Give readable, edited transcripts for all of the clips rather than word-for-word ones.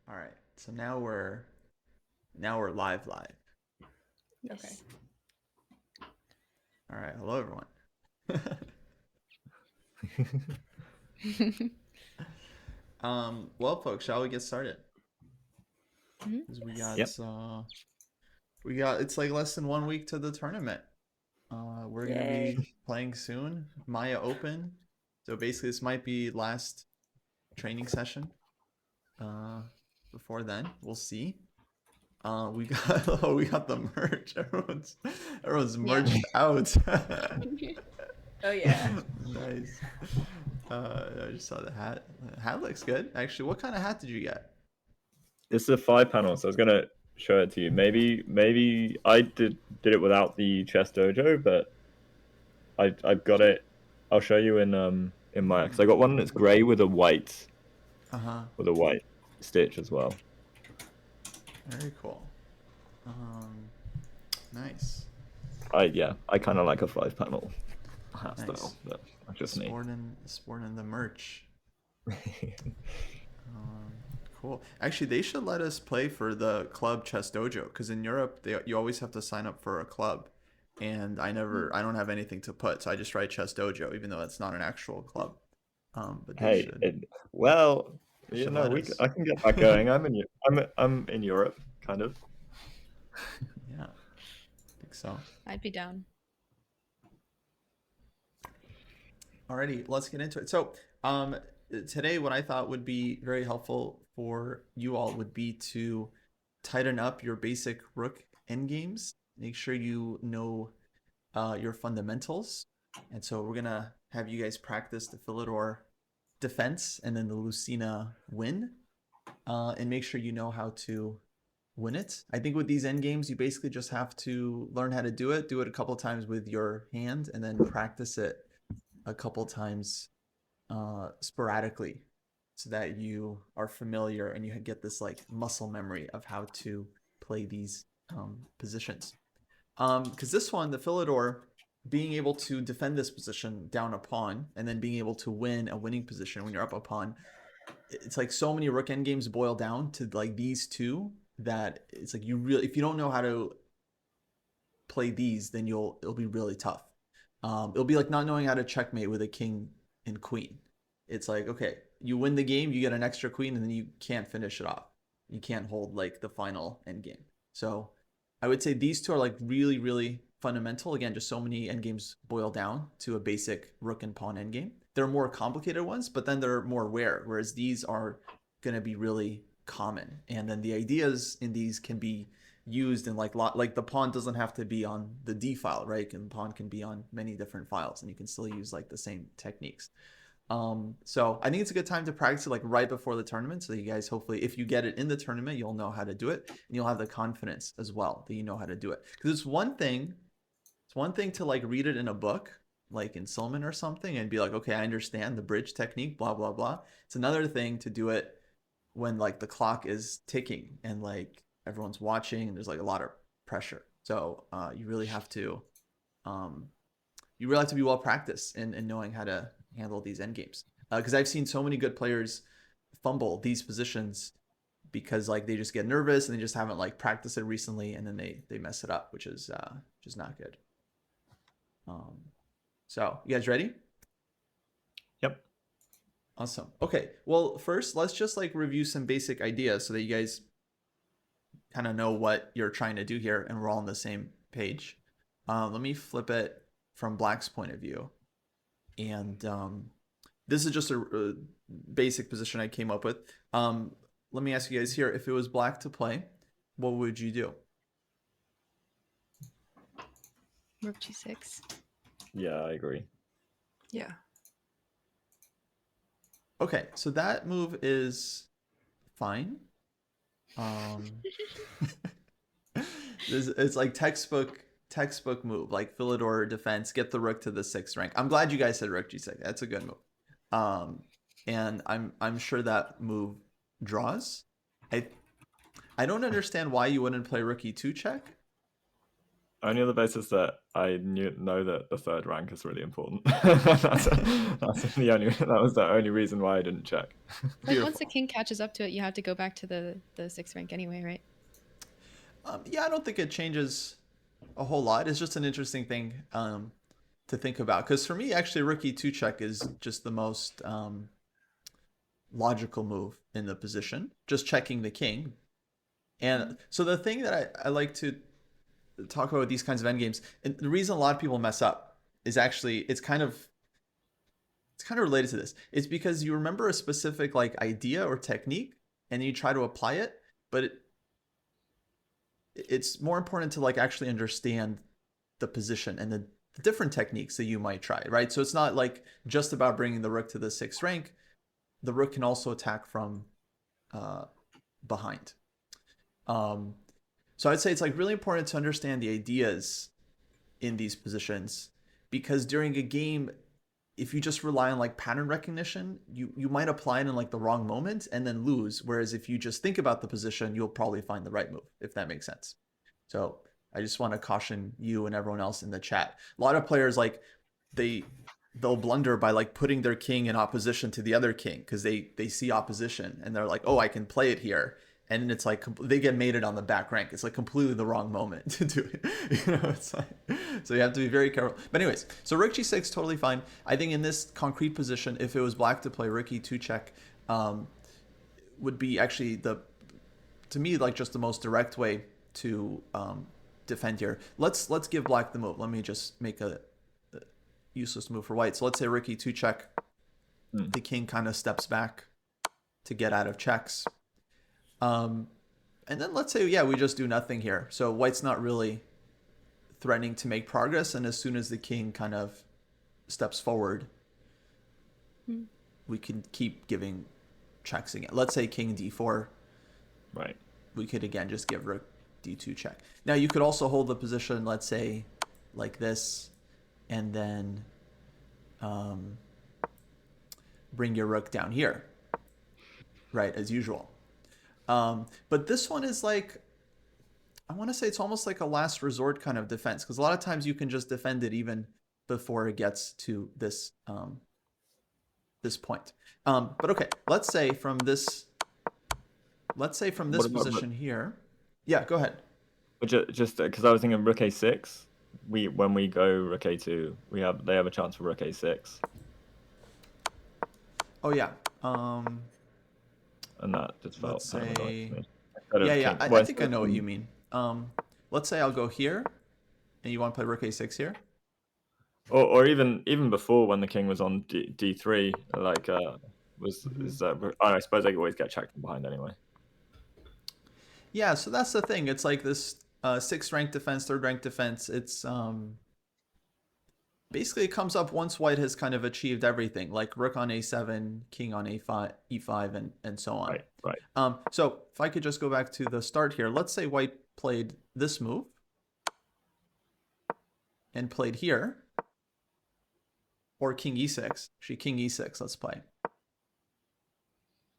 All right. So now we're live. Okay. Yes. All right. Hello everyone. Well folks, shall we get started? Mhm. 'Cause Yep. we got it's like less than 1 week to the tournament. We're gonna Yay. be playing soon. Maya Open. So basically this might be last training session. Uh Before then, we'll see. We got we got the merch. Everyone's Yeah. merged out. Oh yeah. Nice. I just saw the hat. The hat looks good, actually. What kind of hat did you get? This is a 5 panel, so I was gonna show it to you. Maybe I did it without the chess dojo, but I've got it. I'll show you in Maya because I got one that's grey with Uh-huh. a white stitch as well. Very cool. Nice. I kind of like a 5 panel hat Nice. style, but that's just me. Sporting the merch. Cool. Actually, they should let us play for the club chess dojo because in Europe you always have to sign up for a club, and I don't have anything to put, so I just write chess dojo even though it's not an actual club. But they Hey, should well, they you should know, let us. I can get that going. I'm in Europe, kind of. Yeah, I think so. I'd be down. Alrighty, let's get into it. So, today, what I thought would be very helpful for you all would be to tighten up your basic rook endgames. Make sure you know your fundamentals. And so, we're gonna have you guys practice the Philidor defense and then the Lucina win, and make sure you know how to win it. I think with these endgames, you basically just have to learn how to do it. Do it a couple times with your hand, and then practice it a couple times sporadically so that you are familiar and you get this like muscle memory of how to play these positions. Because this one, the Philidor, being able to defend this position down a pawn and then being able to win a winning position when you're up a pawn, it's like so many rook end games boil down to like these two that it's like you really, if you don't know how to play these, then it'll be really tough. It'll be like not knowing how to checkmate with a king and queen. It's like, okay, you win the game, you get an extra queen, and then you can't finish it off. You can't hold like the final end game. So I would say these two are like really, really fundamental. Again, just so many end games boil down to a basic rook and pawn end game. They're more complicated ones, but then they're more rare. Whereas these are going to be really common. And then the ideas in these can be used in like the pawn doesn't have to be on the D file, right? And the pawn can be on many different files, and you can still use like the same techniques. So I think it's a good time to practice it like right before the tournament, so that you guys hopefully, if you get it in the tournament, you'll know how to do it, and you'll have the confidence as well that you know how to do it. Because it's one thing to like read it in a book, like in Silman or something, and be like, okay, I understand the bridge technique, blah blah blah. It's another thing to do it when like the clock is ticking and like everyone's watching and there's like a lot of pressure. So um, you really have to be well practiced in knowing how to handle these end games. Because I've seen so many good players fumble these positions because like they just get nervous and they just haven't like practiced it recently, and then they mess it up, which is just not good. Um, so you guys ready? Yep. Awesome. Okay. Well, first let's just like review some basic ideas so that you guys kind of know what you're trying to do here and we're all on the same page. Let me flip it from Black's point of view. And this is just a basic position I came up with. Let me ask you guys here, if it was Black to play, what would you do? Rook g6. Yeah, I agree. Yeah. Okay, so that move is fine. Um, it's like textbook move, like Philidor defense, get the rook to the 6th rank. I'm glad you guys said rook g6. That's a good move. Um, and I'm sure that move draws. I I don't understand why you wouldn't play rook e2 check. Only on the basis that I know that the third rank is really important. That's that was the only reason why I didn't check. Like once the king catches up to it, you have to go back to the sixth rank anyway, right? Yeah, I don't think it changes a whole lot. It's just an interesting thing to think about. Because for me, actually, rook e2 check is just the most logical move in the position. Just checking the king. And so the thing that I like to talk about with these kinds of endgames, and the reason a lot of people mess up is actually it's kind of related to this. It's because you remember a specific like idea or technique, and you try to apply it, but it's more important to like actually understand the position and the different techniques that you might try, right? So it's not like just about bringing the rook to the sixth rank. The rook can also attack from behind. So I'd say it's like really important to understand the ideas in these positions, because during a game, if you just rely on like pattern recognition, you might apply it in like the wrong moment and then lose. Whereas if you just think about the position, you'll probably find the right move, if that makes sense. So I just want to caution you and everyone else in the chat. A lot of players like they'll blunder by like putting their king in opposition to the other king because they see opposition and they're like, oh, I can play it here. And it's like they get mated on the back rank. It's like completely the wrong moment to do it. It's like, so you have to be very careful. But anyways, so rook g6 totally fine. I think in this concrete position, if it was black to play rook e2 check, would be actually to me like just the most direct way to defend here. Let's give black the move. Let me just make a useless move for white. So let's say rook e2 check. The king kind of steps back to get out of checks. And then let's say, yeah, we just do nothing here. So white's not really threatening to make progress. And as soon as the king kind of steps forward, we can keep giving checks again. Let's say king d4. Right. We could again just give rook d2 check. Now you could also hold the position, let's say, like this, and then bring your rook down here, right, as usual. But this one is like, I want to say it's almost like a last resort kind of defense, because a lot of times you can just defend it even before it gets to this this point. But okay, let's say from this position here. Yeah, go ahead. But just because I was thinking rook a6, when we go rook a2, they have a chance for rook a6. Oh yeah. And that just felt Let's kind of annoying say, to me. yeah. I think I know what you mean. Let's say I'll go here, and you want to play rook a6 here. Or even before when the king was on d3, like I suppose they always get checked from behind anyway. Yeah, so that's the thing. It's like this sixth rank defense, third rank defense. It's basically it comes up once white has kind of achieved everything, like rook on a7, king on a5, e5, and so on. Right. So if I could just go back to the start here, let's say white played this move and played here, or king e6. King e6. Let's play.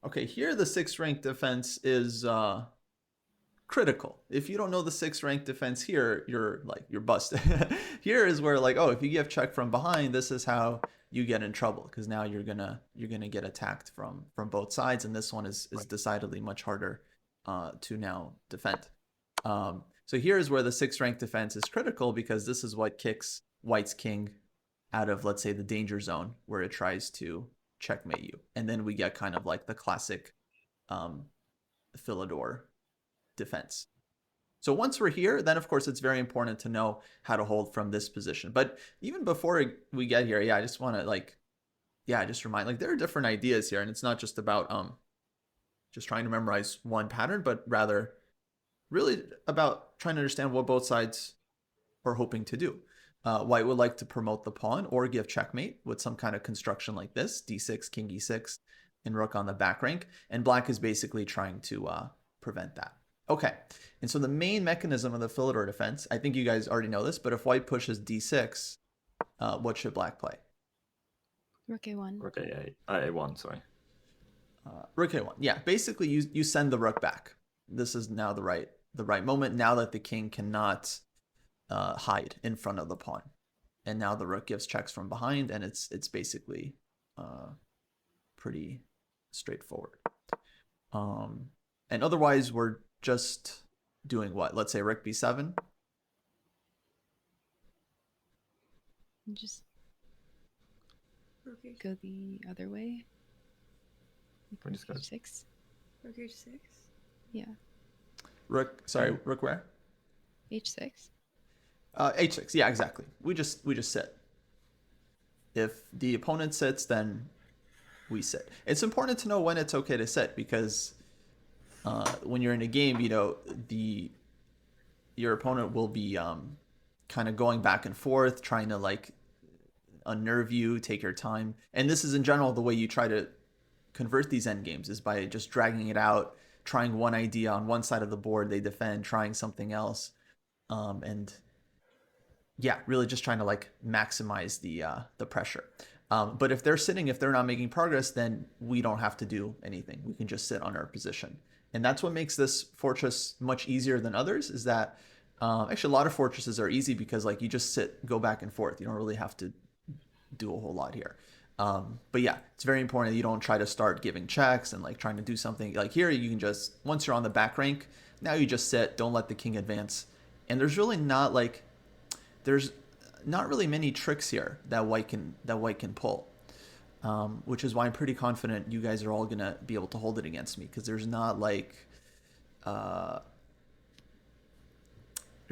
Okay, here the sixth rank defense is critical. If you don't know the sixth rank defense here, you're busted. Here is where like, oh, if you give check from behind, this is how you get in trouble, because now you're gonna get attacked from both sides, and this one is decidedly much harder to now defend. So here is where the sixth rank defense is critical, because this is what kicks white's king out of, let's say, the danger zone where it tries to checkmate you, and then we get kind of like the classic Philidor defense. So once we're here, then of course it's very important to know how to hold from this position. But even before we get here, I just want to just remind, there are different ideas here, and it's not just about just trying to memorize one pattern, but rather really about trying to understand what both sides are hoping to do. White would like to promote the pawn or give checkmate with some kind of construction like this, d6, king e6, and rook on the back rank, and black is basically trying to prevent that. Okay, and so the main mechanism of the Philidor defense, I think you guys already know this, but if white pushes d6, what should black play? Rook a1. Rook a1, sorry. Rook a1, yeah. Basically, you send the rook back. This is now the right moment, now that the king cannot hide in front of the pawn, and now the rook gives checks from behind, and it's basically pretty straightforward. And otherwise we're just doing what? Let's say rook b7. Just go the other way. We just go H6. Rook h6. Yeah. Rook where? H6. H6. Yeah, exactly. We just sit. If the opponent sits, then we sit. It's important to know when it's okay to sit, because when you're in a game, you know, your opponent will be kind of going back and forth, trying to like unnerve you, take your time. And this is in general the way you try to convert these endgames, is by just dragging it out, trying one idea on one side of the board, they defend, trying something else, and yeah, really just trying to like maximize the pressure. But if they're sitting, if they're not making progress, then we don't have to do anything. We can just sit on our position. And that's what makes this fortress much easier than others, is that actually a lot of fortresses are easy because like you just sit, go back and forth. You don't really have to do a whole lot here. But yeah, it's very important that you don't try to start giving checks and like trying to do something. Like here, you can just, once you're on the back rank, now you just sit, don't let the king advance. And there's really not like, there's not really many tricks here that white can pull, which is why I'm pretty confident you guys are all gonna be able to hold it against me, because there's not like there's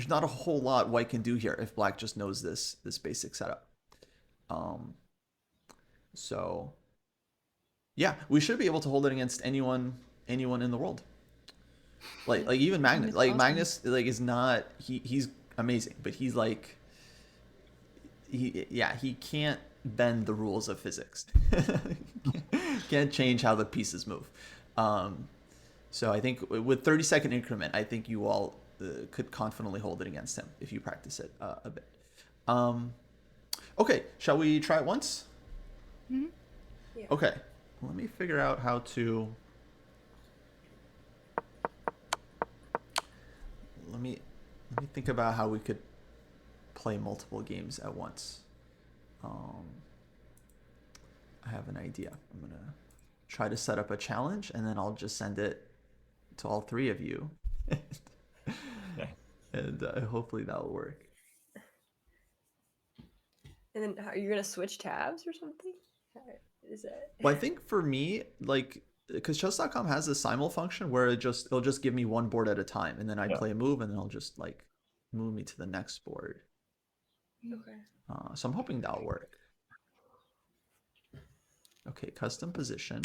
not a whole lot white can do here if black just knows this basic setup. So yeah, we should be able to hold it against anyone in the world. Like even Magnus, like awesome. Magnus, like is not, he's amazing, but he's like, he can't bend the rules of physics. Can't change how the pieces move. So I think with 30-second increment, I think you all could confidently hold it against him if you practice it a bit. Okay, shall we try it once? Mm-hmm. Yeah. Okay, let me figure out how to. Let me think about how we could play multiple games at once. I have an idea. I'm gonna try to set up a challenge, and then I'll just send it to all three of you, and hopefully that will work. And then are you gonna switch tabs or something? Is that? Well, I think for me, like, because chess.com has a simul function where it'll just give me one board at a time, and then I play a move, and then it'll just like move me to the next board. Okay. So I'm hoping that'll work. Okay, custom position.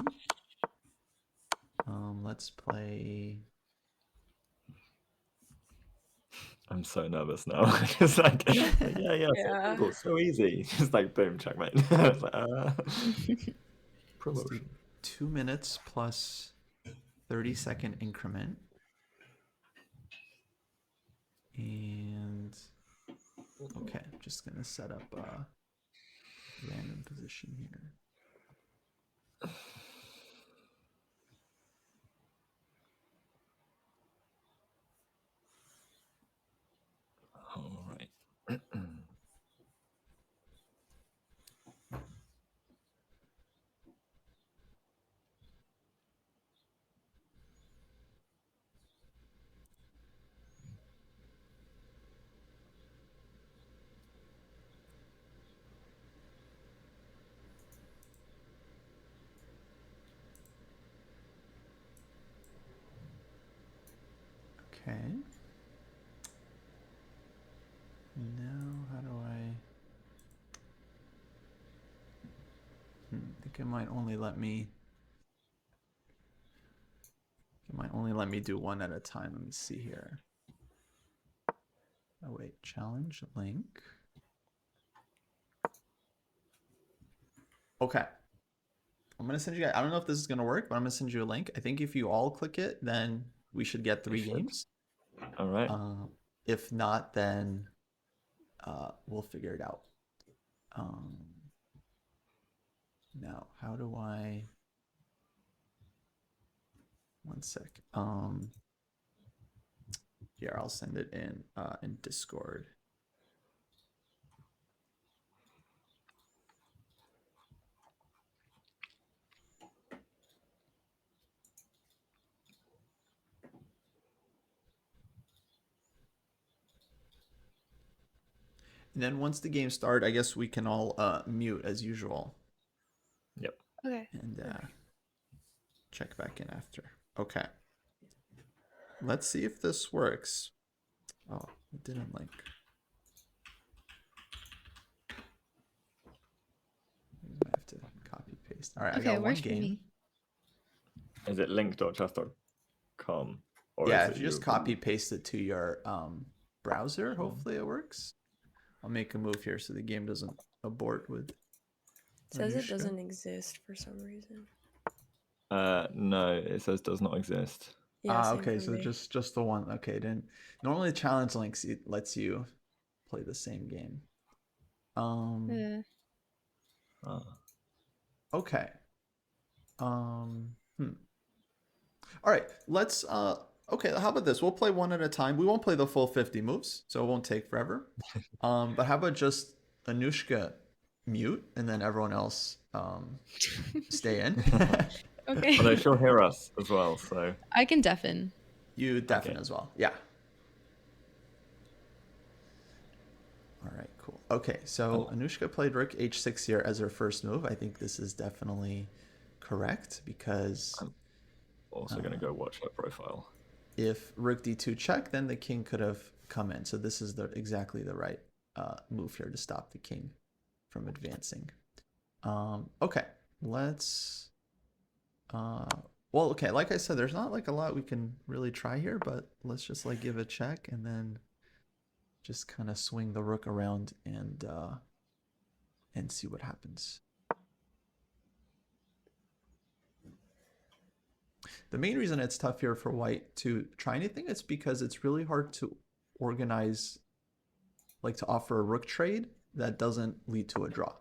Let's play. I'm so nervous now. It's like, yeah, Yeah. so easy. Just like boom, checkmate. It's like, promotion. 2 minutes plus 30-second increment. And okay, I'm just gonna set up a random position here. All right. Okay. Now, how do I? I think it might only let me. It might only let me do one at a time. Let me see here. Oh wait, challenge link. Okay. I'm gonna send you guys. I don't know if this is gonna work, but I'm gonna send you a link. I think if you all click it, then we should get 3 games. All right. If not, then we'll figure it out. Now, how do I? One sec. Here, I'll send it in Discord. And then once the game starts, I guess we can all mute as usual Yep. Okay. and check back in after. Okay. Let's see if this works. Oh, it didn't link. I have to copy paste. All right, Okay, I it got one works for game. me. Is it link.chess.com? Or Yeah, is if it you just copy paste it to your browser, hopefully it works. I'll make a move here so the game doesn't abort with. It says it Anushka. doesn't exist for some reason. No, it says does not exist. Yeah, same Okay, for so me. just the one. Okay, then normally challenge links it lets you play the same game. Uh, Ah. Okay. All right, let's okay, how about this? We'll play one at a time. We won't play the full 50 moves, so it won't take forever. But how about just Anushka mute and then everyone else stay in? okay. Although she'll hear us as well, so I can deafen. You deafen Okay. as well. Yeah. All right, cool. Okay, so Anushka played rook h6 here as her first move. I think this is definitely correct because I'm also gonna go watch her profile. if rook d2 check, then the king could have come in. So this is exactly the right move here to stop the king from advancing. Okay, let's. Well, okay, like I said, there's not like a lot we can really try here, but let's just like give a check and then just kind of swing the rook around and see what happens. The main reason it's tough here for white to try anything is because it's really hard to organize, like to offer a rook trade that doesn't lead to a draw.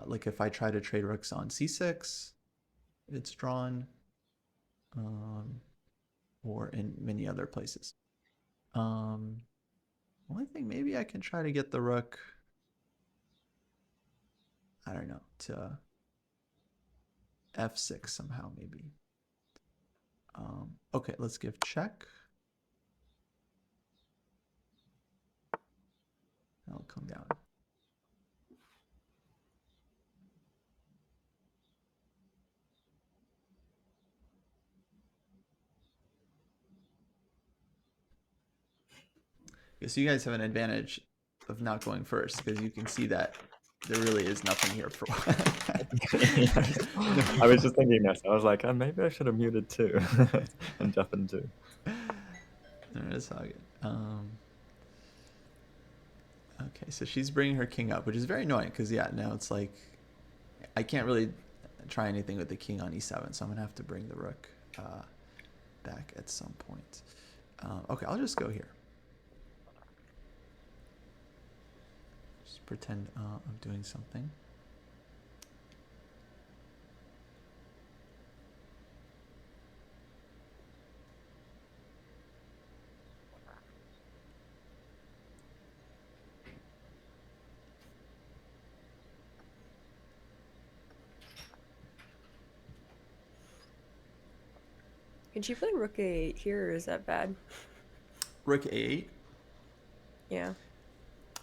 Like if I try to trade rooks on c6, it's drawn, or in many other places. Only thing, maybe I can try to get the rook, I don't know, to f6 somehow, maybe. Okay, let's give check. I'll come down. Okay, so you guys have an advantage of not going first because you can see that there really is nothing here for I was just thinking this. I was like, maybe I should have muted too and deafened too. No, it's all good. Okay, so she's bringing her king up, which is very annoying because yeah, now it's like I can't really try anything with the king on e7, so I'm gonna have to bring the rook back at some point. Okay, I'll just go here. Just pretend I'm doing something. Can she play rook a8 here, or is that bad? Rook a8. Yeah.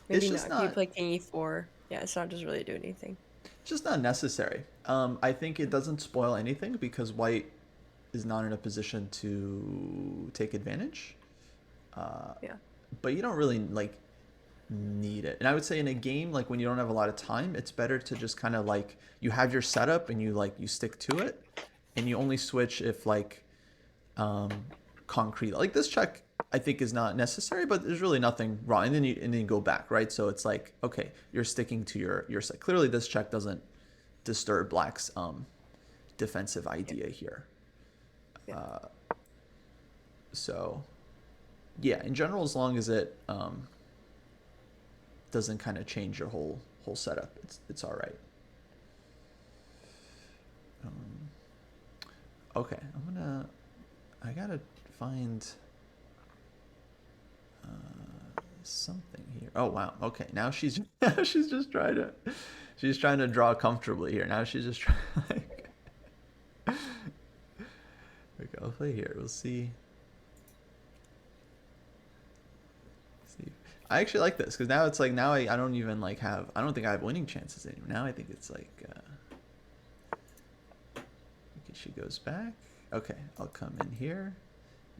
It's Maybe just not. Can you not. play king e4? Yeah, it's not just really doing anything. Just not necessary. I think it doesn't spoil anything because white is not in a position to take advantage. Yeah. But you don't really like need it. And I would say in a game like when you don't have a lot of time, it's better to just kind of like you have your setup and you stick to it, and you only switch if like concrete. Like this check I think is not necessary, but there's really nothing wrong. And then you go back, right? So it's like, okay, you're sticking to your set. Clearly this check doesn't disturb black's defensive idea here. Yeah. So yeah, in general, as long as it doesn't kind of change your whole setup, it's all right. Okay, I gotta find something here. Oh wow. Okay, now she's she's just trying to draw comfortably here. Now she's just trying. Okay, I'll play here. We'll see. I actually like this because now it's like now I don't even like have I don't think I have winning chances anymore. Now I think it's like okay, she goes back. Okay, I'll come in here,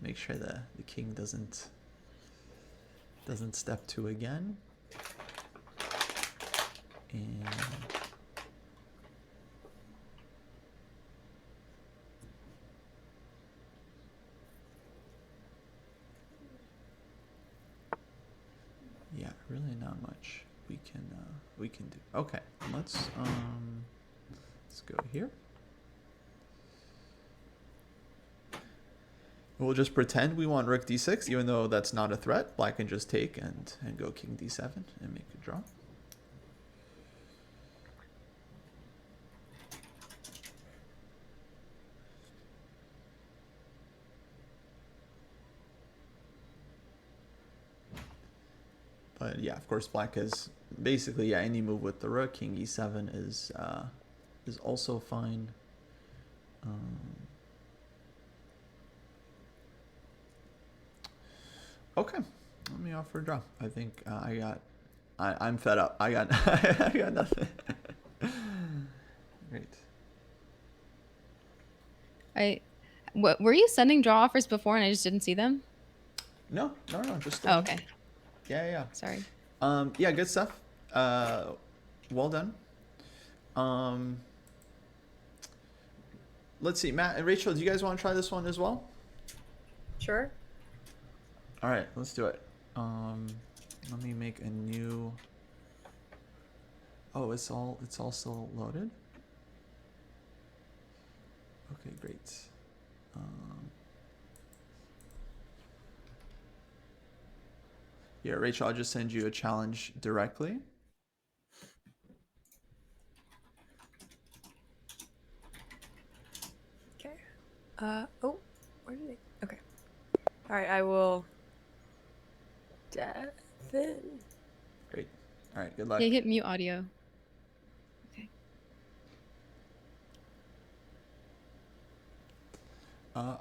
make sure the king doesn't step two again, and yeah, really not much we can do. Okay, let's go here. We'll just pretend we want rook d6, even though that's not a threat. Black can just take and go king d7 and make a draw. But yeah, of course, black is basically any move with the rook. King e7 is also fine. Okay, let me offer a draw. I think I'm fed up. I got I got nothing. Great. What were you sending draw offers before and I just didn't see them? No, just Oh, okay. Yeah. Sorry. Yeah, good stuff. Well done. Let's see, Matt and Rachel, do you guys want to try this one as well? Sure. All right, let's do it. Let me make a new. Oh, it's all still loaded. Okay, great. Yeah, Rachel, I'll just send you a challenge directly. Okay. Oh, where did they? Okay. All right, I will. Devin. Great. All right, good luck. Yeah, hit mute audio. Okay.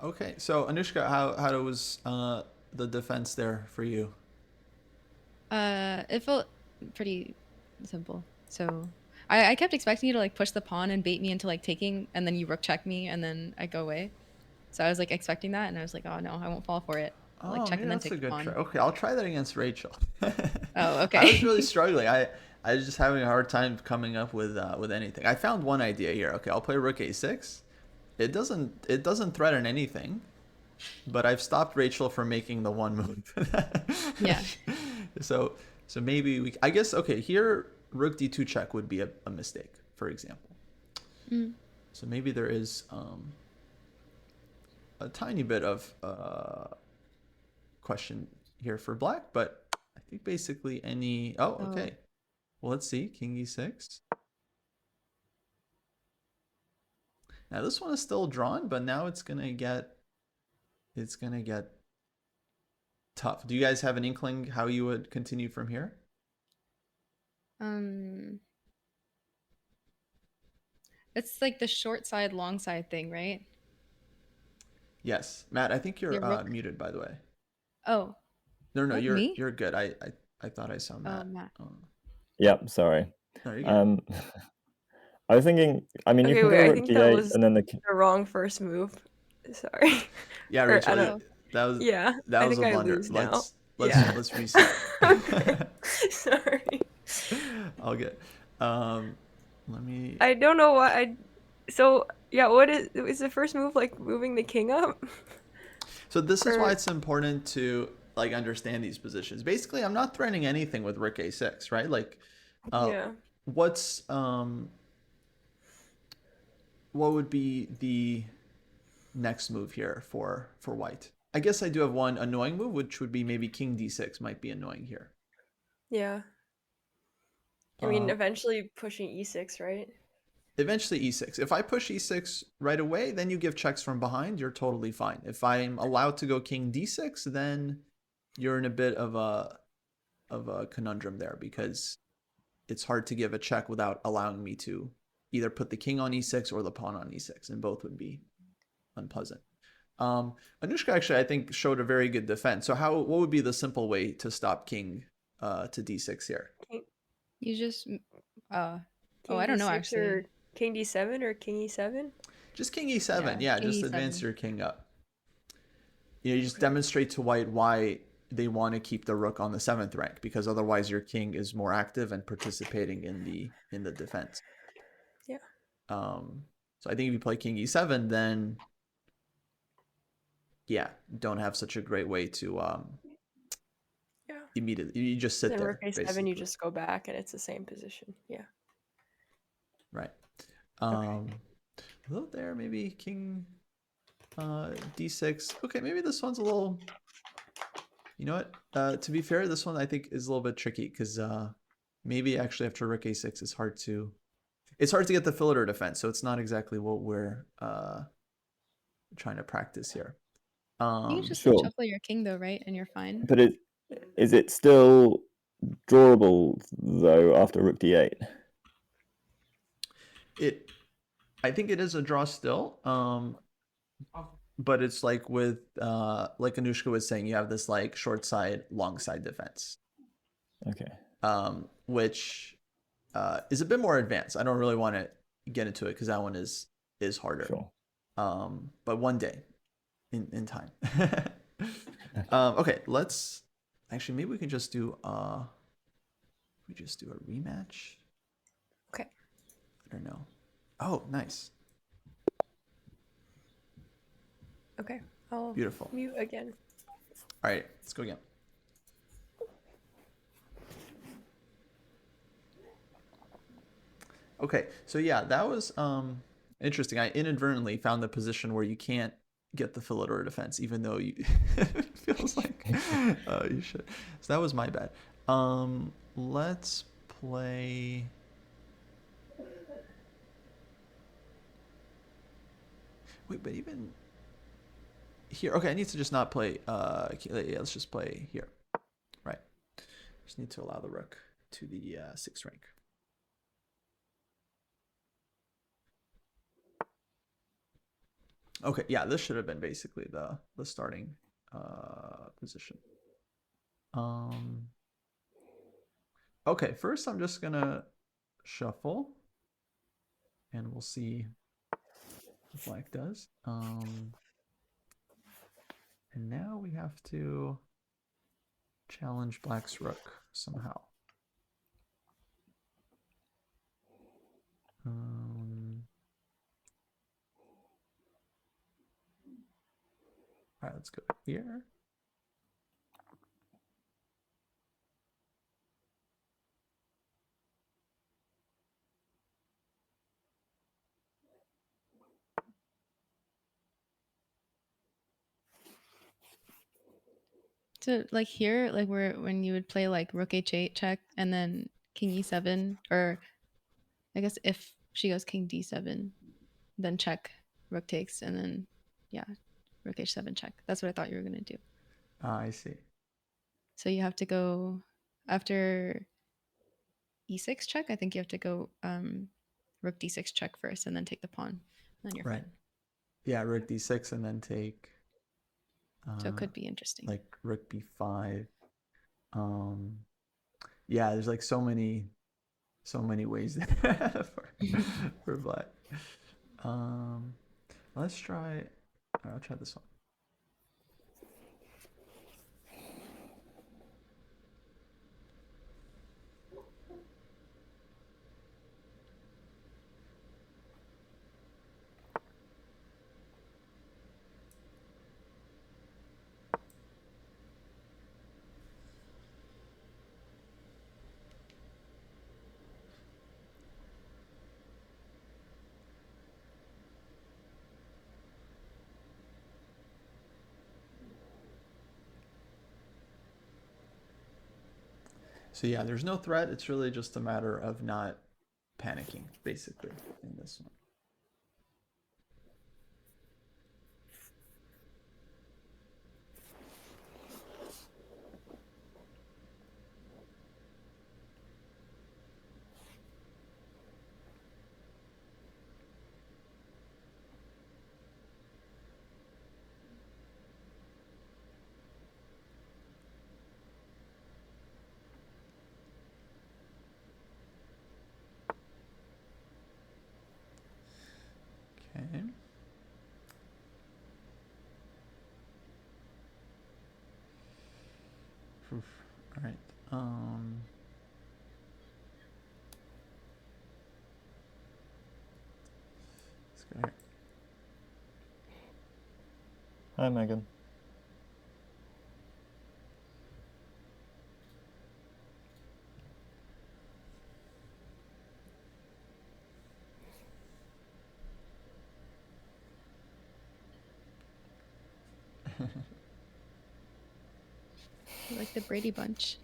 Okay, so Anushka, how was the defense there for you? It felt pretty simple. So I kept expecting you to like push the pawn and bait me into like taking, and then you rook check me, and then I go away. So I was like expecting that, and I was like, oh no, I won't fall for it. I'll, like Oh, check maybe and then that's a take the good pawn. try. Okay, I'll try that against Rachel. Oh, okay. I was really struggling. I was just having a hard time coming up with anything. I found one idea here. Okay, I'll play rook a6. It doesn't threaten anything, but I've stopped Rachel from making the one move. Yeah. So maybe I guess okay, here rook d2 check would be a mistake, for example. Mm. So maybe there is a tiny bit of question here for black, but I think basically any. Oh, okay. Well, let's see. King e6. Now this one is still drawn, but now it's gonna get tough. Do you guys have an inkling how you would continue from here? It's like the short side, long side thing, right? Yes, Matt. I think you're Your rook. muted, by the way. Oh. No, What, you're me? good. I thought I saw Matt. Oh, Matt. Yep, sorry. No, you're good. I was thinking, I mean, you Okay, can wait, go I rook think that d8 was and then the the wrong first move. Sorry. Yeah, Or, I Rachel, don't. that was Yeah, that I was think a I blunder. lose now. Let's reset. Okay. Sorry. I'll get. Let me. I don't know why I. So yeah, what is the first move like moving the king up? So this is why Or- it's important to like understand these positions. Basically, I'm not threatening anything with rook a6, right? Like, Yeah. what's what would be the next move here for white? I guess I do have one annoying move, which would be maybe king d6 might be annoying here. Yeah. I mean, eventually pushing e6, right? Eventually e6. If I push e6 right away, then you give checks from behind, you're totally fine. If I'm allowed to go king d6, then you're in a bit of a conundrum there because it's hard to give a check without allowing me to either put the king on e6 or the pawn on e6, and both would be unpleasant. Anushka actually, I think, showed a very good defense. So what would be the simple way to stop king to d6 here. You just King I don't know D6 actually. or King D7 or King E7? Just king e7. Yeah, Yeah, king just E7. advance your king up. You just demonstrate to white why they want to keep the rook on the 7th rank, because otherwise your king is more active and participating in the defense. Yeah. So I think if you play king e7, then yeah, don't have such a great way to Yeah. immediately. You just sit Then there. Rook A7, basically. you just go back and it's the same position. Yeah. Right. A little there, maybe king d6. Okay, maybe this one's a little. You know what? To be fair, this one I think is a little bit tricky because maybe actually after rook a6 it's hard to get the filigree defense, so it's not exactly what we're trying to practice here. You can just Sure. shuffle your king though, right? And you're fine. But is it still drawable though after rook d8? I think it is a draw still. But it's like with like Anushka was saying, you have this like short side, long side defense. Okay. Which is a bit more advanced. I don't really want to get into it because that one is harder. Sure. But one day in time. Okay, let's actually maybe we can just do a rematch. Okay. I don't know. Oh, nice. Okay. I'll Beautiful. mute again. All right, let's go again. Okay, so yeah, that was interesting. I inadvertently found the position where you can't get the Philidor defense, even though you it feels like you should. So that was my bad. Let's play. Wait, but even here, okay, I need to just not play. Yeah, let's just play here. Right. Just need to allow the rook to the 6th rank. Okay, yeah, this should have been basically the starting position. Okay, first I'm just gonna shuffle, and we'll see what black does. And now we have to challenge black's rook somehow. All right, let's go here. So like here, like where when you would play like rook h8 check and then king e7, or I guess if she goes king d7, then check, rook takes, and then yeah, rook h7 check. That's what I thought you were gonna do. I see. So you have to go after e6 check. I think you have to go rook d6 check first, and then take the pawn. And then you're Right. fine. Yeah, rook d6 and then take. So it could be interesting. Like rook b5. Yeah, there's like so many ways for black. Let's try. I'll try this one. So yeah, there's no threat. It's really just a matter of not panicking, basically, in this one. Okay. Oof. All right. Let's go here. Hi, Megan. Like the Brady Bunch.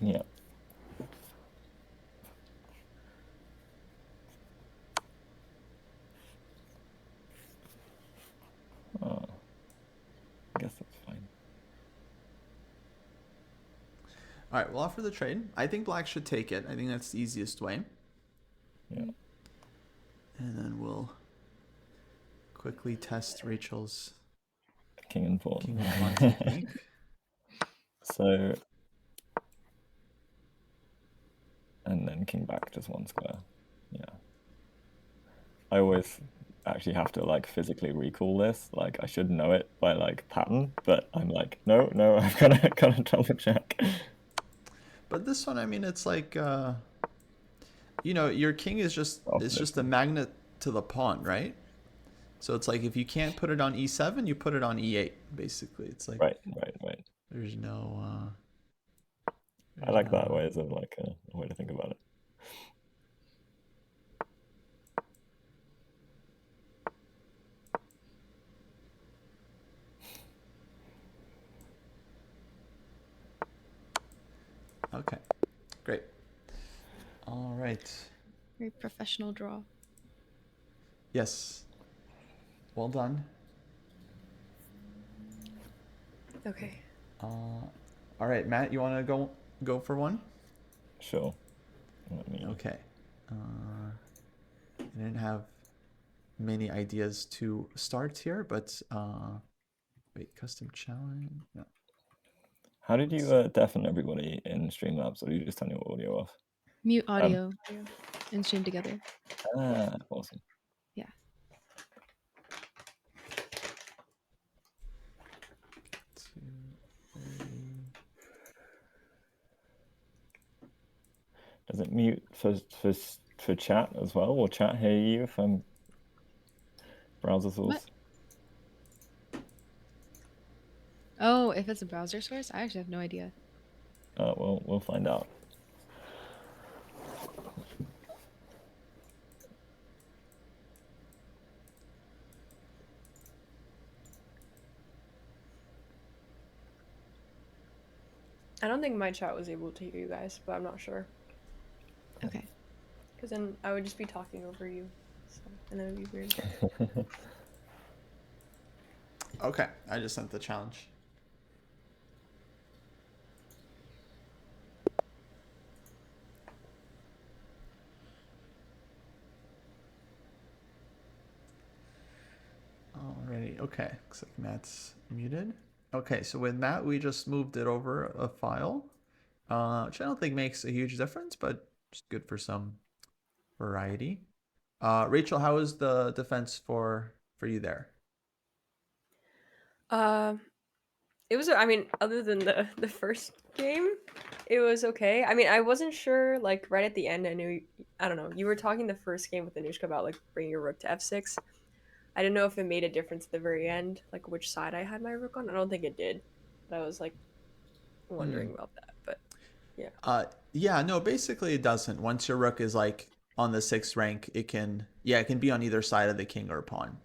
Yeah. I guess that's fine. All right, we'll offer the trade. I think black should take it. I think that's the easiest way. Yeah. And then we'll quickly test Rachel's King and pawn. king and pawn technique. So, and then king back just one square. Yeah. I always actually have to like physically recall this. Like I should know it by like pattern, but I'm like, no, I've gotta double check. But this one, I mean, it's like, you know, your king is just it's just a magnet to the pawn, right? So it's like if you can't put it on e7, you put it on e8. Basically, it's like Right. there's no. I like that way as a like a way to think about it. Okay, great. All right. Very professional draw. Yes. Well done. Okay. All right, Matt, you want to go for one? Sure. Let me... Okay. I didn't have many ideas to start here, but wait, custom challenge. No. How did you deafen everybody in Streamlabs, or did you just turn your audio off? Mute audio and stream together. Ah, awesome. Yeah. Does it mute for chat as well? Will chat hear you if I'm browser source? What? Oh, if it's a browser source, I actually have no idea. Well, we'll find out. I don't think my chat was able to hear you guys, but I'm not sure. Okay. Because then I would just be talking over you, so, and then it'd be weird. Okay, I just sent the challenge. Alrighty, okay. Looks like Matt's muted. Okay, so with Matt, we just moved it over a file, which I don't think makes a huge difference, but just good for some variety. Rachel, how is the defense for you there? It was, I mean, other than the first game, it was okay. I mean, I wasn't sure, like, right at the end, I don't know, you were talking the first game with Anushka about, like, bringing your rook to f6. I didn't know if it made a difference at the very end, like, which side I had my rook on. I don't think it did, but I was, like, wondering about that, but yeah. Yeah, no, basically it doesn't. Once your rook is, like, on the 6th rank, it can be on either side of the king or pawn.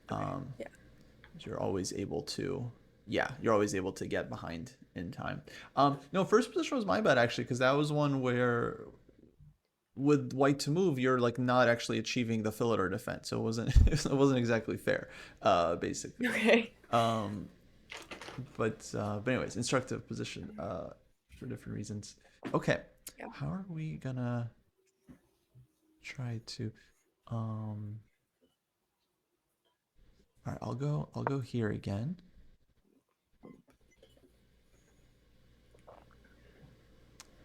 Yeah. You're always able to get behind in time. No, first position was my bad actually, because that was one where with white to move, you're like not actually achieving the fillet or defense, so it wasn't exactly fair, basically. Okay. But anyways, instructive position for different reasons. Okay, Yeah. how are we gonna try to all right, I'll go here again.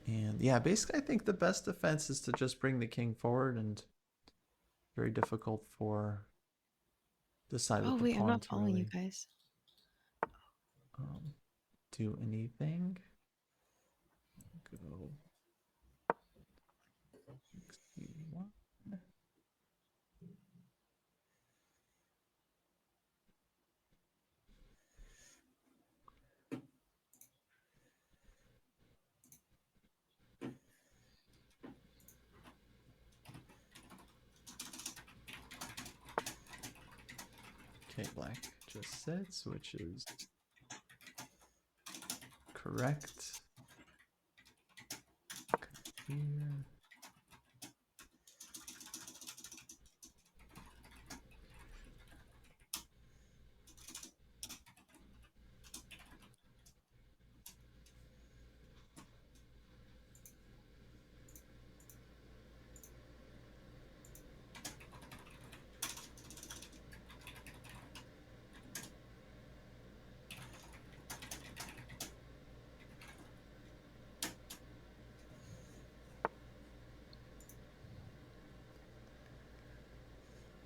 And yeah, basically I think the best defense is to just bring the king forward, and very difficult for decide Oh with the wait, I'm pawn not to following you really guys. do anything. Go. D1. Okay, black just sits, which is correct. Here.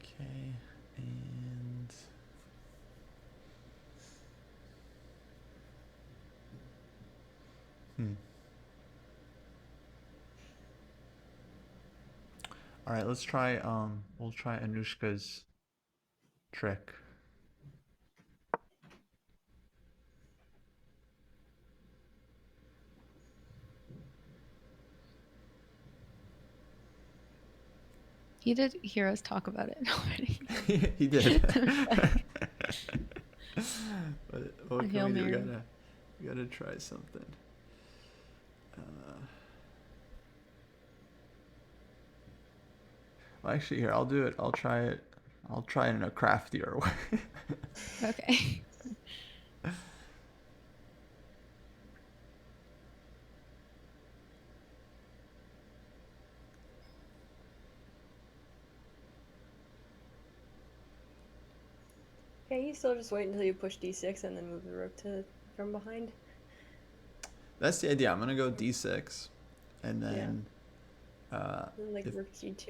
Okay, and all right, let's try we'll try Anushka's trick. He did hear us talk about it already. He did. Like, But what a can Hail we do? Mary. We gotta try something. Well, actually, here I'll do it. I'll try it. I'll try it in a craftier way. Okay. Okay, you still just wait until you push d6 and then move the rook to from behind. That's the idea. I'm gonna go d6, and then And like if, rook g2.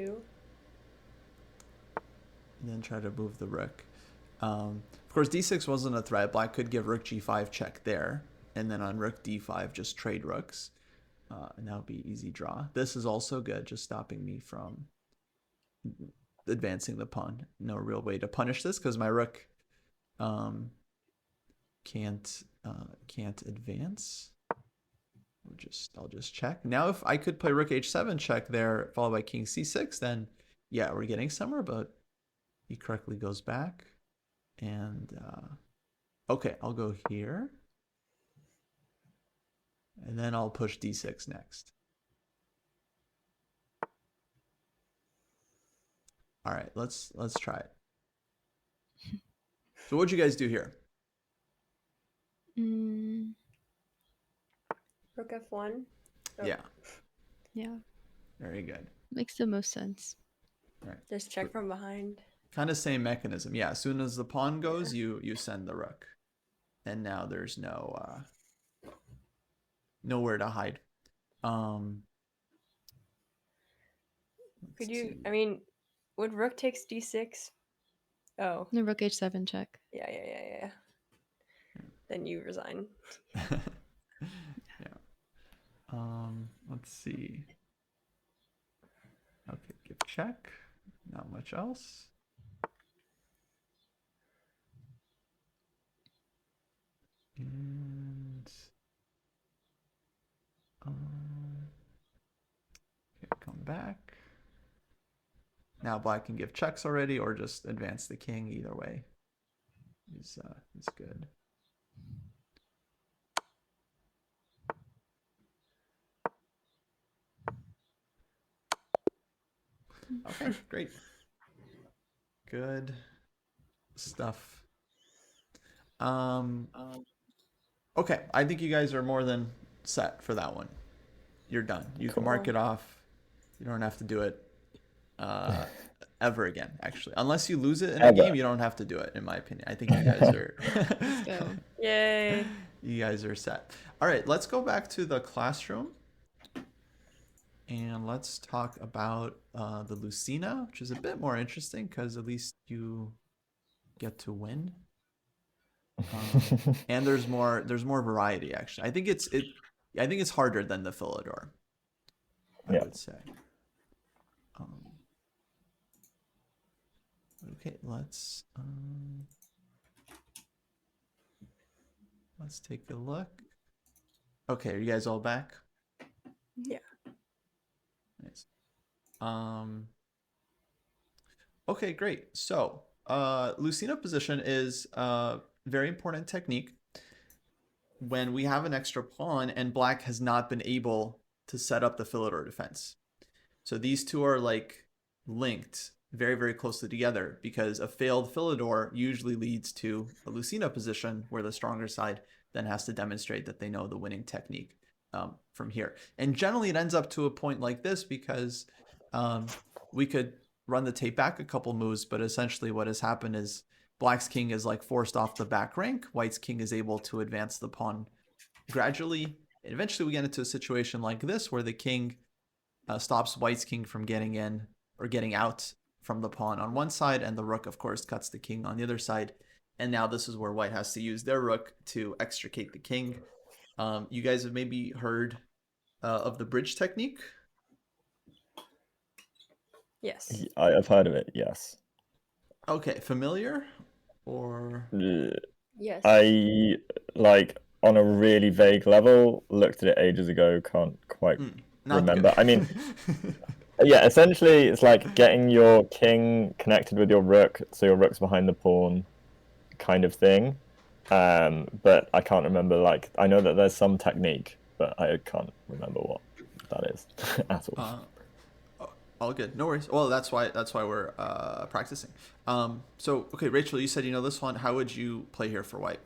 and then try to move the rook. Of course, d6 wasn't a threat. Black could give rook g5 check there, and then on rook d5 just trade rooks, and that would be easy draw. This is also good, just stopping me from advancing the pawn. No real way to punish this because my rook can't advance. I'll just check. Now if I could play rook h7 check there followed by king c6, then yeah, we're getting somewhere, but he correctly goes back. And okay, I'll go here. And then I'll push d6 next. All right, let's try it. So what'd you guys do here? Rook f1. Oh, Yeah, Yeah. very good. Makes the most sense. All right. just check from behind. Kind of same mechanism. Yeah, as soon as the pawn goes, you send the rook. And now there's no nowhere to hide. Could you, I mean, when rook takes d6? Oh, The rook h7 check. yeah. Then you resign. Yeah. Let's see. Okay, give check. Not much else. And okay, come back. Now black can give checks already, or just advance the king. Either way, is good. Okay, great. Good stuff. Okay, I think you guys are more than set for that one. You're done. You can mark it off. You don't have to do it ever again, actually. Unless you lose it in a game, you don't have to do it, in my opinion. I think you guys are Let's go. Yay. you guys are set. All right, let's go back to the classroom. And let's talk about the Lucina, which is a bit more interesting because at least you get to win. And there's more variety actually. I think it's harder than the Philidor, I would say. Okay, let's take a look. Okay, are you guys all back? Yeah. Nice. Okay, great. So, Lucina position is a very important technique when we have an extra pawn and black has not been able to set up the Philidor defense. So these two are like linked very, very closely together because a failed Philidor usually leads to a Lucina position where the stronger side then has to demonstrate that they know the winning technique from here. And generally it ends up to a point like this because we could run the tape back a couple moves, but essentially what has happened is black's king is like forced off the back rank. White's king is able to advance the pawn gradually. And eventually we get into a situation like this where the king stops white's king from getting in or getting out from the pawn on one side, and the rook, of course, cuts the king on the other side. And now this is where white has to use their rook to extricate the king. You guys have maybe heard of the bridge technique? Yes. I've heard of it, yes. Okay, familiar? Or Yes. I, like, on a really vague level, looked at it ages ago, can't quite remember. Good. I mean, yeah, essentially it's like getting your king connected with your rook, so your rook's behind the pawn kind of thing. But I can't remember, like, I know that there's some technique, but I can't remember what that is at all. All good, no worries. Well, that's why we're practicing. So okay, Rachel, you said you know this one. How would you play here for white?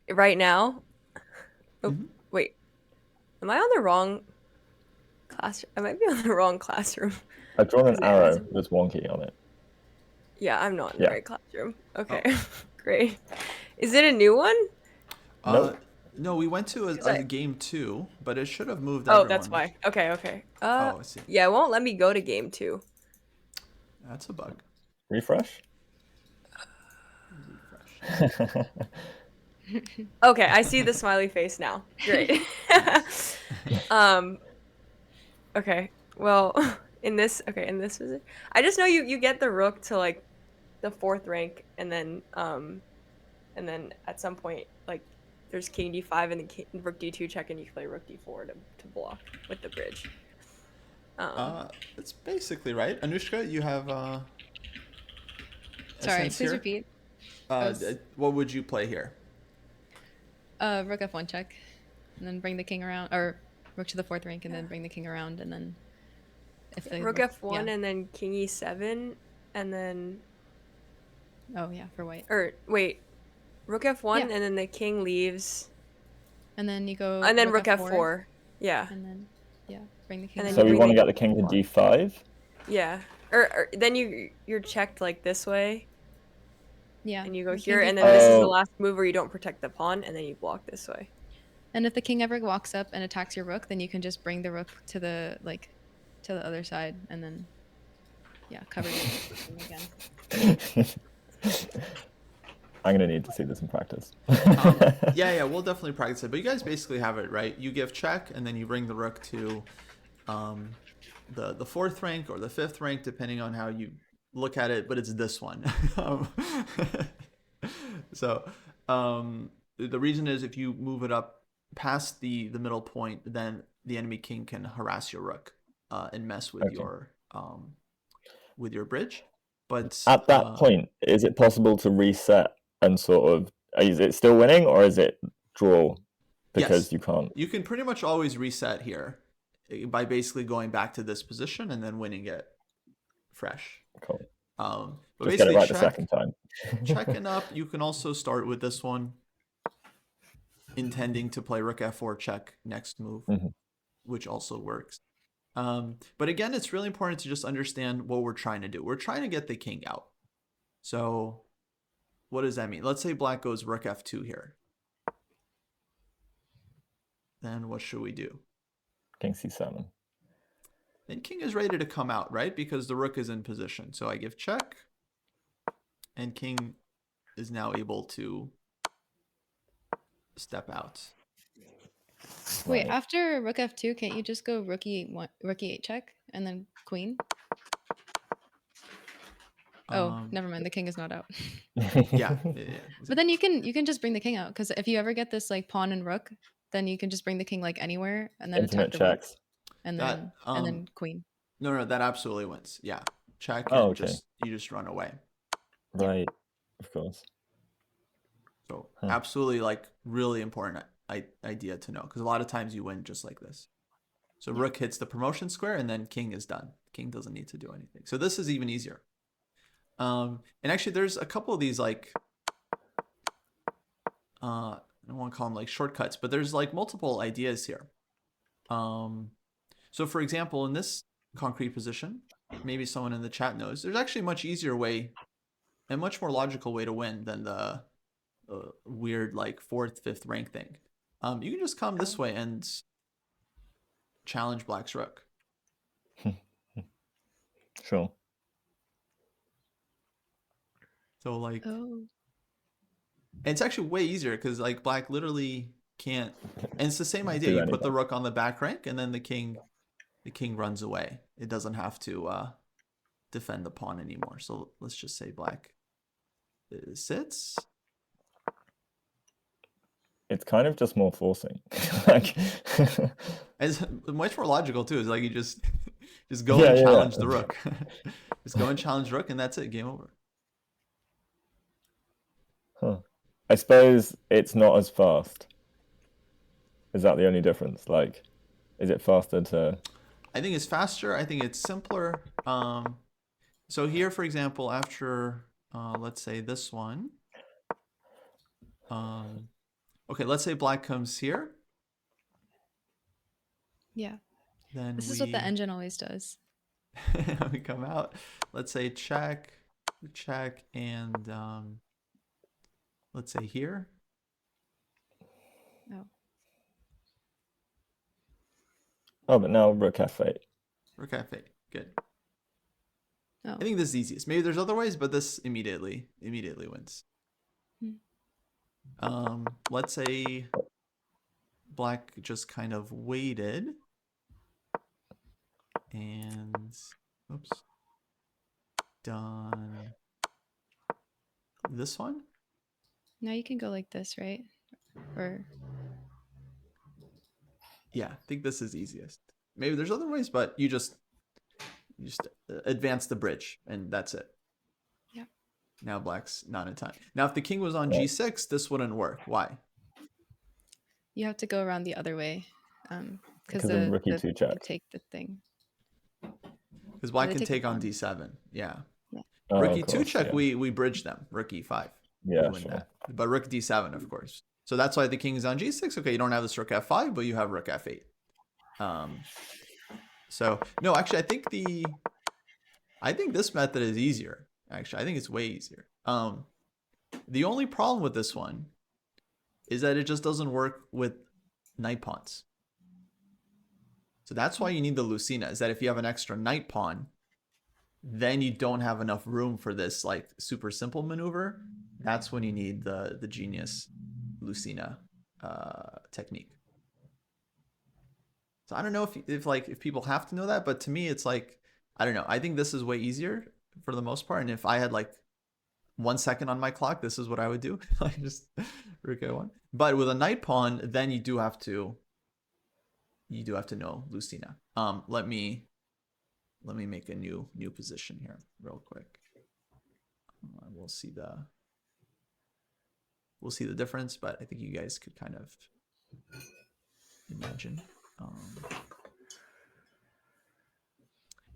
Right now. Oh, wait. Am I on the wrong classroom? I might be on the wrong classroom. I've drawn an arrow with wonky on it. Yeah, I'm not in the right classroom. Okay, great. Is it a new one? Nope. No, we went to a game 2, but it should have moved Oh, everyone. that's why. Okay. I see. Yeah, it won't let me go to game 2. That's a bug. Refresh? Okay, I see the smiley face now. Great. Okay. Well, in this visit, I just know you get the rook to like the 4th rank, and then at some point like there's king d5 and the rook d2 check, and you play rook d4 to block with the bridge. That's basically right. Anushka, you have Sorry, please repeat. What would you play here? Rook f1 check, and then bring the king around, or rook to the 4th rank, and then bring the king around, and then if the rook f1 and then king e7, and then oh yeah, for white. Or wait, rook f1 and then the king leaves, and then you go and then rook f4. Yeah. And then bring the king. And then so we want to get the king to d5. Yeah. Or then you're checked like this way. Yeah. And you go here, and then this is the last move where you don't protect the pawn, and then you block this way. And if the king ever walks up and attacks your rook, then you can just bring the rook to the other side, and then cover it again. I'm gonna need to see this in practice. Yeah, we'll definitely practice it. But you guys basically have it right. You give check, and then you bring the rook to the 4th rank or the 5th rank, depending on how you look at it. But it's this one. So the reason is if you move it up past the middle point, then the enemy king can harass your rook and mess with your bridge. But at that point, is it possible to reset and sort of, is it still winning or is it draw because you can't? You can pretty much always reset here by basically going back to this position and then winning it fresh. Cool. But just get it right the second time. Checking up, you can also start with this one, intending to play rook f4 check next move, which also works. But again, it's really important to just understand what we're trying to do. We're trying to get the king out. So what does that mean? Let's say black goes rook f2 here. Then what should we do? King c7. then king is ready to come out, right? Because the rook is in position. So I give check, and king is now able to step out. Wait, Right. after rook f2, can't you just go rook e1, rook e8 check, and then queen? Oh, Um, never mind. The king is not out. yeah. But then you can just bring the king out, because if you ever get this like pawn and rook, then you can just bring the king like anywhere and then Infinite attack the rook, checks. and That then queen. no, that absolutely wins. Yeah, check Oh, and okay. you just run away. Yeah. Right. Of course. So Huh. absolutely, like, really important idea to know, because a lot of times you win just like this. So Yeah. rook hits the promotion square, and then king is done. King doesn't need to do anything. So this is even easier. And actually, there's a couple of these, like, I don't want to call them like shortcuts, but there's like multiple ideas here. So for example, in this concrete position, maybe someone in the chat knows, there's actually a much easier way and much more logical way to win than the weird like 4th, 5th rank thing. You can just come this way and challenge black's rook. Sure. So like, Oh. and it's actually way easier because like black literally can't, and it's the same idea. Do You put the anything. rook on the back rank, and then the king runs away. It doesn't have to defend the pawn anymore. So let's just say black sits. It's kind of just more forcing. Like It's much more logical too. It's like you just go Yeah, and yeah, challenge yeah. the rook. Just go and challenge rook, and that's it. Game over. Huh. I suppose it's not as fast. Is that the only difference? Like, is it faster to? I think it's faster. I think it's simpler. So here, for example, after let's say this one. Okay, let's say black comes here. Yeah. Then This is what the engine always does. we come out. Let's say check, and let's say here. Oh. Oh, but now rook f8. Rook f8. Good. Oh. I think this is easiest. Maybe there's other ways, but this immediately wins. Let's say black just kind of waited, and oops, done this one. Now you can go like this, right? Or Yeah, I think this is easiest. Maybe there's other ways, but you just advance the bridge, and that's it. yeah. Now black's not in time. Now, if the king was on Right. g6, this wouldn't work. Why? You have to go around the other way, because Because of rook e2 they check. take the thing. Because black they can take the take on pawn. d7. Yeah. Oh, Rook of e2 course, check, yeah. we bridge them. Rook e5. Yeah, we win sure. that. But rook d7, of course. So that's why the king is on g6. Okay, you don't have this rook f5, but you have rook f8. So no, actually, I think this method is easier. Actually, I think it's way easier. The only problem with this one is that it just doesn't work with knight pawns. So that's why you need the Lucina, is that if you have an extra knight pawn, then you don't have enough room for this like super simple maneuver. That's when you need the genius Lucina technique. So I don't know if people have to know that, but to me it's like, I don't know. I think this is way easier for the most part. And if I had like 1 second on my clock, this is what I would do. Like just rook a1. But with a knight pawn, then you do have to know Lucina. Let me make a new position here real quick. We'll see the difference, but I think you guys could kind of imagine.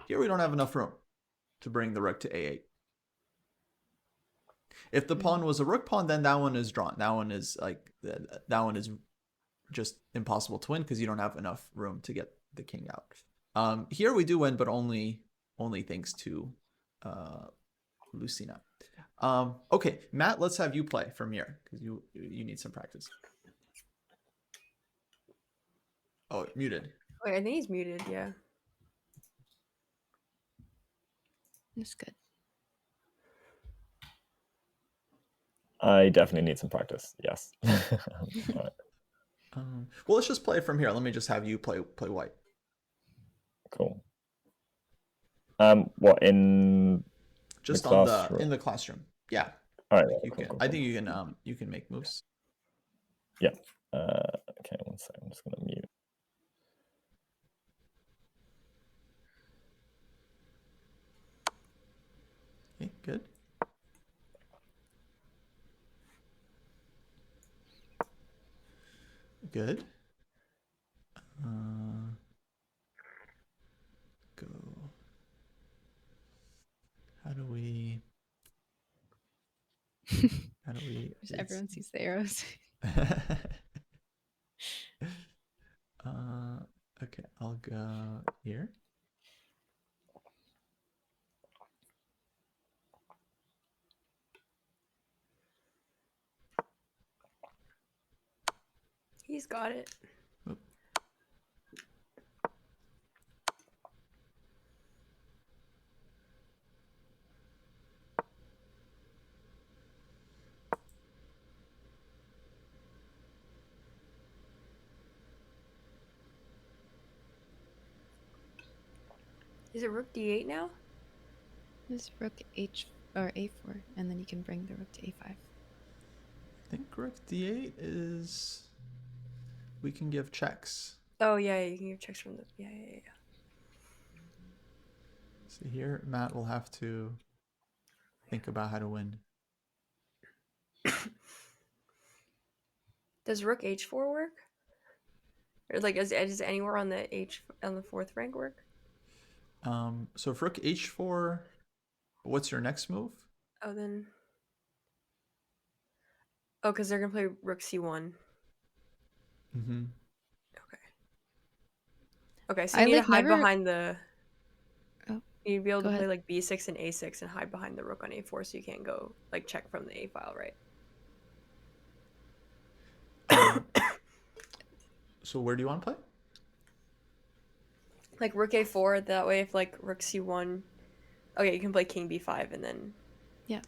Here we don't have enough room to bring the rook to a8. If the pawn was a rook pawn, then that one is drawn. That one is just impossible to win because you don't have enough room to get the king out. Here we do win, but only thanks to Lucina. Okay, Matt, let's have you play from here because you need some practice. Oh, muted. Wait, I think he's muted. Yeah. That's good. I definitely need some practice. Yes. Alright, Well, let's just play from here. Let me just have you play white. cool. What in Just on the classroom? in the classroom. Yeah. All right. Like Yeah, you cool, can. cool, I cool. think you can make moves. Yeah. Okay, one second. I'm just gonna mute. Okay, good. Good. Go. How do we? How do we? Just everyone sees the arrows. Okay, I'll go here. He's got it. Oop. Is it rook d8 now? This rook h or a4, and then you can bring the rook to a5. I think rook d8 is. We can give checks. Oh yeah, you can give checks from the yeah. So here, Matt will have to think about how to win. Does rook h4 work? Or like is anywhere on the fourth rank work? So if rook h4, what's your next move? Oh then. Oh, because they're gonna play rook c1. Mm-hmm. Okay. Okay, so I, you need like, to hide never- behind the. Oh, You need to be able go to play ahead. like b6 and a6 and hide behind the rook on a4, so you can't go like check from the a file, right? So where do you want to play? Like rook a4. That way, if like rook c1, okay, you can play king b5 and then. Yeah.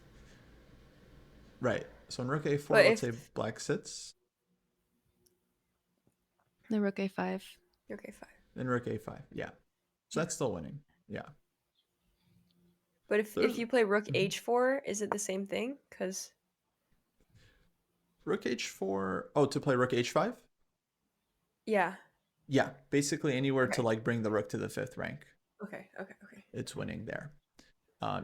Right. So in rook a4, But let's if- say black sits. The rook a5. Rook a5. Then rook a5. Yeah. So that's still winning. Yeah. But if There's- you play rook Mhm. h4, is it the same thing? Because Rook h4. Oh, to play rook h5? yeah. Yeah. Basically anywhere to Okay. like bring the rook to the 5th rank. Okay. It's winning there.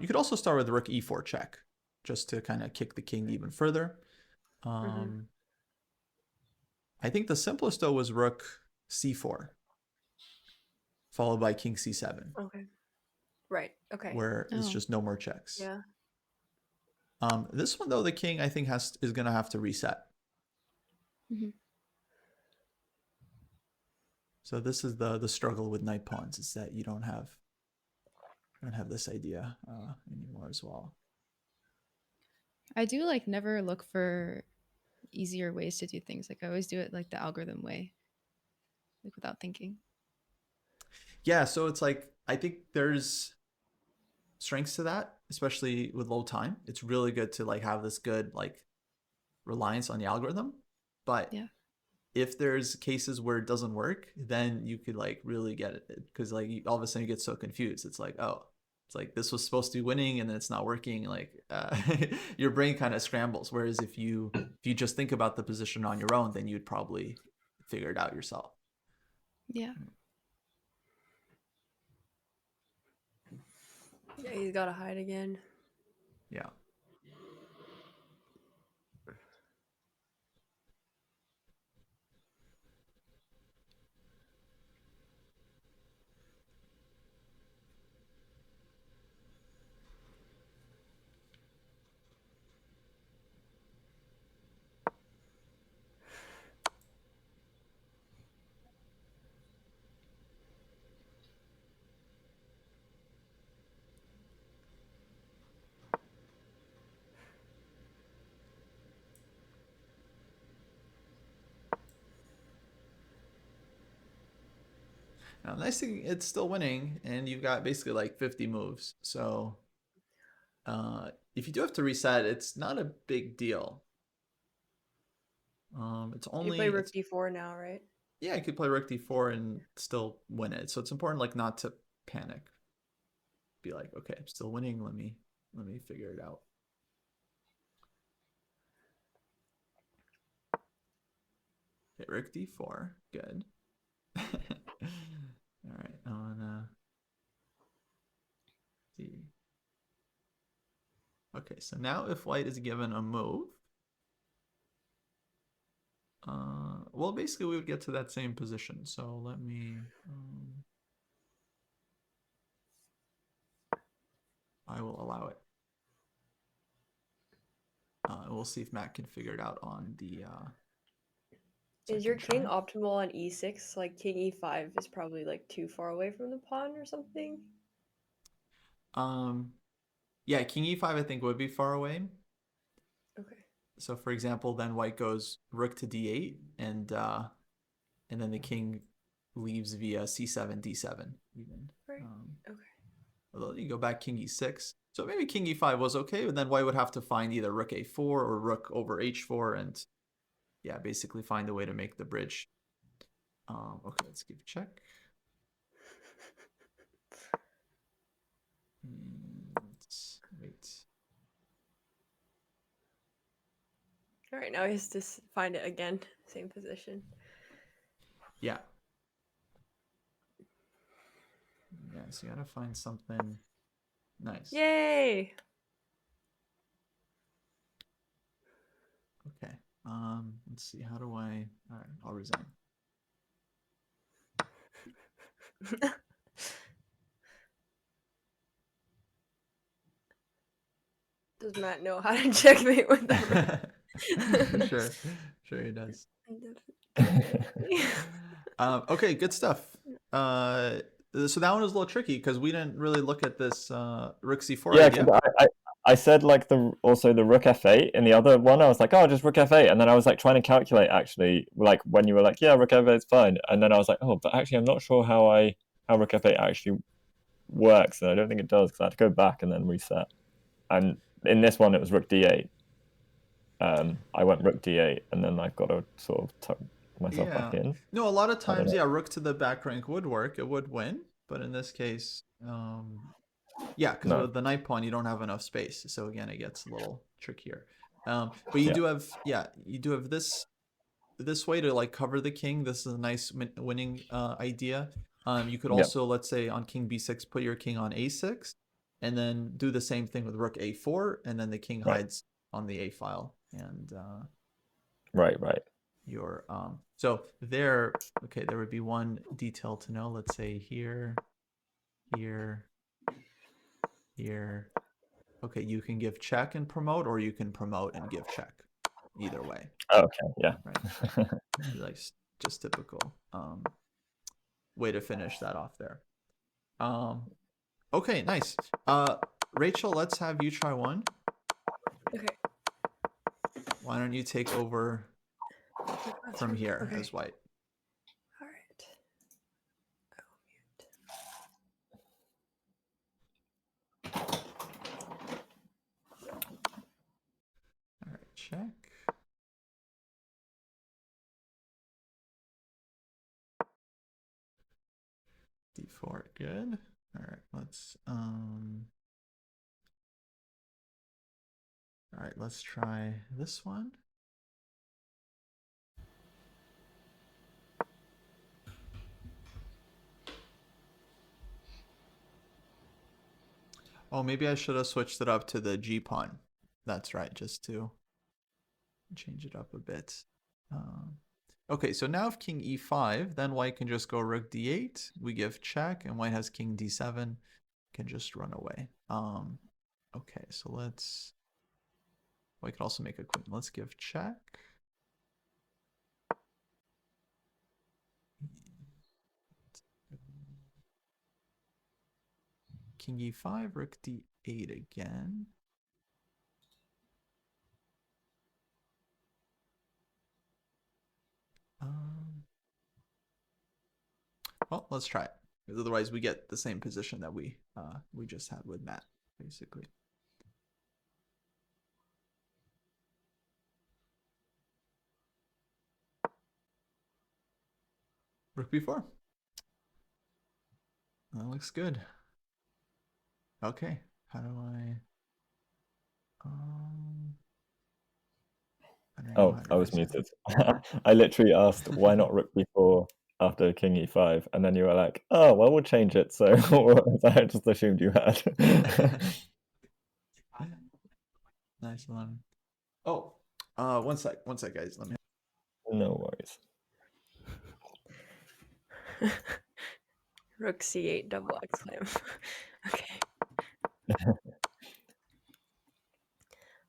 You could also start with rook e4 check, just to kind of kick the king even further. I think the simplest though was rook c4, followed by king c7, Okay. Right. Okay. where it's Oh. just no more checks. Yeah. This one though, the king I think is gonna have to reset. Mhm. So this is the struggle with knight pawns, is that you don't have this idea anymore as well. I do like never look for easier ways to do things. Like I always do it like the algorithm way, like without thinking. Yeah, so it's like I think there's strengths to that, especially with low time. It's really good to like have this good like reliance on the algorithm. But Yeah. if there's cases where it doesn't work, then you could like really get it, because like all of a sudden you get so confused. It's like, oh, it's like this was supposed to be winning and then it's not working. Like your brain kind of scrambles. Whereas if you just think about the position on your own, then you'd probably figure it out yourself. Yeah. Yeah, he's got to hide again. Yeah. Now, nice thing, it's still winning, and you've got basically like 50 moves. So if you do have to reset, it's not a big deal. It's You play only rook d4 now, right? yeah, I could play rook d4 and still win it. So it's important like not to panic. Be like, okay, I'm still winning. Let me figure it out. Okay, rook d4, good. All right, I wanna see. Okay, so now if white is given a move, well, basically we would get to that same position. So let me, I will allow it. We'll see if Matt can figure it out on the. Is your second king try. optimal on e6? Like king e5 is probably like too far away from the pawn or something. Yeah, king e5 I think would be far away. Okay. So for example, then white goes rook to d8, and then the king leaves via c7, d7 even. Right. Okay. Although you go back king e6. So maybe king e5 was okay, but then white would have to find either rook a4 or rook over h4, and yeah, basically find a way to make the bridge. Okay, let's give check. Let's wait. All right, now he has to find it again. Same position. Yeah. Yeah, so you gotta find something nice. Yay! Okay. Let's see. How do I? All right, I'll resign. Does Matt know how to checkmate with the Sure he does. Definitely. Okay, Good stuff. So that one was a little tricky because we didn't really look at this rook c4 Yeah, idea. because I said like also the rook f8 in the other one. I was like, oh, just rook f8, and then I was like trying to calculate actually, like when you were like, yeah, rook f8 is fine, and then I was like, oh, but actually I'm not sure how rook f8 actually works, and I don't think it does because I had to go back and then reset. And in this one, it was rook d8. I went rook d8, and then I've got to sort of tuck myself back in. No, a lot of times, yeah, rook to the back rank would work. It would win, but in this case, yeah, because No. with the knight pawn, you don't have enough space. So again, it gets a little trickier. But you Yeah. do have, you do have this way to like cover the king. This is a nice winning idea. You could also, let's say on king b6, put your king on a6, and then do the same thing with rook a4, and then the king hides on the a file. And right. your so there, okay, there would be one detail to know. Let's say here. Okay, you can give check and promote, or you can promote and give check. Either way. Oh, okay, yeah. Right. Like just typical way to finish that off there. Okay, nice. Rachel, let's have you try one. Okay. Why don't you take over from here as white? All right. I will mute. All right, check. D4, good. All right, let's try this one. Oh, maybe I should have switched it up to the G pawn. That's right, just to change it up a bit. Okay, so now if king e5, then white can just go rook d8. We give check, and white has king d7, can just run away. Okay, so white could also make a queen. Let's give check. King e5, rook d8 again. Well, let's try it. Because otherwise we get the same position that we just had with Matt, basically. Rook b4. That looks good. Okay, how do I? I don't know Oh, how to I was reset. muted. I literally asked why not rook b4 after king e5, and then you were like, "Oh, well, we'll change it." So I just assumed you had. Nice one. Oh, one sec, guys. Let me. No worries. Rook c8 double exclaim. Okay. All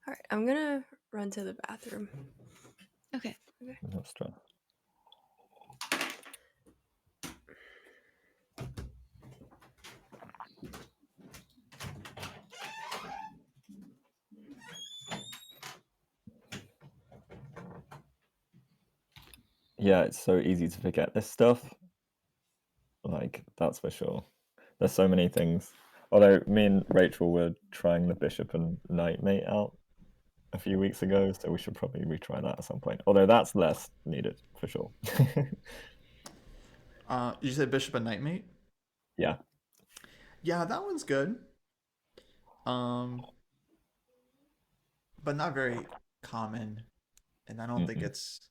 right, I'm gonna run to the bathroom. Okay. No stress. Yeah, it's so easy to forget this stuff. Like, that's for sure. There's so many things. Although me and Rachel were trying the bishop and knight mate out a few weeks ago, so we should probably retry that at some point. Although that's less needed for sure. You said bishop and knight mate. Yeah. Yeah, that one's good. But not very common, and I don't think it's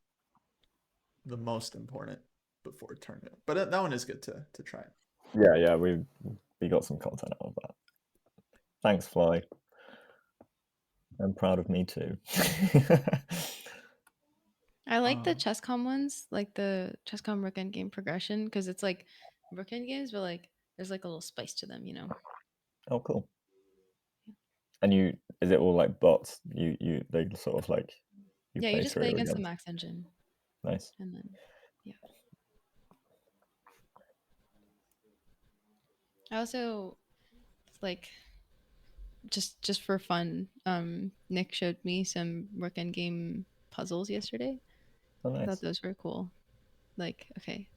the most important before tournament. But that one is good to try. Yeah, we got some content out of that. Thanks, Fly. I'm proud of me too. I like the chess.com ones, like the chess.com rook endgame progression, because it's like rook endgames, but like there's like a little spice to them, you know. Oh, cool. And is it all like bots? They sort of like Yeah, you play just through play against the against. max engine, Nice. and then yeah. I also like just for fun. Nick showed me some rook endgame puzzles yesterday. Oh, I nice. thought those were cool. Like, okay,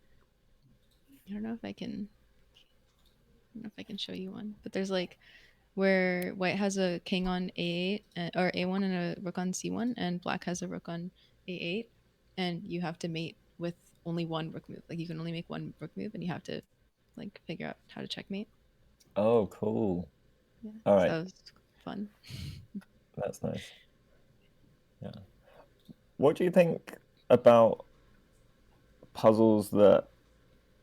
I don't know if I can. I don't know if I can show you one, but there's like where white has a king on a8 or a1 and a rook on c1, and black has a rook on a8, and you have to mate with only one rook move. Like you can only make one rook move, and you have to like figure out how to checkmate. Oh, cool. Yeah, All so right. that was fun. That's nice. Yeah. What do you think about puzzles that...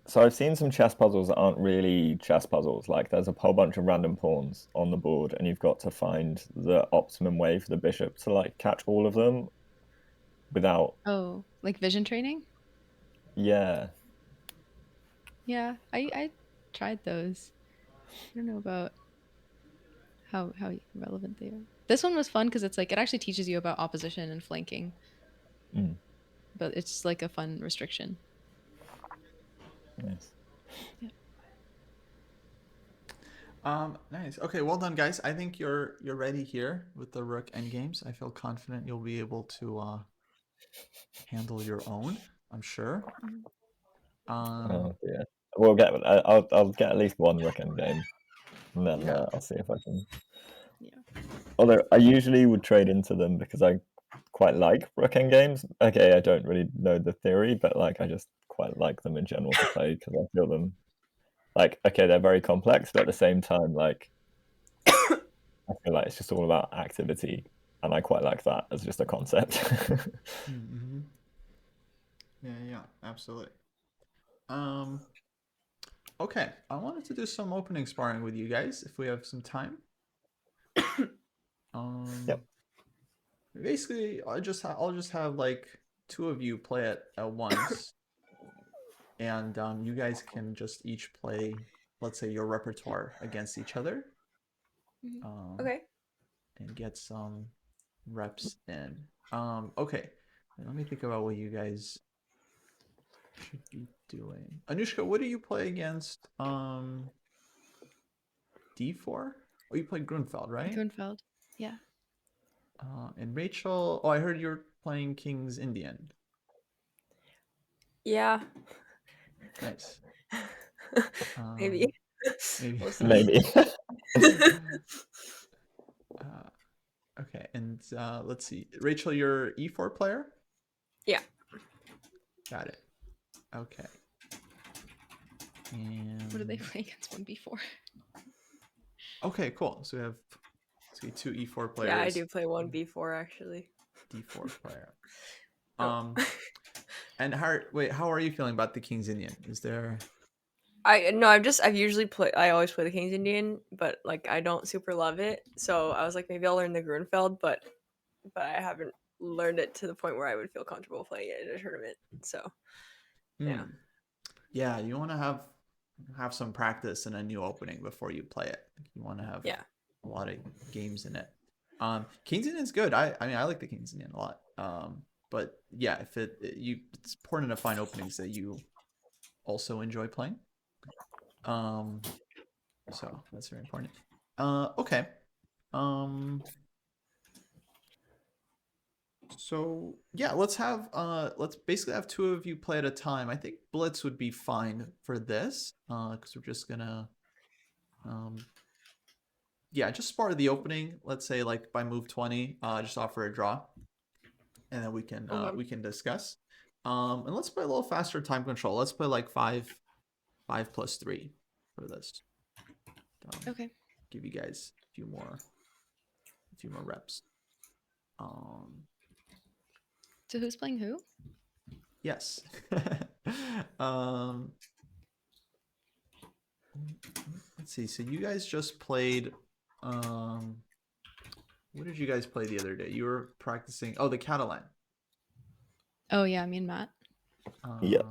So I've seen some chess puzzles that aren't really chess puzzles. Like there's a whole bunch of random pawns on the board, and you've got to find the optimum way for the bishop to like catch all of them without... Oh, like vision training? Yeah. Yeah, I tried those. I don't know about how relevant they are. This one was fun because it's like it actually teaches you about opposition and flanking, but it's like a fun restriction. Nice. Yeah. Nice. Okay, well done, guys. I think you're ready here with the rook endgames. I feel confident you'll be able to handle your own. I'm sure. Oh dear. We'll get... I'll get at least one rook endgame, and then Yeah. I'll see if I can... Yeah. Although I usually would trade into them because I quite like rook endgames. Okay, I don't really know the theory, but like I just quite like them in general to play because I feel them like, okay, they're very complex, but at the same time, like I feel like it's just all about activity, and I quite like that as just a concept. Mm-hmm. Yeah, absolutely. Okay, I wanted to do some opening sparring with you guys if we have some time. Yep. Basically, I'll just have like two of you play it at once, and you guys can just each play, let's say, your repertoire against each other. Okay. And get some reps in. Okay, let me think about what you guys should be doing. Anushka, what do you play against? D4? Oh, you play Grunfeld, right? Grunfeld. Yeah. And Rachel, oh, I heard you're playing King's Indian. Yeah. Nice. Maybe. Maybe. We'll see. Maybe. Okay, and let's see. Rachel, you're E4 player? Yeah. Got it. Okay. And What do they play against 1b4? okay, cool. So we have two E4 players. Yeah, I do play 1b4 actually. D4 player. Oh. And how are you feeling about the King's Indian? Is there I always play the King's Indian, but like I don't super love it. So I was like, maybe I'll learn the Grunfeld, but I haven't learned it to the point where I would feel comfortable playing it in a tournament. So yeah. Yeah, you want to have some practice in a new opening before you play it. You want to have a lot of games in it. King's Indian's good. I mean I like the King's Indian a lot. But yeah, if it's important to find openings that you also enjoy playing. So that's very important. Okay. So yeah, let's basically have two of you play at a time. I think Blitz would be fine for this, because we're just gonna yeah, just spar the opening. Let's say like by move 20, just offer a draw, and then we can discuss. And let's play a little faster time control. Let's play like 5+3 for this. Okay. Give you guys a few more reps. So who's playing who? Yes. Let's see. So you guys just played. What did you guys play the other day? You were practicing. Oh, the Catalan. Oh yeah, me and Matt. Yeah.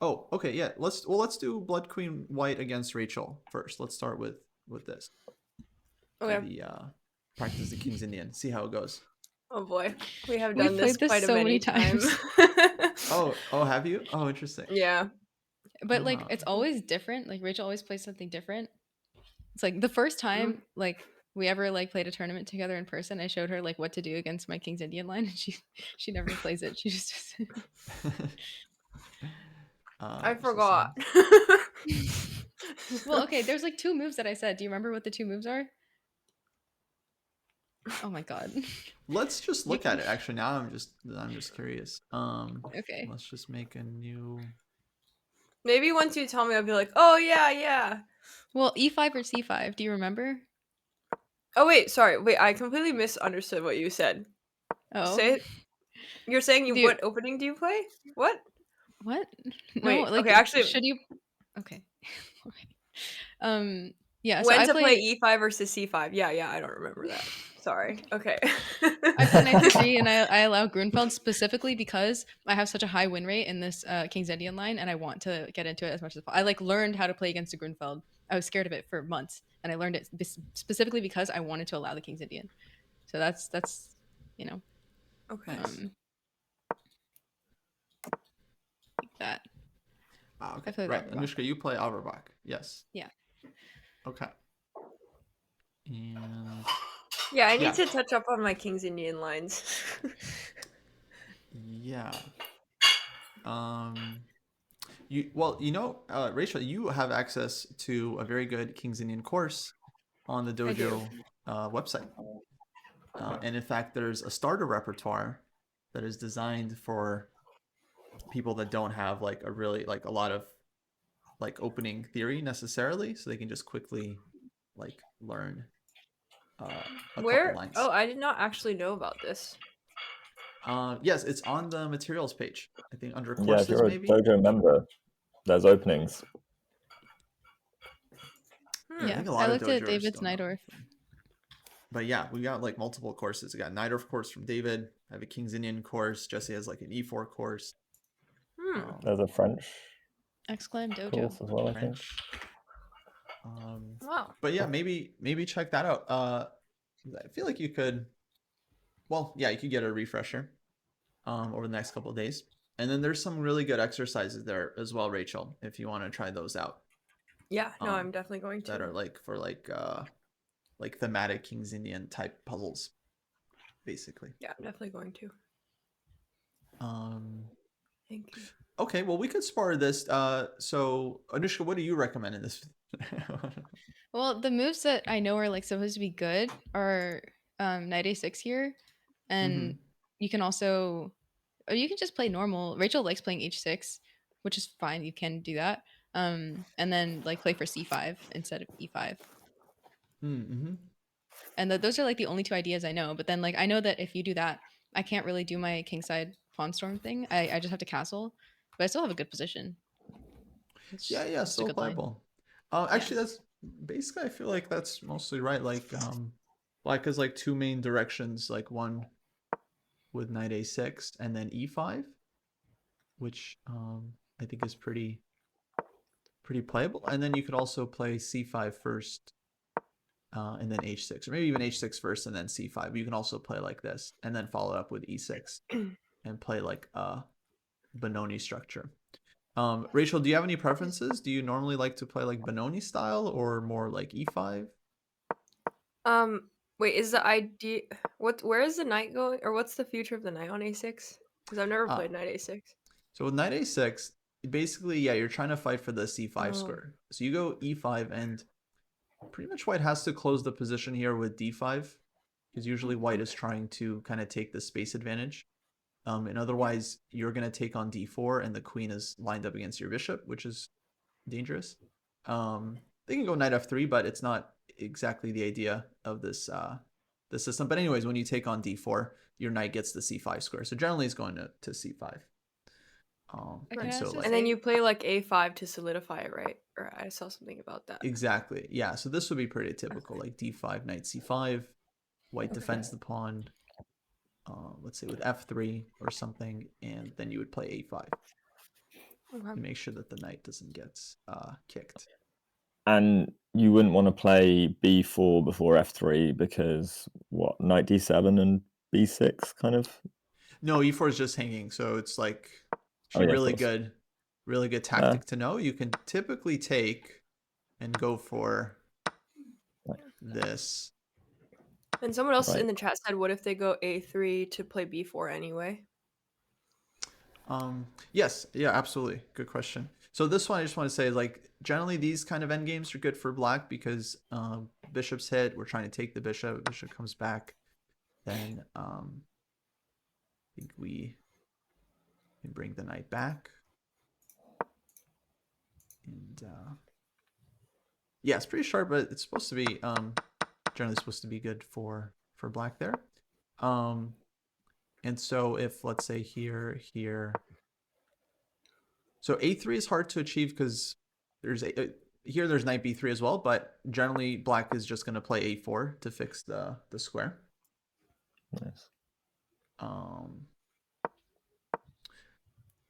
Oh, okay. Yeah. Let's do Bloodqueen White against Rachel first. Let's start with this. Okay. Practice the King's Indian. See how it goes. Oh boy, we have We've done played this this quite a so many many times. Oh, have you? Oh, interesting. Yeah. But like it's always different. Like Rachel always plays something different. It's like the first time like we ever like played a tournament together in person, I showed her like what to do against my King's Indian line, and she never plays it. She just I forgot. Well, okay, there's like 2 moves that I said. Do you remember what the 2 moves are? Oh my god. Let's just look at it. Actually, now I'm just curious. Okay. Let's just make a new. Maybe once you tell me, I'll be like, oh yeah. Well, E5 or C5, do you remember? Oh wait, sorry. Wait, I completely misunderstood what you said. Oh. Say it. You're saying Do what opening do you play? What? What? No, Wait, like okay, actually, should you Okay. Yeah, so when I to play play E5 versus C5? Yeah, I don't remember that. Sorry. Okay. I play knight c3 and I allow Grunfeld specifically because I have such a high win rate in this King's Indian line, and I want to get into it as much as possible. I like learned how to play against the Grunfeld. I was scared of it for months, and I learned it specifically because I wanted to allow the King's Indian. So that's Okay. like that. Okay. I play Right, Averbach. Anushka, you play Averbach. Yes. Yeah. Okay. And Yeah, I need to touch up on my King's Indian lines. yeah. Rachel, you have access to a very good King's Indian course on the Dojo website. And in fact, there's a starter repertoire that is designed for people that don't have like a lot of like opening theory necessarily, so they can just quickly like learn Where? couple lines. Oh, I did not actually know about this. Yes, it's on the materials page. I think under Yeah, courses if you're a maybe. Dojo member, there's openings. I Yeah, think a lot I of looked at dojos David's don't know. Nightdorf. But yeah, we got like multiple courses. We got Nightdorf course from David. I have a King's Indian course. Jesse has like an E4 course. There's a French Exclaim Dojo. course as well, I think. French. Wow. But yeah, maybe check that out. I feel like you could. Well, yeah, you could get a refresher over the next couple of days, and then there's some really good exercises there as well, Rachel. If you want to try those out. Yeah, no, I'm definitely going to. That are like for like thematic King's Indian type puzzles, basically. Yeah, I'm definitely going to. Thank you. Okay, well, we could spar this. So Anushka, what do you recommend in this? Well, the moves that I know are like supposed to be good are knight a6 here, and you can also, or you can just play normal. Rachel likes playing h6, which is fine. You can do that. And then like play for c5 instead of e5. Mm-hmm. And those are like the only two ideas I know. But then like I know that if you do that, I can't really do my kingside pawn storm thing. I just have to castle, but I still have a good position. Yeah, It's yeah, just a still good line. playable. Yeah. Actually, that's basically, I feel like that's mostly right. Like, black has like two main directions, like one with knight a6 and then e5, which I think is pretty playable. And then you could also play c5 first, and then h6, or maybe even h6 first and then c5. But you can also play like this and then follow up with e6 and play like a Benoni structure. Rachel, do you have any preferences? Do you normally like to play like Benoni style or more like e5? Wait, is the idea where is the knight going, or what's the future of the knight on a6? Because I've never Uh, played knight a6. so with knight a6, basically, yeah, you're trying to fight for the c5 Oh, square. So you go e5, and pretty much white has to close the position here with d5, because usually white is okay. trying to kind of take the space advantage. And Yeah. otherwise, you're going to take on d4, and the queen is lined up against your bishop, which is dangerous. They can go knight f3, but it's not exactly the idea of this system. But anyways, when you take on d4, your knight gets the c5 square. So generally, it's going to c5. Can And I so also like And then say you play like a5 to solidify it, right? Or I saw something about that. exactly, yeah. So this would be pretty typical, like d5, knight c5. White Okay. defends the pawn. Let's say with f3 or something, and then you would play a5 Okay. to make sure that the knight doesn't get kicked. And you wouldn't want to play b4 before f3 because what, knight d7 and b6 kind of? No, e4 is just hanging, so it's like Oh actually yeah, of course. really good tactic to know. You can typically take and go for Right. this. And someone else Right. in the chat said, what if they go a3 to play b4 anyway? Yes, yeah, absolutely. Good question. So this one I just want to say, like, generally these kind of endgames are good for black because bishop's hit. We're trying to take the bishop. Bishop comes back. Then I think we can bring the knight back. And yeah, it's pretty sharp, but it's supposed to be generally supposed to be good for black there. And so if let's say here, so a3 is hard to achieve because there's here there's knight b3 as well, but generally black is just going to play a4 to fix the square. Nice.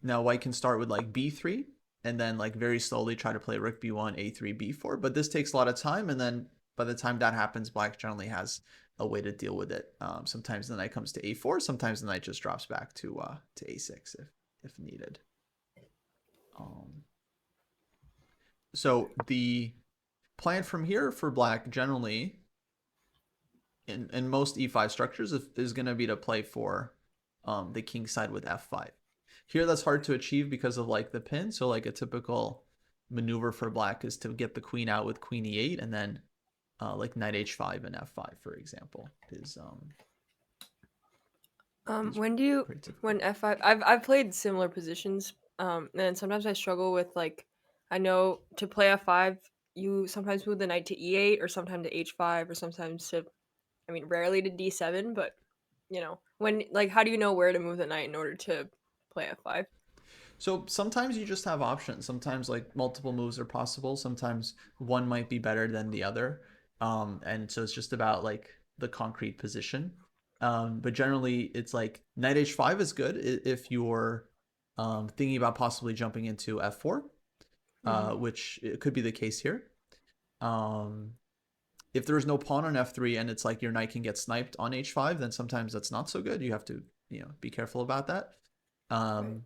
Now white can start with like b3 and then like very slowly try to play rook b1, a3, b4, but this takes a lot of time, and then by the time that happens, black generally has a way to deal with it. Sometimes the knight comes to a4, sometimes the knight just drops back to a6 if needed. So the plan from here for black generally in most e5 structures is going to be to play for the king side with f5. Here that's hard to achieve because of like the pin. So like a typical maneuver for black is to get the queen out with queen e8 and then like knight h5 and f5, for example, is When do you pretty typical. when f5? I've played similar positions. And sometimes I struggle with like, I know to play f5, you sometimes move the knight to e8, or sometimes to h5, or sometimes to, I mean, rarely to d7. But when, like, how do you know where to move the knight in order to play f5? So sometimes you just have options. Sometimes like multiple moves are possible. Sometimes one might be better than the other. And so it's just about like the concrete position. But generally it's like knight h5 is good if you're thinking about possibly jumping into f4, Hmm. which it could be the case here. Um, if there's no pawn on f3 and it's like your knight can get sniped on h5, then sometimes that's not so good. You have to, be careful about that. Right.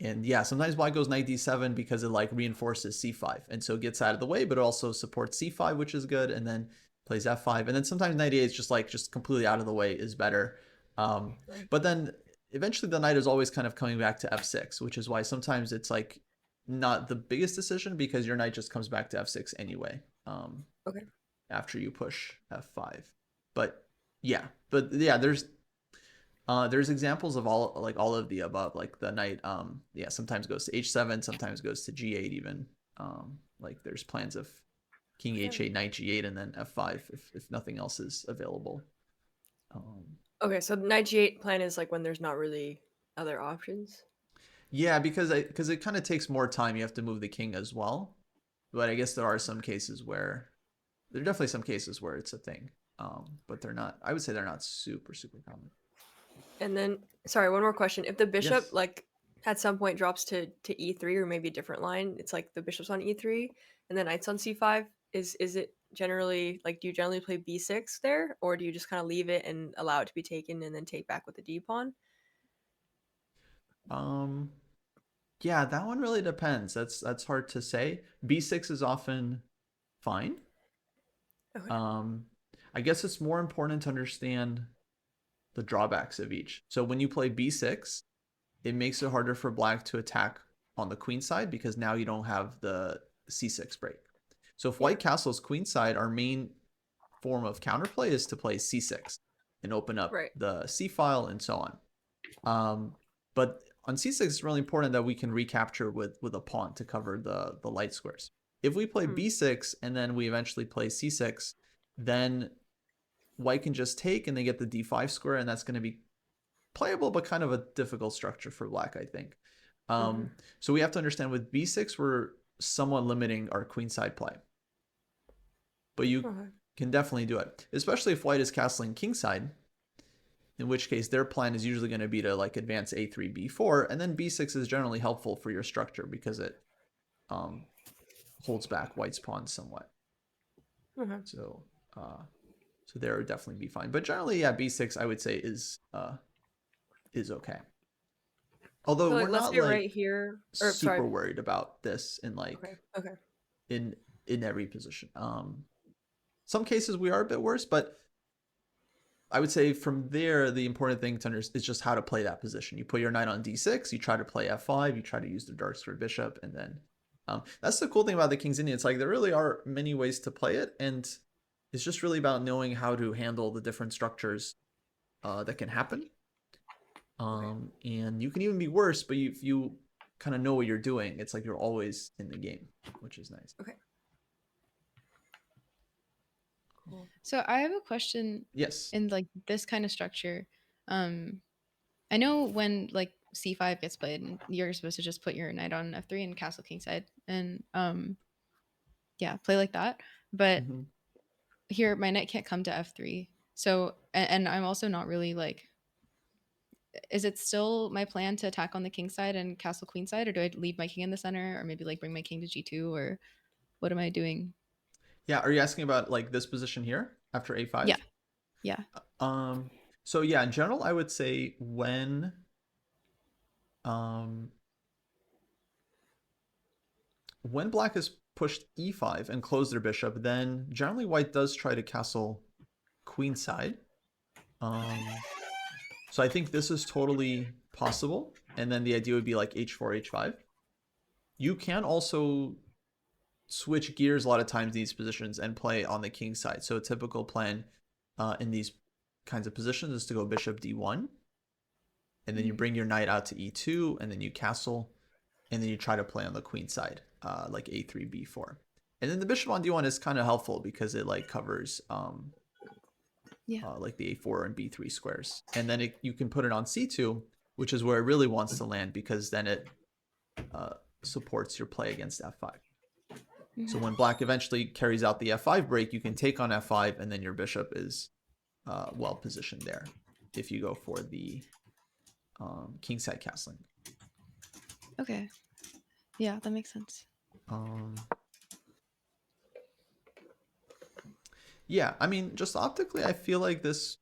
And yeah, sometimes black goes knight d7 because it like reinforces c5, and so it gets out of the way, but it also supports c5, which is good, and then plays f5, and then sometimes knight e8 is just completely out of the way is better. Right. But then eventually the knight is always kind of coming back to f6, which is why sometimes it's like not the biggest decision because your knight just comes back to f6 anyway. Okay. After you push f5, but yeah, there's There's examples of all of the above. Like the knight, yeah, sometimes goes to h7, sometimes goes to g8 even. Like there's plans of king h8, knight g8, and then f5 if nothing else is available. Okay, so the knight g8 plan is like when there's not really other options. Yeah, because it kind of takes more time. You have to move the king as well. But I guess there are definitely some cases where it's a thing. But they're not. I would say they're not super common. And then, sorry, one more question. If the bishop Yes. like at some point drops to e3 or maybe a different line, it's like the bishop's on e3 and the knight's on c5. Is it generally like, do you generally play b6 there, or do you just kind of leave it and allow it to be taken and then take back with the d pawn? Um, yeah, that one really depends. That's hard to say. B6 is often fine. Okay. Um, I guess it's more important to understand the drawbacks of each. So when you play B6, it makes it harder for black to attack on the queen side because now you don't have the C6 break. So if white castles queen side, our main form of counterplay is to play C6 and open up Right. the C file and so on. But on C6, it's really important that we can recapture with a pawn to cover the light squares. If we play B6 and then we eventually play C6, then white can just take and they get the D5 square, and that's going to be playable but kind of a difficult structure for black, I think. So we have to understand with B6, we're somewhat limiting our queenside play. But you can definitely do it, especially if white is castling kingside, in which case their plan is usually going to be to like advance a3, b4, and then b6 is generally helpful for your structure because it holds back white's pawns somewhat. So there would definitely be fine. But generally, yeah, b6 I would say is okay. Although So, like, we're let's not say like right here, or super sorry. worried about this in like Okay. in every position. Some cases we are a bit worse, but I would say from there, the important thing to understand is just how to play that position. You put your knight on d6, you try to play f5, you try to use the dark square bishop, and then that's the cool thing about the King's Indian. It's like there really are many ways to play it, and it's just really about knowing how to handle the different structures that can happen. And you can even be worse, but if you kind of know what you're doing, it's like you're always in the game, which is nice. Okay. Cool. So I have a question. Yes. In like this kind of structure, I know when like c5 gets played, and you're supposed to just put your knight on f3 and castle kingside, and yeah, play like that. But here, my knight can't come to f3. So, and I'm also not really like. Is it still my plan to attack on the king side and castle queen side, or do I leave my king in the center, or maybe like bring my king to g2, or what am I doing? Yeah. Are you asking about like this position here after a5? Yeah. Yeah. So yeah, in general, I would say when black has pushed e5 and closed their bishop, then generally white does try to castle queenside. So I think this is totally possible. And then the idea would be like h4, h5. You can also switch gears a lot of times in these positions and play on the king side. So a typical plan in these kinds of positions is to go bishop d1, and then you bring your knight out to e2, and then you castle, and then you try to play on the queen side, like a3, b4. And then the bishop on d1 is kind of helpful because it like covers like the a4 and b3 squares. And then you can put it on c2, which is where it really wants to land, because then it supports your play against f5. So when black eventually carries out the f5 break, you can take on f5, and then your bishop is well positioned there if you go for the kingside castling. Okay. Yeah, that makes sense. Yeah, I mean, just optically, I feel like this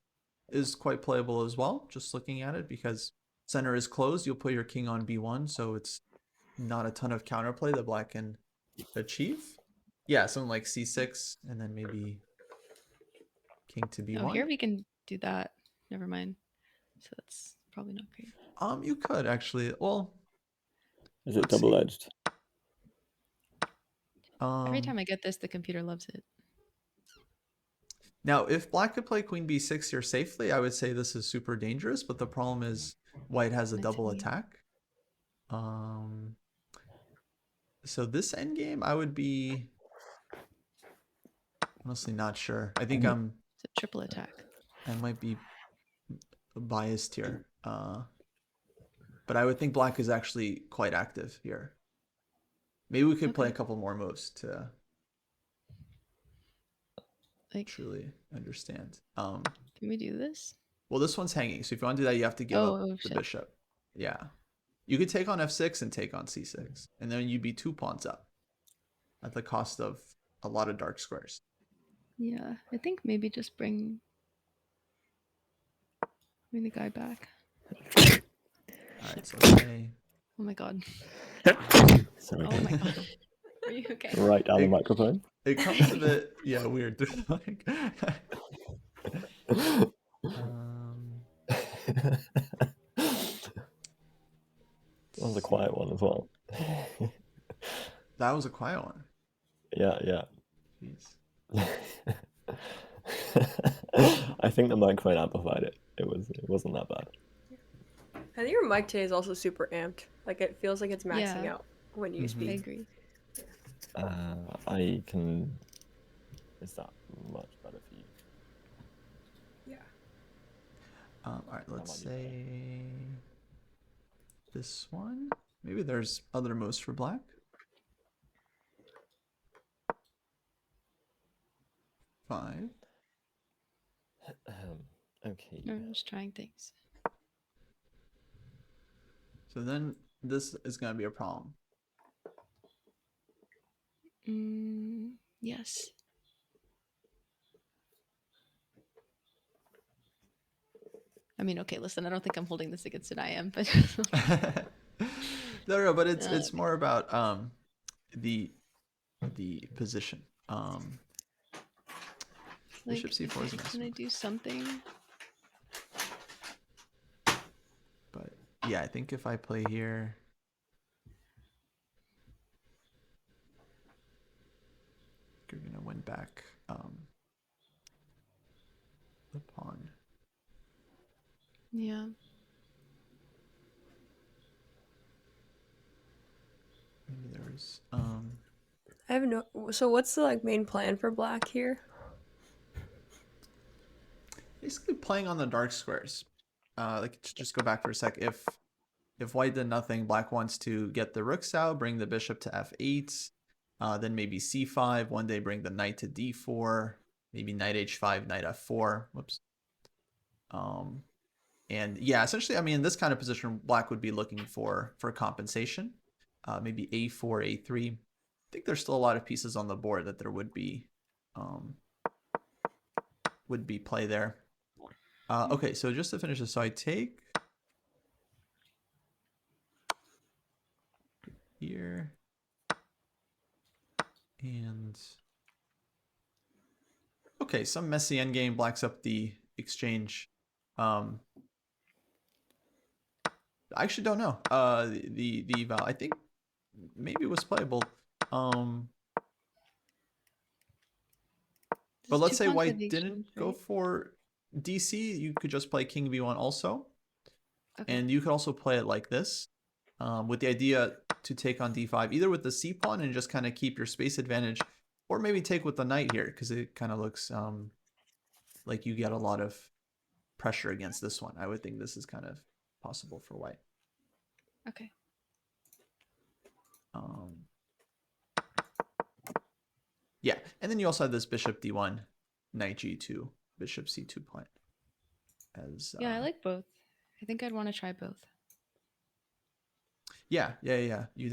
is quite playable as well, just looking at it, because center is closed. You'll put your king on b1, so it's not a ton of counterplay that black can achieve. Yeah, something like c6, and then maybe king to b1. Oh, here we can do that. Never mind. So that's probably not great. You could actually. Well, is it double-edged? Every time I get this, the computer loves it. Now, if black could play queen b6 here safely, I would say this is super dangerous, but the problem is white has a Knight to double d8. attack. So this endgame, I would be honestly not sure. I think It's a triple attack. I might be biased here. But I would think black is actually quite active here. Maybe we could play a Okay. couple more moves to Like, truly understand. can we do this? Well, this one's hanging, so if you want to do that, you have to give up the Shit. bishop. Yeah. You could take on f6 and take on c6, and then you'd be 2 pawns up at the cost of a lot of dark squares. Yeah, I think maybe just bring the guy back. All right, so let's say Oh my god. Sorry. Oh my god. Are you okay? Right down the It- microphone. it comes a bit, yeah, weird. Like, That was a quiet one as well. that was a quiet one. Yeah. Jeez. I think the microphone amplified it. It wasn't that bad. I think your mic today is also super amped. Like it feels like it's maxing Yeah. out when you Mhm. I speak. agree. I can. Is that much better for you? Yeah. All right, let's might be better. say this one. Maybe there's other moves for black. Five. Okay. No, I'm just trying things. So then this is going to be a problem. Yes. I mean, okay, listen, I don't think I'm holding this against an IM, but No, but it's Okay. more about the position. like, Bishop c4 is a nice can I move. do something? But yeah, I think if I play here, you're gonna win back the pawn. Yeah. Maybe there's I have no. So what's the like main plan for black here? basically playing on the dark squares. Like just go back for a sec. If white did nothing, black wants to get the rooks out, bring the bishop to f8, then maybe c5. One day bring the knight to d4, maybe knight h5, knight f4. Whoops. And yeah, essentially, I mean, in this kind of position, black would be looking for compensation. Maybe a4, a3. I think there's still a lot of pieces on the board that there would be play there. Okay, so just to finish this, so I take here and okay, some messy endgame blacks up the exchange. I actually don't know. The eval, I think maybe it was playable. But let's say white didn't go for DC, you could just play king v1 also. Okay. And you could also play it like this, with the idea to take on d5, either with the c pawn and just kind of keep your space advantage, or maybe take with the knight here, because it kind of looks like you get a lot of pressure against this one. I would think this is kind of possible for white. Okay. Yeah, and then you also have this bishop d1, knight g2, bishop c2 plan. As Yeah, I like both. I think I'd want to try both. yeah. You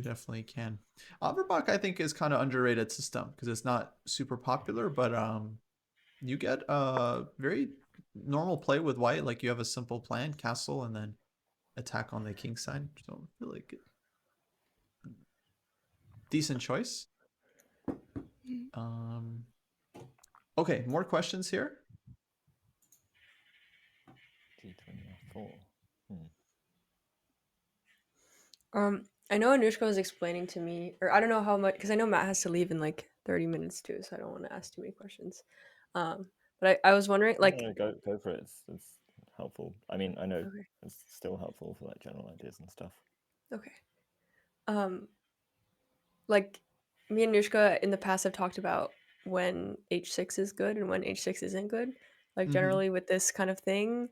definitely can. Averbach, I think, is kind of underrated system because it's not super popular, but you get a very normal play with white. Like you have a simple plan, castle, and then attack on the king side. So I feel like decent choice. Okay, more questions here. G24. I know Anushka was explaining to me, or I don't know how much, because I know Matt has to leave in like 30 minutes too, so I don't want to ask too many questions. But I was wondering, like, No, go for it. It's helpful. I mean, I know okay, it's still helpful for like general ideas and stuff. okay. Um, like, me and Anushka in the past have talked about when H6 is good and when H6 isn't good. Like, Mm-hmm. generally with this kind of thing,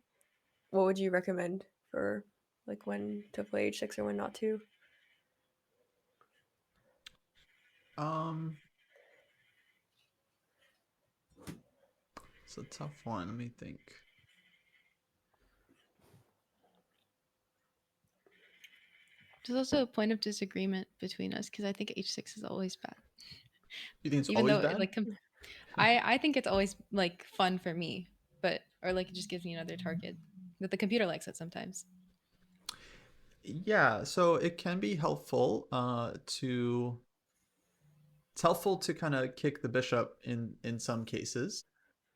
what would you recommend for like when to play H6 or when not to? Um, it's a tough one. Let me think. There's also a point of disagreement between us because I think H6 is always bad. You think it's Even always though bad? I think it's always like fun for me, but or like it just gives me another target. But the computer likes it sometimes. Yeah, so it can be helpful to it's helpful to kind of kick the bishop in some cases.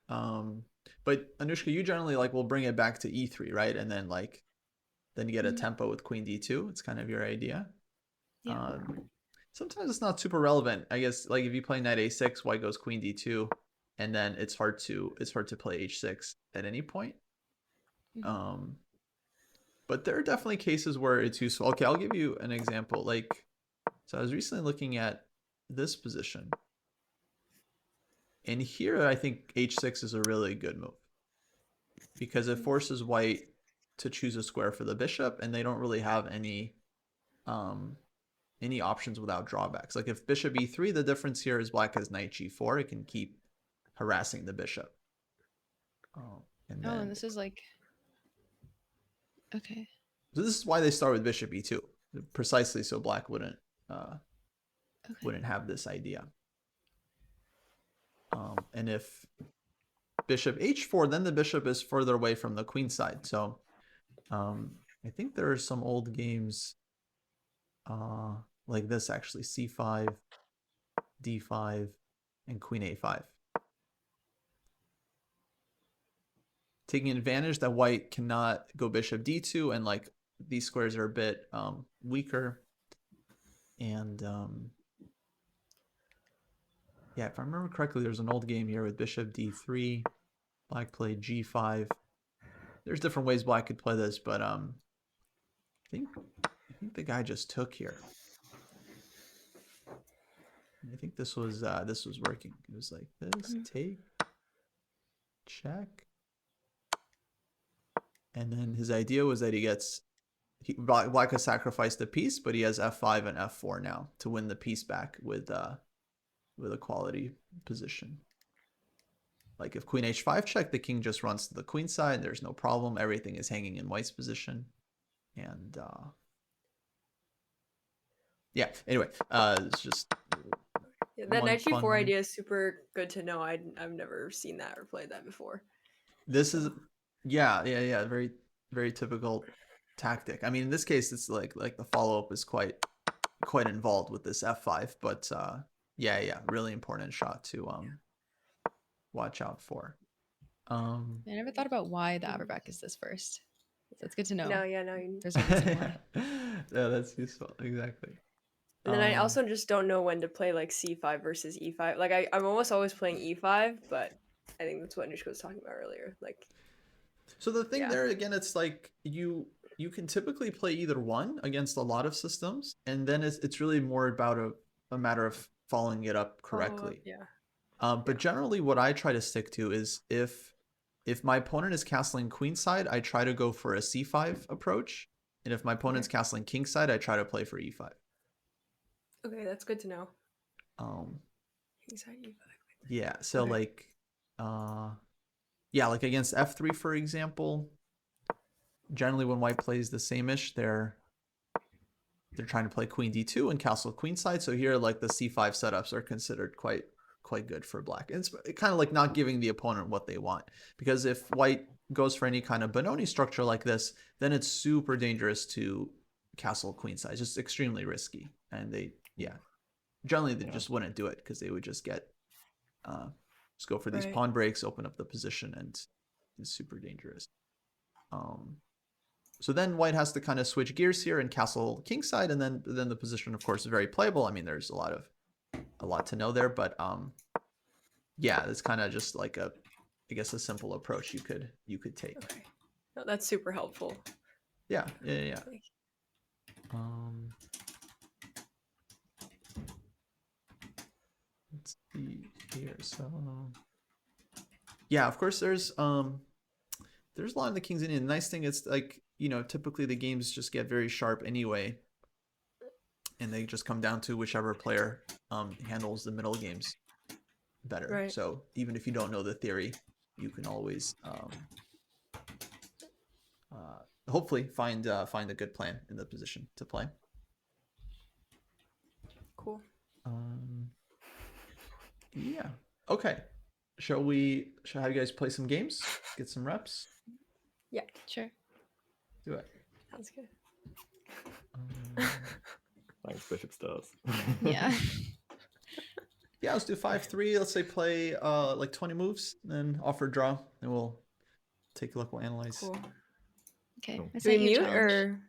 Um, but Anushka, you generally like will bring it back to e3, right? And then like then you get a Mhm. tempo with queen d2. It's kind of your idea. Yeah. Sometimes it's not super relevant. I guess like if you play knight a6, white goes queen d2, and then it's hard to play h6 at any point. Mhm. Um, but there are definitely cases where it's useful. Okay, I'll give you an example. Like, so I was recently looking at this position, and here I think h6 is a really good move because it forces white to choose a square for the bishop, and they don't really have um, any options without drawbacks. Like if bishop e3, the difference here is black has knight g4. It can keep harassing the bishop. And Oh, and then this is like okay. so this is why they start with bishop e2, precisely so black uh, Okay. wouldn't have this idea. And if bishop h4, then the bishop is further away from the queen side. So I think there are some old games uh, like this actually: c5, d5, and queen a5. Taking advantage that white cannot go bishop d2, and like these squares are a bit weaker. And yeah, if I remember correctly, there's an old game here with bishop d3. Black played g5. There's different ways black could play this, but I think the guy just took here. I think this was working. It was like this: take, check, and then his idea was that black has sacrificed a piece, but he has f5 and f4 now to win the piece back with a quality position. Like if queen h5 check, the king just runs to the queen side. There's no problem. Everything is hanging in white's position, and yeah. Anyway, it's just Yeah, that one knight fun g4 move. idea is super good to know. I've never seen that or played that before. This So is yeah, very very typical tactic. I mean, in this case, it's like the follow up is quite involved with this f5, but yeah, really important shot to watch out for. I never thought about why the Aberback is this first. So it's good to now, know. yeah, now you. There's a reason why. Yeah, that's useful. Exactly. And then I also just don't know when to play like c5 versus e5. Like I'm almost always playing e5, but I think that's what Anushka was talking about earlier. Like, So the thing yeah. there again, it's like you can typically play either one against a lot of systems, and then it's really more about a matter of following it up Follow up, correctly. yeah. But Yeah. generally, what I try to stick to is if my opponent is castling queenside, I try to go for a c5 approach, and if my opponent's Okay. castling kingside, I try to play for e5. Okay, that's good to know. Um, Kingside e5. yeah, so Okay. like, yeah, like against f3, for example, generally when white plays the same-ish, they're trying to play queen d2 and castle queenside. So here, like the c5 setups are considered quite good for black. And it's kind of like not giving the opponent what they want, because if white goes for any kind of Benoni structure like this, then it's super dangerous to castle queenside. It's just extremely risky, and generally they just wouldn't do it because they would just just go for these Right. pawn breaks, open up the position, and it's super dangerous. Um, So then white has to kind of switch gears here and castle kingside, and then the position, of course, is very playable. I mean, there's a lot to know there, but yeah, it's kind of just like I guess a simple approach you could take. Okay. No, that's super helpful. Yeah. Like, Let's see here. So yeah, of course there's a lot of the kings in it. The nice thing is, like, typically the games just get very sharp anyway, and they just come down to whichever player handles the middle games better. Right. So even if you don't know the theory, you can always hopefully find a good plan in the position to play. cool. Yeah. Okay. Shall we have you guys play some games? Get some reps? Yeah. Sure. Do it. Sounds good. Thanks, Bishop Stars. Yeah. Yeah, let's do 5-3. Let's say play like 20 moves, then offer a draw, and we'll take a look. We'll analyze. Cool. Okay. Cool. I Do we sent you a mute challenge.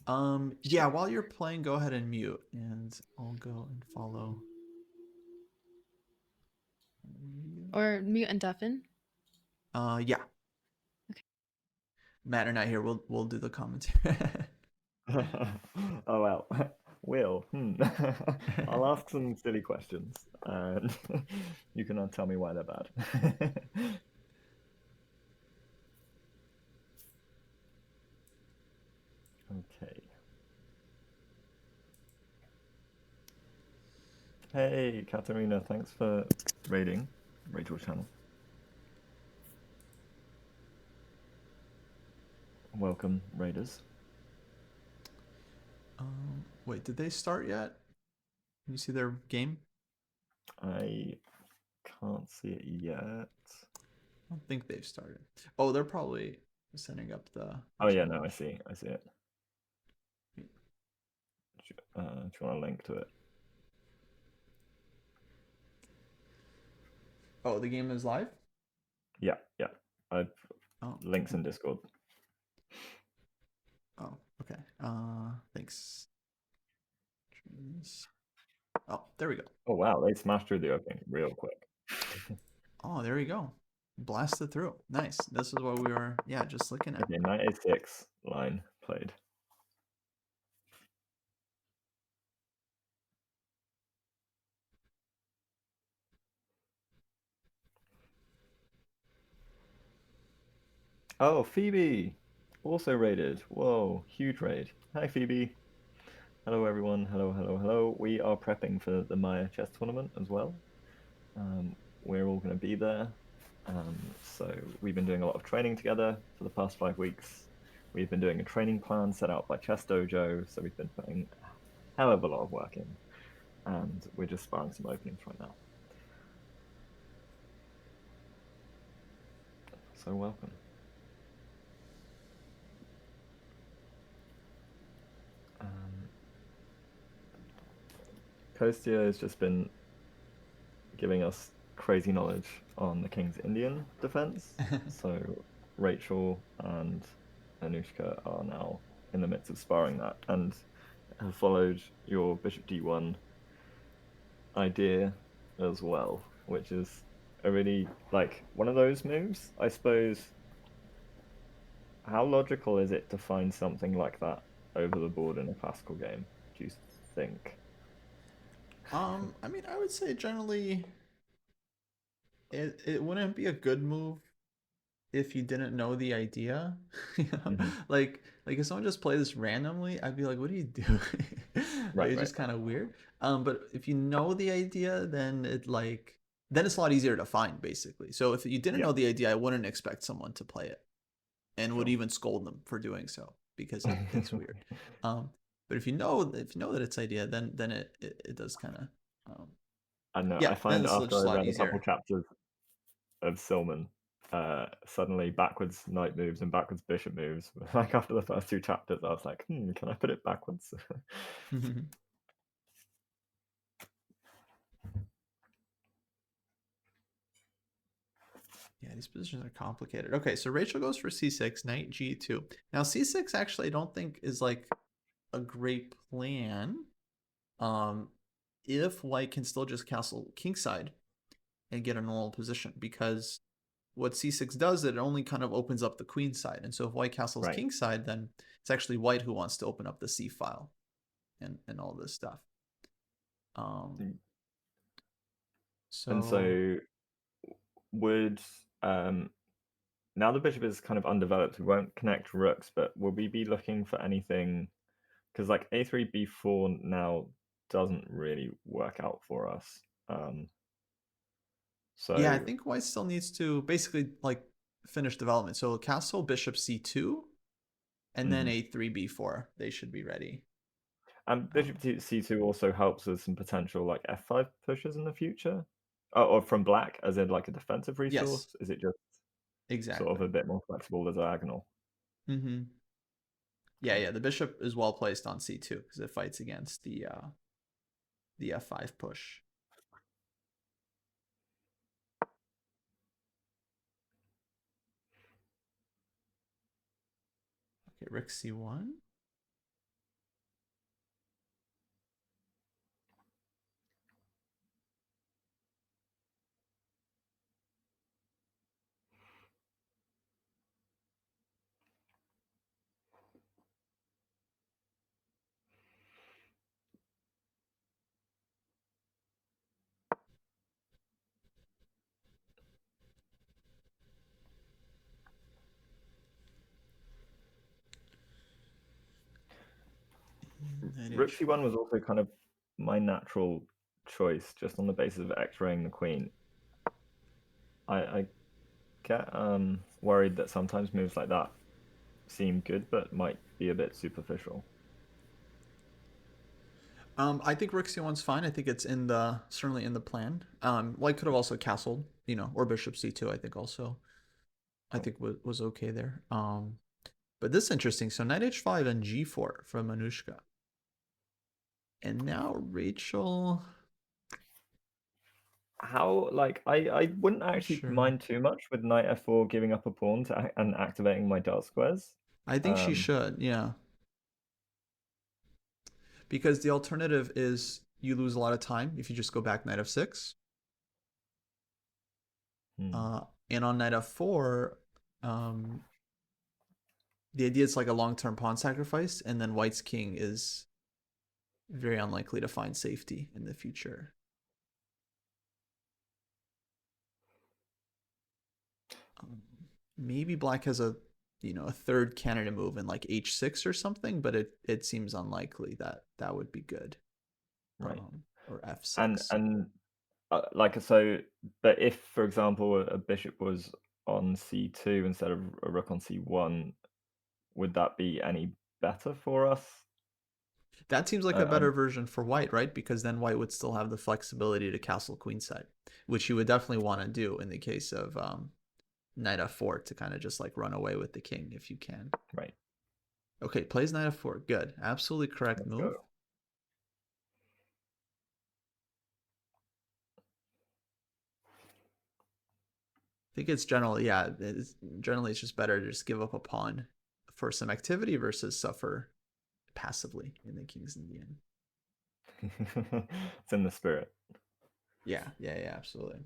or? Yeah, while you're playing, go ahead and mute, and I'll go and follow. Or mute and deafen. Yeah. Okay. Matt and I here. We'll do the commentary. Oh well. Will. I'll ask some silly questions, and you can tell me why they're bad. Okay. Hey, Katarina, thanks for raiding Rachel's channel. Welcome, raiders. Wait, did they start yet? Can you see their game? I can't see it yet. I don't think they've started. Oh, they're probably setting up the. Oh yeah, no, I see it. Do you want a link to it? Oh, the game is live? Yeah. I've Oh. links in Discord. Oh, okay. Thanks. Oh, there we go. Oh wow, they smashed through the opening real quick. Oh, there we go. Blasted through. Nice. This is what we were, just looking at. Okay, 986 line played. Oh, Phoebe! Also raided. Whoa, huge raid. Hi, Phoebe. Hello, everyone. Hello. We are prepping for the Maia chess tournament as well. We're all going to be there. So we've been doing a lot of training together for the past 5 weeks. We've been doing a training plan set out by Chess Dojo, so we've been putting a hell of a lot of work in. And we're just sparring some openings right now. So welcome. Kostya has just been giving us crazy knowledge on the King's Indian defense. So Rachel and Anushka are now in the midst of sparring that and have followed your Bishop D1 idea as well, which is a really, like, one of those moves, I suppose. How logical is it to find something like that over the board in a classical game, do you think? I mean, I would say generally it wouldn't be a good move if you didn't know the idea. Like if someone just play this randomly, I'd be like, what are you doing? It's just kind of weird. But if you know the idea, then it's a lot easier to find, basically. So if you didn't know the idea, I wouldn't expect someone to play it, and would even scold them for doing so, because it's weird. But if you know that it's idea, then it does kind of. I know. Yeah, I find then it's after just a I lot read a easier. couple chapters of Silman, suddenly backwards knight moves and backwards bishop moves. Like after the first 2 chapters, I was like, can I put it backwards? Yeah, these positions are complicated. Okay, so Rachel goes for c6, knight g2. Now c6 actually I don't think is like a great plan. If white can still just castle kingside and get a normal position, because what c6 does, it only kind of opens up the queen side. And so if white castles Right. kingside, then it's actually white who wants to open up the c file and all this stuff. And so would now the bishop is kind of undeveloped, we won't connect rooks, but will we be looking for anything? Because like a3 b4 now doesn't really work out for us. So yeah, I think white still needs to basically like finish development. So castle bishop c2 and then a3 b4. They should be ready. and bishop to c2 also helps with some potential like f5 pushes in the future. Or from black, as in like a defensive resource? Yes, Is it just exactly. sort of a bit more flexible the diagonal? Mm-hmm. Yeah, yeah. The bishop is well placed on c2 because it fights against the f5 push. Okay, rook c1. Rook c1 was also kind of my natural choice, just on the basis of X-raying the queen. I get worried that sometimes moves like that seem good, but might be a bit superficial. I think rook c1's fine. I think it's certainly in the plan. White could have also castled, or bishop c2. I think also, I think was okay there. But this is interesting. So knight h5 and g4 from Anushka, and now Rachel. How I wouldn't actually Sure. mind too much with knight f4 giving up a pawn and activating my dart squares. I think she should, yeah. Because the alternative is you lose a lot of time if you just go back knight f6. And on knight f4, um, the idea is like a long-term pawn sacrifice, and then white's king is very unlikely to find safety in the future. Maybe black has a third candidate move in like h6 or something, but it seems unlikely that would be good. Right. Or f6. And like so, but if for example a bishop was on c2 instead of a rook on c1, would that be any better for us? That seems like a better version for white, right? Because then white would still have the flexibility to castle queenside, which you would definitely want to do in the case of knight f4 to kind of just like run away with the king if you can. Right. Okay, plays knight f4. Good. Absolutely correct Let's move. go. I think it's generally, yeah, generally it's just better to just give up a pawn for some activity versus suffer passively in the king's Indian. It's in the spirit. Yeah, absolutely.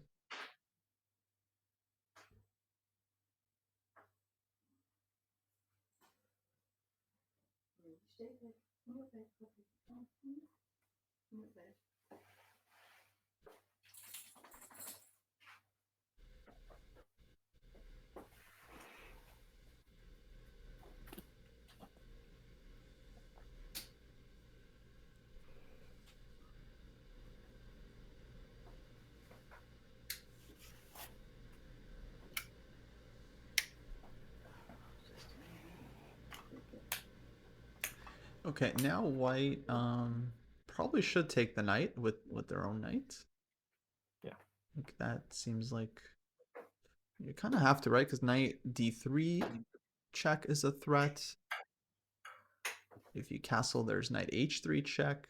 Okay, now white probably should take the knight with their own knight. Yeah. I think that seems like you kind of have to, right? Because knight d3 check is a threat. If you castle, there's knight h3 check.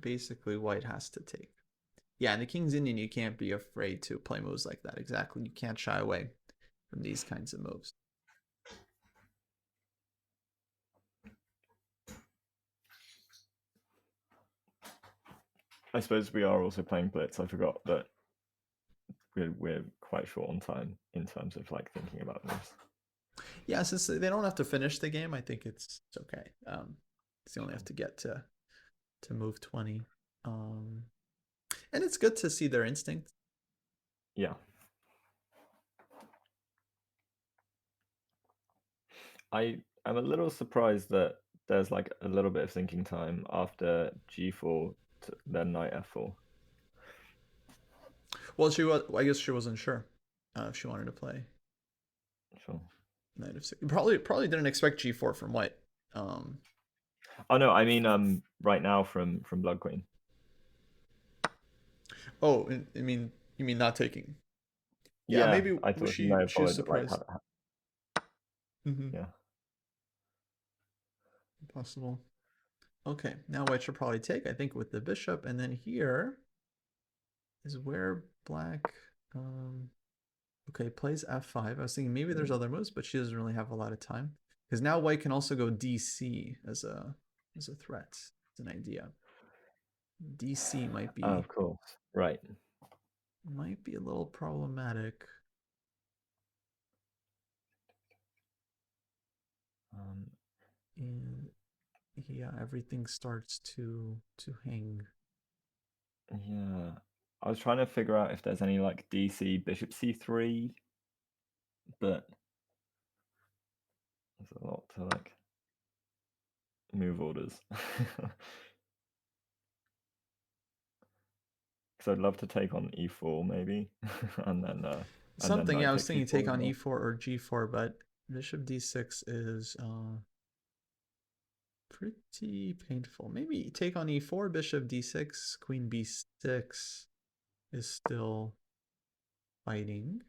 basically white has to take. Yeah, in the King's Indian, you can't be afraid to play moves like that. Exactly. You can't shy away from these kinds of moves. I suppose we are also playing Blitz. I forgot that we're quite short on time in terms of like thinking about moves. Yeah, since they don't have to finish the game, I think it's okay. They only have to get to move 20. And it's good to see their instinct. Yeah. I'm a little surprised that there's like a little bit of thinking time after G4 then knight F4. Well, she was. I guess she wasn't sure if she wanted to play Sure. knight of 6. Probably didn't expect G4 from white. Oh no, I mean right now from Bloodqueen. Oh, I mean, you mean not taking? Yeah, Yeah, maybe I thought she she may have was followed it like surprised. yeah. Possible. Okay, now white should probably take, I think, with the bishop, and then here is where black okay, plays f5. I was thinking maybe there's other moves, but she doesn't really have a lot of time. Because now white can also go dc as a threat. It's an idea. DC might be Of course. Right. a little problematic. And yeah, everything starts to hang. Yeah. I was trying to figure out if there's any like DC bishop c3, but there's a lot to like move orders. Because I'd love to take on e4 maybe, and then Something, knight yeah, I was takes thinking e4 take as on well. e4 or g4, but bishop d6 is pretty painful. Maybe take on e4, bishop d6, queen b6 is still fighting.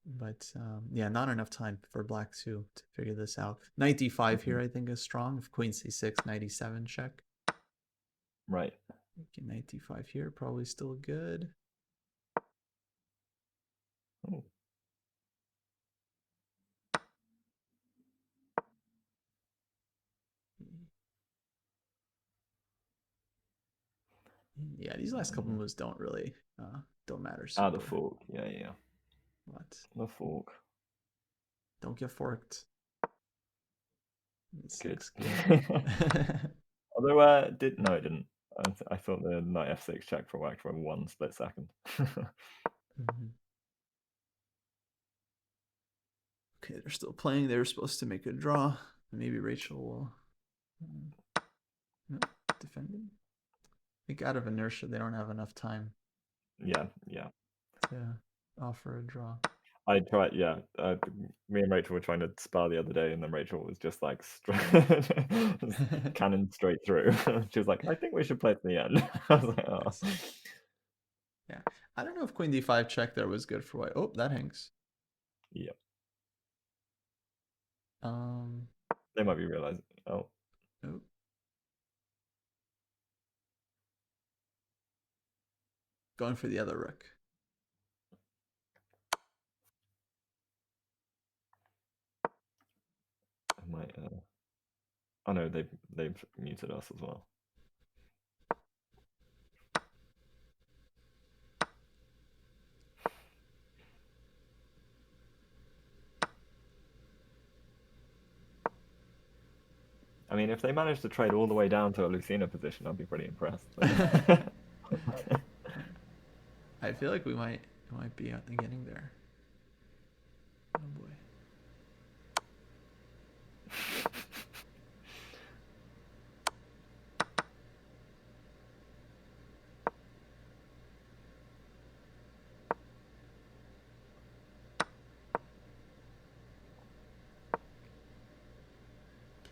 But yeah, not enough time for black to figure this out. Knight d5 here, I think, is strong. If queen c6, knight e7 check. Right. Okay, knight d5 here, probably still good. Oh. Yeah, these last couple moves don't really don't matter super. The fork. Yeah. What? The fork. Don't get forked. Good. Good. Although it didn't. I thought the knight f6 check for whack for 1 split second. Mm-hmm. Okay, they're still playing. They were supposed to make a draw. Maybe Rachel will no, defend it. I think out of inertia, they don't have enough time. Yeah. To offer a draw. I tried, yeah. Me and Rachel were trying to spar the other day, and then Rachel was just like cannon straight through. She was like, "I think we should play to the end." I was like, "Oh." Yeah, I don't know if queen d5 check there was good for white. Oh, that hangs. Yep. Um. They might be realizing. Oh. Nope. Going for the other rook. I might. Oh no, they've muted us as well. I mean, if they manage to trade all the way down to a Lucina position, I'd be pretty impressed. I feel like we might be getting there. Oh boy.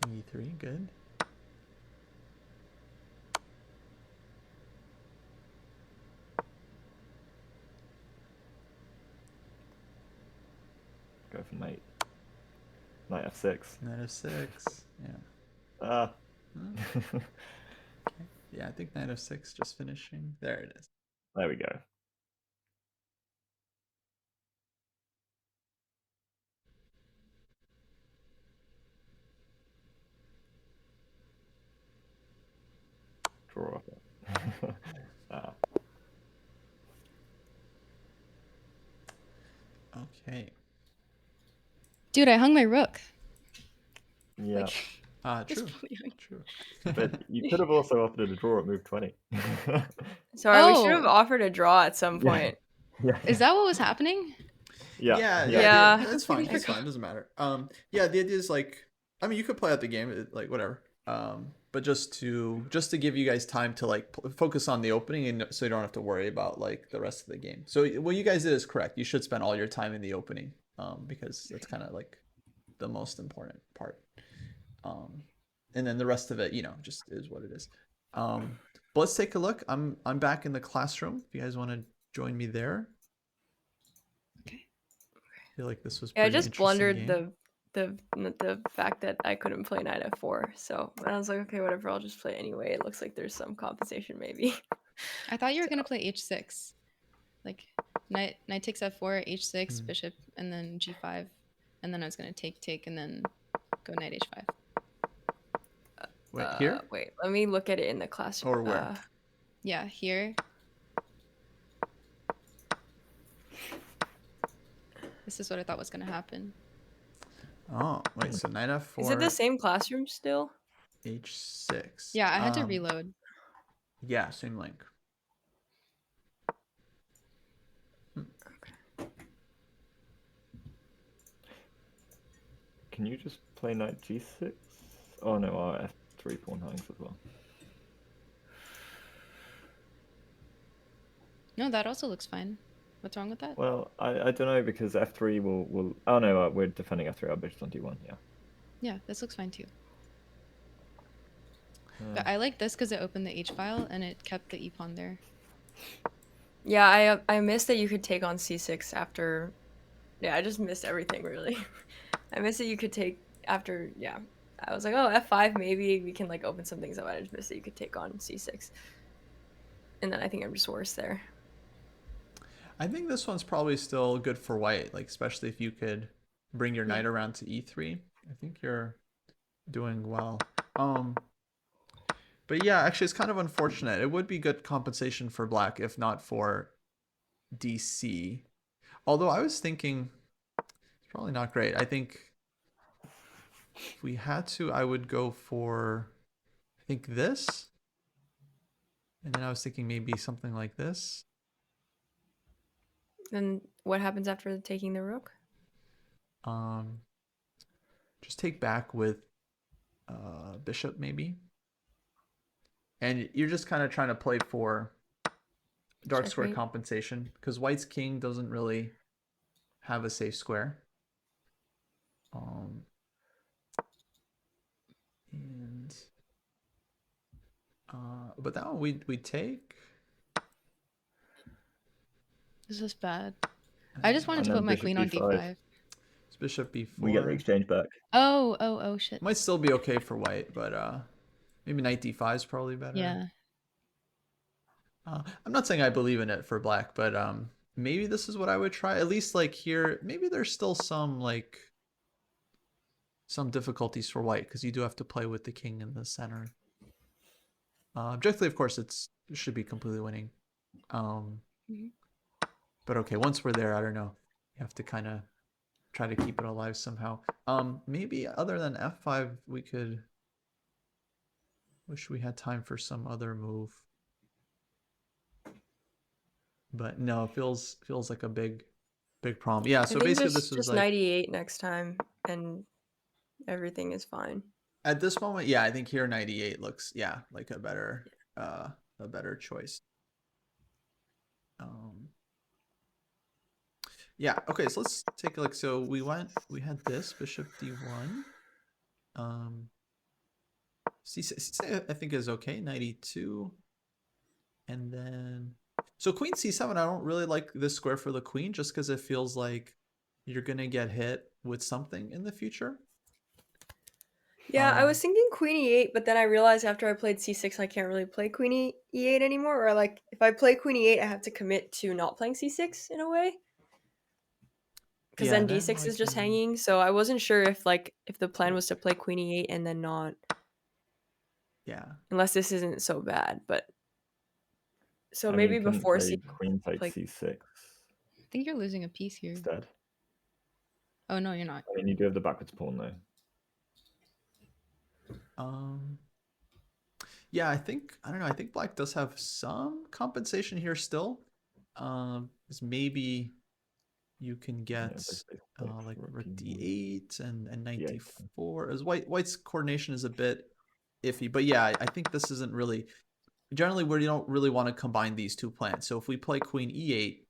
King e3, good. Go for knight. Knight f6. Knight f6. Yeah. Ah. Okay. Yeah, I think knight f6 just finishing. There it is. There we go. Draw. Ah. Okay. Dude, I hung my rook. Yeah, Like, just True. fully hung. True. but you could have also offered a draw at move 20. Sorry, we should have Oh. offered a draw at some Yeah. point. Yeah. Is that what was happening? Yeah, Yeah. that's I fine. That's forgot. fine. Doesn't matter. Yeah, the idea is like, I mean, you could play out the game, like whatever. But just to give you guys time to like focus on the opening, and so you don't have to worry about like the rest of the game. So what you guys did is correct. You should spend all your time in the opening, because that's kind of like the most important part. And then the rest of it, just is what it is. But let's take a look. I'm back in the classroom. If you guys want to join me there. Okay. I feel like this was Yeah, I pretty just interesting blundered game. the fact that I couldn't play knight f4. So I was like, okay, whatever, I'll just play anyway. It looks like there's some compensation maybe. I thought you were gonna play h6, like knight takes f4, h6, Hmm. bishop, and then g5, and then I was gonna take, and then go knight h5. Wait, here Wait, let me look at it in the classroom. or where? Yeah, here. This is what I thought was gonna happen. Oh, wait. So knight f4. Is it the same classroom still? h6. Yeah, I had to reload. Yeah, same link. Can you just play knight g6? Oh no, our f3 pawn hangs as well. No, that also looks fine. What's wrong with that? Well, I don't know because f3 will. Oh no, we're defending f3. Our bishop's on d1. Yeah. Yeah, this looks fine too. But I like this because it opened the h file and it kept the e pawn there. Yeah, I missed that you could take on c6 after. Yeah, I just missed everything really. I missed that you could take after. Yeah, I was like, oh, f5 maybe we can like open some things up. I just missed that you could take on c6. And then I think I'm just worse there. I think this one's probably still good for white, like especially if you could bring your knight around to e3. I think you're doing well. But yeah, actually, it's kind of unfortunate. It would be good compensation for black if not for DC. Although I was thinking it's probably not great. I think if we had to, I would go for, I think this. And then I was thinking maybe something like this. Then what happens after taking the rook? Just take back with bishop maybe. And you're just kind of trying to play for dark square Checkmate. compensation because white's king doesn't really have a safe square. And but that one we take. This is bad. I just wanted And to then put my bishop queen on d5. d5. It's bishop b4. We get the exchange back. Oh, shit. Might still be okay for white, but maybe knight d5 is probably better. Yeah. I'm not saying I believe in it for black, but maybe this is what I would try. At least like here, maybe there's still some like some difficulties for white because you do have to play with the king in the center. Objectively, of course, it should be completely winning. But okay, once we're there, I don't know. You have to kind of try to keep it alive somehow. Maybe other than f5, we could. Wish we had time for some other move. But no, it feels like a big problem. Yeah, so I think basically this was just like 98 next time and everything is fine. at this moment, yeah, I think here 98 looks like a better choice. Yeah, okay, so let's take a look. So we had this bishop d1. C6 I think is okay, 92. And then so queen c7, I don't really like this square for the queen just because it feels like you're gonna get hit with something in the future. Yeah, I was thinking queen e8, but then I realized after I played c6, I can't really play queen e8 anymore. Or like, if I play queen e8, I have to commit to not playing c6 in a way, because Yeah, then and then d6 white is just can. hanging. So I wasn't sure if the plan was to play queen e8 and then not, Yeah. unless this isn't so bad. But so I mean, maybe couldn't before play c queen takes play. c6 I think you're losing a piece here. instead. Oh no, you're not. I mean, you do have the backwards pawn though. Yeah, I don't know. I think black does have some compensation here still. Is maybe you can Yeah, get basically like rook rook e8. d8 and knight D8. d4. As white's coordination is a bit iffy, but yeah, I think this isn't really generally where you don't really want to combine these two plans. So if we play queen e8,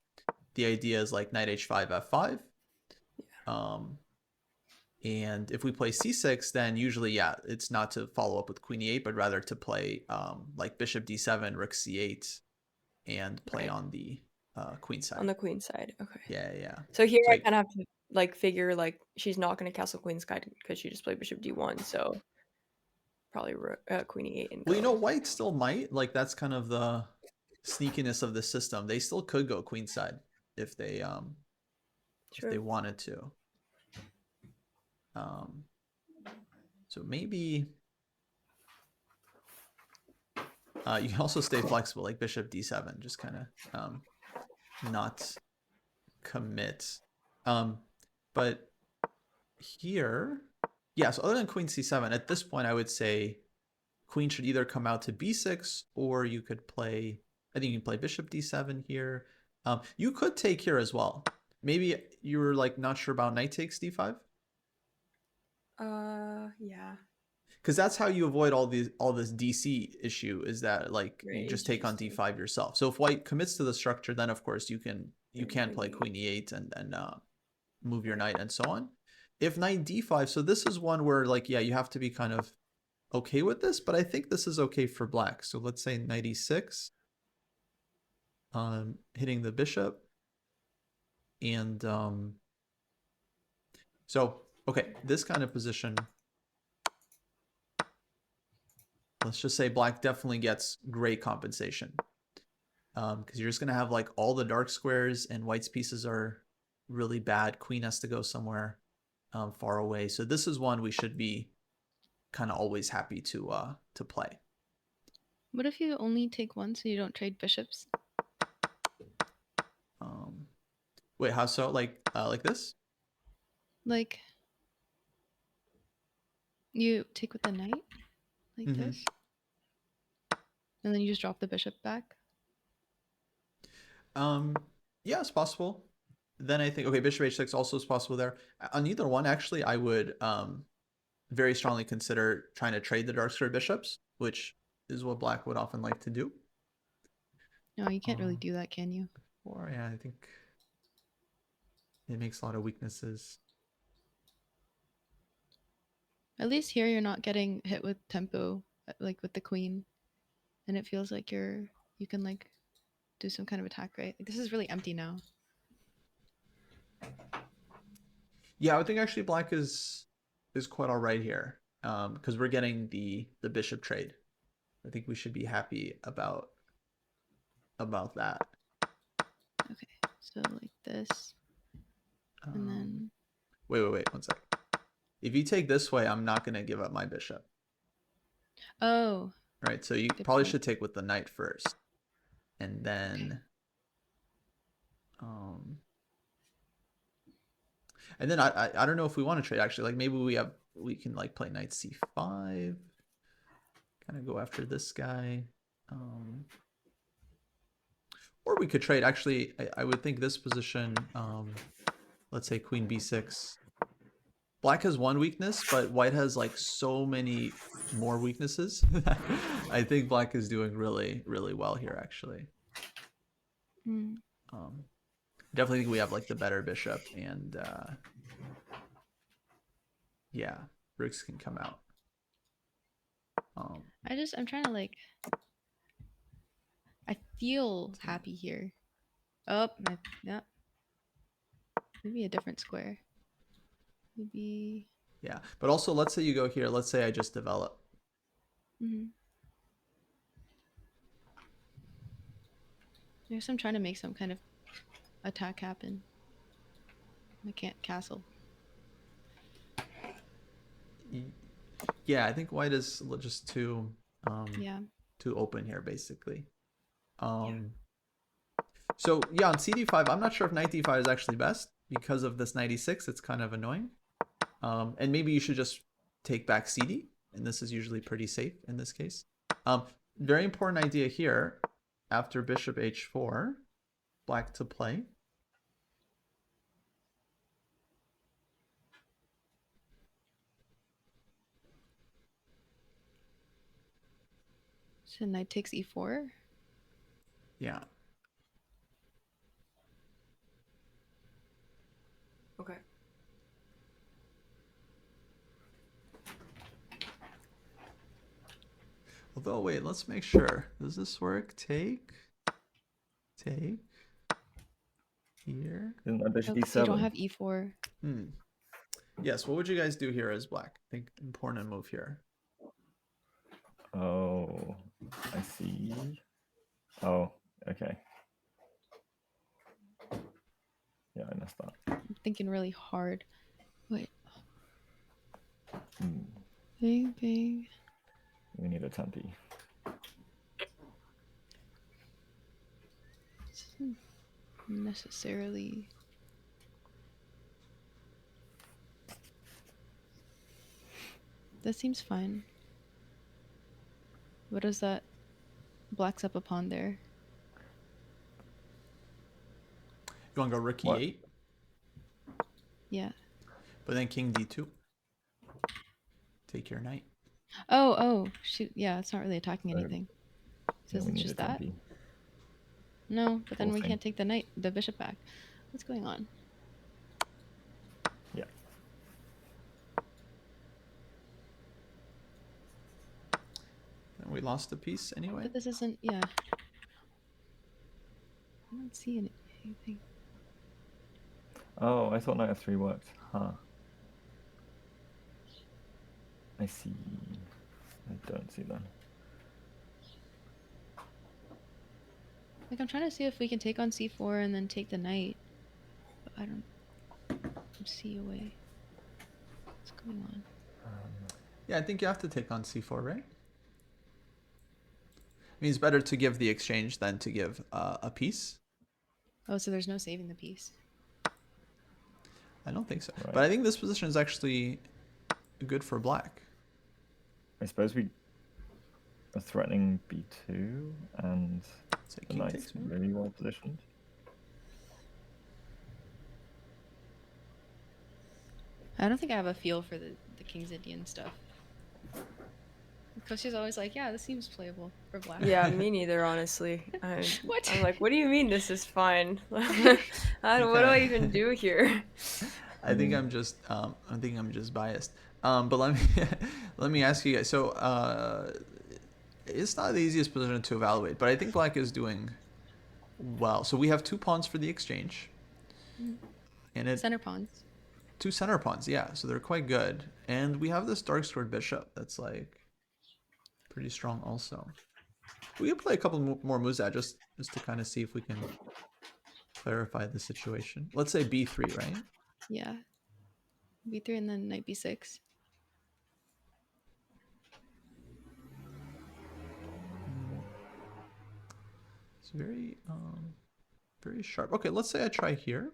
the idea is like knight h5 f5. And if we play c6, then usually, yeah, it's not to follow up with queen e8, but rather to play like bishop d7, rook c8, and play Right. on the queen side. On the queen side, okay. Yeah, yeah. So here So I kind of have to like figure like she's not going to castle queen side because she just played bishop d1. So probably queen e8 and well, you go. know, white still might. Like that's kind of the sneakiness of the system. They still could go queen side if they True. wanted to. So maybe you can also stay flexible, like bishop d7, just kind of not commit. But here, yeah, so other than queen c7, at this point, I would say queen should either come out to b6 or you could play, I think you can play bishop d7 here. You could take here as well. Maybe you were like not sure about knight takes d5. Yeah. Because that's how you avoid all this DC issue, is that like Right, you it's just take on just d5 yourself. So if white commits to the structure, then of course you can play queen queen e8 and move your knight and so on. If knight d5, so this is one where like, yeah, you have to be kind of okay with this, but I think this is okay for black. So let's say knight e6, hitting the bishop, and so okay, this kind of position, let's just say black definitely gets great compensation, because you're just gonna have like all the dark squares and white's pieces are really bad. Queen has to go somewhere far away. So this is one we should be kind of always happy to play. What if you only take one so you don't trade bishops? Wait, how so? Like this? Like you take with the knight, like Mhm. this, and then you just drop the bishop back. Yeah, it's possible. Then I think okay, bishop h6 also is possible there. On either one, actually, I would very strongly consider trying to trade the dark square bishops, which is what black would often like to do. No, you can't really do that, can you? Or yeah, I think it makes a lot of weaknesses. At least here you're not getting hit with tempo, like with the queen, and it feels like you can like do some kind of attack, right? Like this is really empty now. Yeah, I would think actually black is quite all right here, because we're getting the bishop trade. I think we should be happy about that. Okay, so like this, and then Wait, 1 sec. If you take this way, I'm not gonna give up my bishop. oh, Right, so you good probably point. should take with the knight first, and then um and then I don't know if we want to trade actually. Like maybe we can like play knight c5, kind of go after this guy, or we could trade actually. I would think this position, let's say queen b6. Black has one weakness, but white has like so many more weaknesses. I think black is doing really, really well here, actually. Mm. Definitely think we have like the better bishop, and yeah, rooks can come out. I'm trying to like. I feel happy here. Oh, yeah. Maybe a different square. Maybe. Yeah, but also let's say you go here. Let's say I just develop. Mm-hmm. I guess I'm trying to make some kind of attack happen. I can't castle. Yeah, I think white is just Yeah. too open here, basically. So yeah, on CD5, I'm not sure if knight d5 is actually best because of this knight e6. It's kind of annoying. And maybe you should just take back CD, and this is usually pretty safe in this case. Very important idea here. After bishop h4, black to play. So knight takes e4. Yeah. Okay. Although, wait, let's make sure. Does this work? Take. Here. Isn't that bishop Oh, 'cause you don't e7? have e4. Yes, what would you guys do here as black? I think important move here. Oh, I see. Oh, okay. Yeah, I messed up. I'm thinking really hard. Wait. Hmm. Bing, bing. We need a tempi. Necessarily. That seems fine. What is that? Black's up a pawn there. You want to go rook What? e8, Yeah. but then king d2. Take your knight. Oh, shoot. Yeah, it's not really attacking So, anything. So yeah, is we it need just a that? tempi. No, but then we Forcing. can't take the bishop back. What's going on? Yeah. And we lost a piece anyway. But this isn't, yeah. I don't see anything. Oh, I thought knight f3 worked. Huh. I see. I don't see that. Like, I'm trying to see if we can take on c4 and then take the knight. But I don't see a way. What's going on? Yeah, I think you have to take on c4, right? I mean, it's better to give the exchange than to give a piece. Oh, so there's no saving the piece. I don't think so. Right. But I think this position is actually good for black. I suppose we are threatening b2 and So the king knight's takes maybe. really well positioned. I don't think I have a feel for the King's Indian stuff. Kostya's always like, yeah, this seems playable for black. Yeah, me neither, honestly. What? I'm like, what do you mean this is fine? What do I even do here? I think I'm just biased. But let me let me ask you guys. So it's not the easiest position to evaluate, but I think black is doing well. So we have 2 pawns for the exchange, and it Center pawns. 2 center pawns. Yeah, so they're quite good. And we have this dark squared bishop that's like pretty strong also. We can play a couple more moves out just to kind of see if we can clarify the situation. Let's say b3, right? Yeah. b3 and then knight b6. It's very very sharp. Okay, let's say I try here.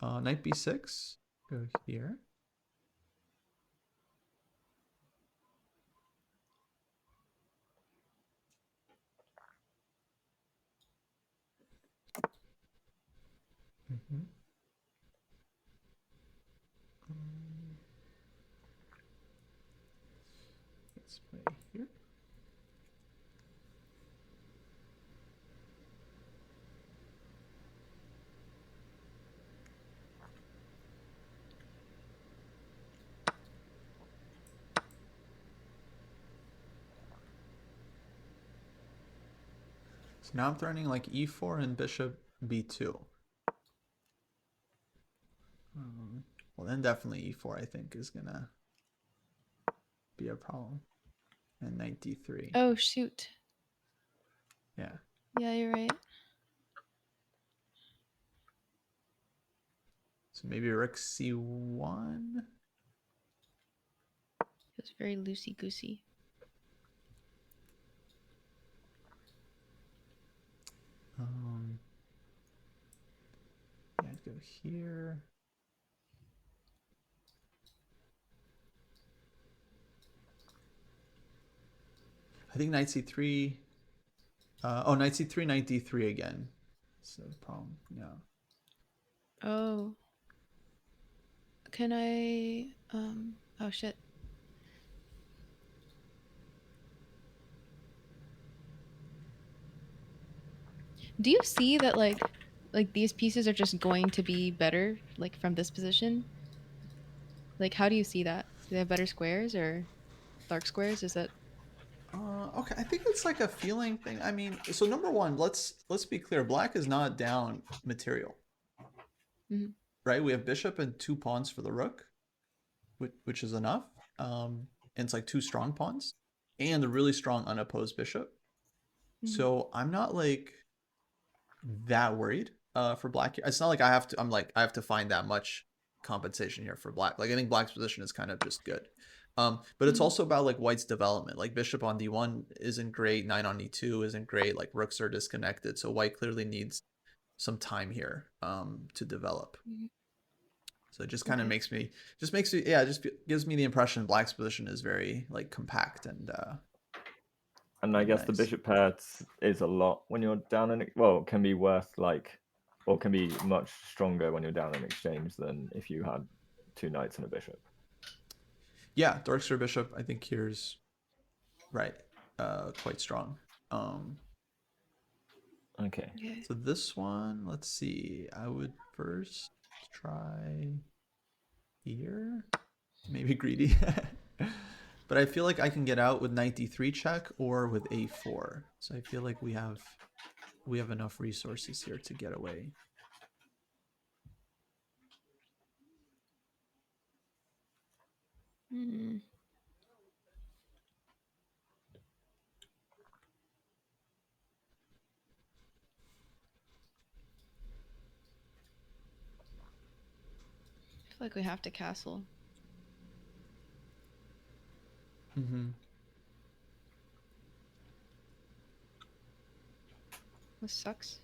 Knight b6. Go here. Let's play here. So now I'm threatening like e4 and bishop b2. Well, Well, then definitely e4, I think, is gonna be a problem. And knight d3. Oh shoot. Yeah. Yeah, you're right. So maybe rook c1. It was very loosey goosey. Yeah, I'd go here. I think knight c3. Knight c3, knight d3 again. So problem. Yeah. Oh. Can I oh shit. Do you see that like these pieces are just going to be better like from this position? Like how do you see that? Do they have better squares or dark squares? Is that Okay, I think it's like a feeling thing. I mean, so number one, let's be clear. Black is not down material, Mhm. right? We have bishop and 2 pawns for the rook, which is enough. And it's like 2 strong pawns and a really strong unopposed bishop. So I'm not like that worried for black. It's not like I have to find that much compensation here for black. Like I think black's position is kind of just good. But it's also about like white's development. Like bishop on d1 isn't great, knight on e2 isn't great. Like rooks are disconnected, so white clearly needs some time here to develop. So it just kind of makes me gives me the impression black's position is very like compact and I guess the nice. bishop pair is a lot when you're down in, well, it can be worth like, or can be much stronger when you're down in exchange than if you had 2 knights and a bishop. Yeah, dark square bishop I think here's right, quite strong. Okay. So this one, let's see. I would first try here. Maybe greedy. But I feel like I can get out with knight d3 check or with a4. So I feel like we have enough resources here to get away. I feel like we have to castle. This sucks.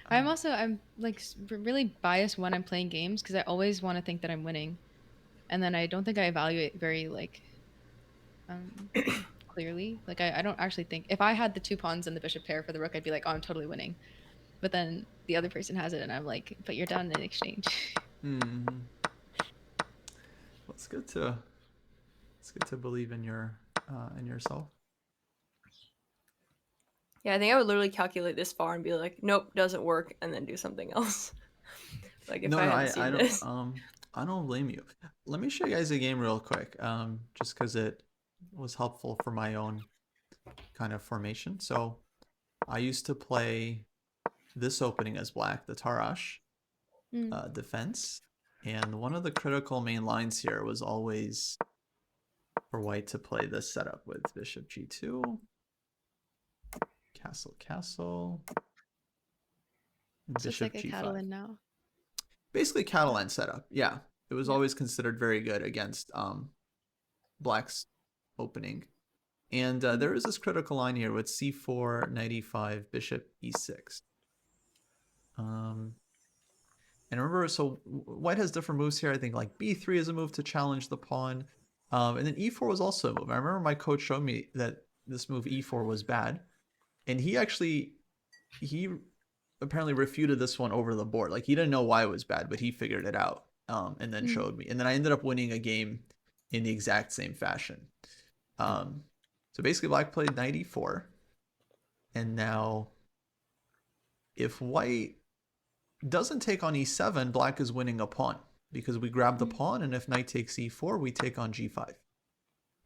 I'm like really biased when I'm playing games because I always want to think that I'm winning, and then I don't think I evaluate very like clearly. Like I don't actually think if I had the 2 pawns and the bishop pair for the rook, I'd be like, oh, I'm totally winning. But then the other person has it, and I'm like, but you're down in exchange. Well, it's good to believe in yourself. Yeah, I think I would literally calculate this far and be like, nope, doesn't work, and then do something else. Like if I hadn't seen this. I don't blame you. Let me show you guys a game real quick, just because it was helpful for my own kind of formation. So I used to play this opening as black, the Tarash defense, and one of the critical main lines here was always for white to play this setup with bishop g2, castle, and So it's bishop like a g5. Catalan now. Basically Catalan setup. Yeah, it was always considered very good against black's opening. And there is this critical line here with c4, knight e5, bishop e6. And remember, so white has different moves here. I think like b3 is a move to challenge the pawn. And then e4 was also a move. I remember my coach showed me that this move e4 was bad. And he apparently refuted this one over the board. Like he didn't know why it was bad, but he figured it out and then showed me. And then I ended up winning a game in the exact same fashion. So basically black played knight e4. And now if white doesn't take on e7, black is winning a pawn because we grab the pawn, and if knight takes e4, we take on g5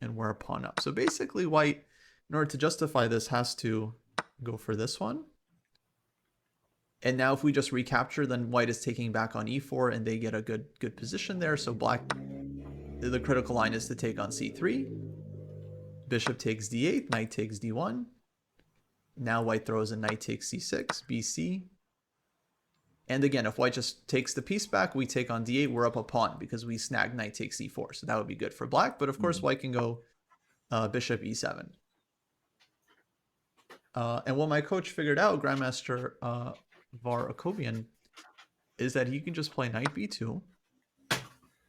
and we're a pawn up. So basically white, in order to justify this, has to go for this one And now if we just recapture, then white is taking back on e4 and they get a good position there. So black, the critical line is to take on c3. Bishop takes d8, knight takes d1. Now white throws a knight takes c6, bc. And again, if white just takes the piece back, we take on d8, we're up a pawn because we snag knight takes e4. So that would be good for black. But of course, white can go bishop e7. And what my coach figured out, Grandmaster Var Akobian, is that he can just play knight b2,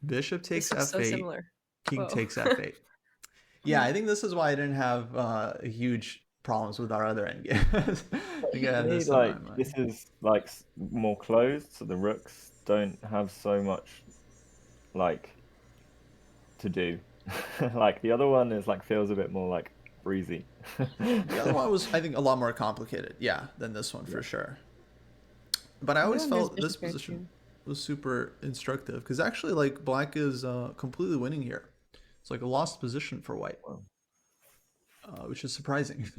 bishop takes This is so f8, similar. king Whoa. takes f8. Yeah, I think this is why I didn't have huge problems with our other endgames. I think I had To me, this in my like mind. this is like more closed, so the rooks don't have so much like to do. Like the other one is like feels a bit more like breezy. The other one was, I think, a lot more complicated, than this one for sure. But I always felt this position was super instructive because actually, like, black is completely winning here. It's like a lost position for white, which is surprising.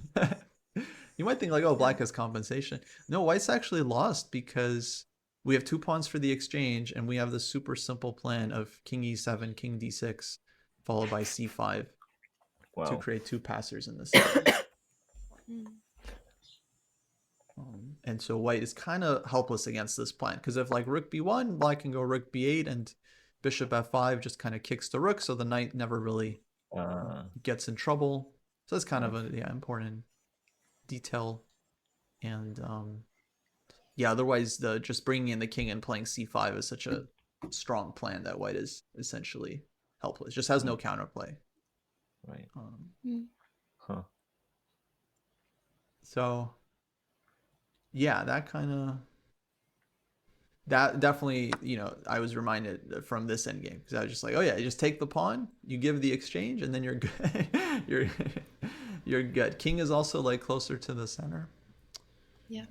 You might think like, oh, black has compensation. No, white's actually lost because we have 2 pawns for the exchange, and we have this super simple plan of king e7, king d6, followed by c5 to create 2 passers in the center. And so white is kind of helpless against this plan because if like rook b1, black can go rook b8, and bishop f5 just kind of kicks the rook, so the knight never really gets in trouble. So that's kind of a important detail. And otherwise the just bringing in the king and playing c5 is such a strong plan that white is essentially helpless. Just has no counterplay. Right. So yeah, that definitely, I was reminded from this endgame because I was just like, oh yeah, you just take the pawn, you give the exchange, and then you're good. you're good. King is also like closer to the center. Yeah.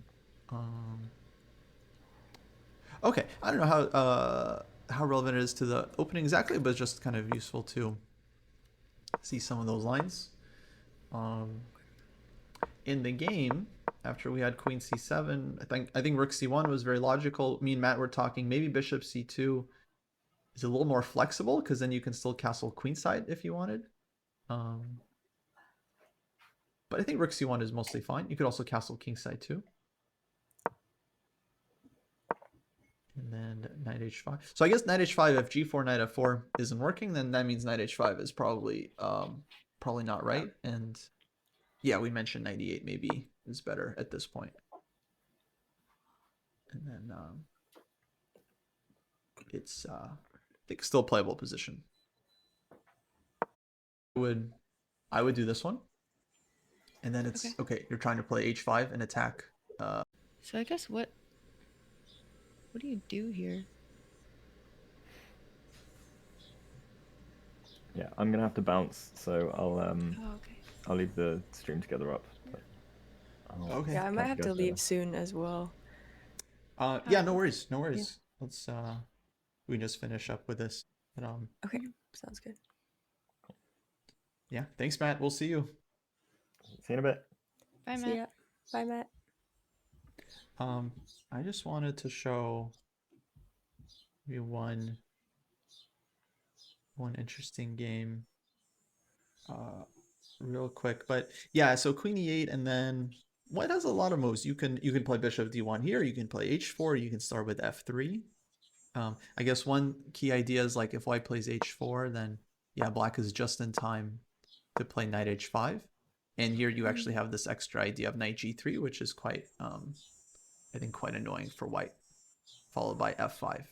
Okay, I don't know how relevant it is to the opening exactly, but it's just kind of useful to see some of those lines. In the game, after we had queen c7, I think rook c1 was very logical. Me and Matt were talking maybe bishop c2 is a little more flexible because then you can still castle queenside if you wanted. But I think rook c1 is mostly fine. You could also castle kingside too. And then knight h5. So I guess knight h5, if g4, knight f4 isn't working, then that means knight h5 is probably not right. And yeah, we mentioned knight e8 maybe is better at this point. And then it's I think still playable position. I would do this one. And then it's okay, you're trying to play h5 and attack. So I guess what do you do here? Yeah, I'm gonna have to bounce, so Oh, okay. I'll leave the stream together up. Okay. Yeah, I might catch have you to guys leave later. soon as well. Yeah, no worries. Let's we can just finish up with this. But Okay, sounds good. yeah, thanks, Matt. We'll see you. See you in a bit. Bye, See Matt. ya. Bye, Matt. I just wanted to show you one interesting game real quick. But yeah, so queen e8, and then white has a lot of moves. You can play bishop d1 here, you can play h4, you can start with f3. I guess one key idea is like if white plays h4, then yeah, black is just in time to play knight h5. And here you actually have this extra idea of knight g3, which is quite I think quite annoying for white, followed by f5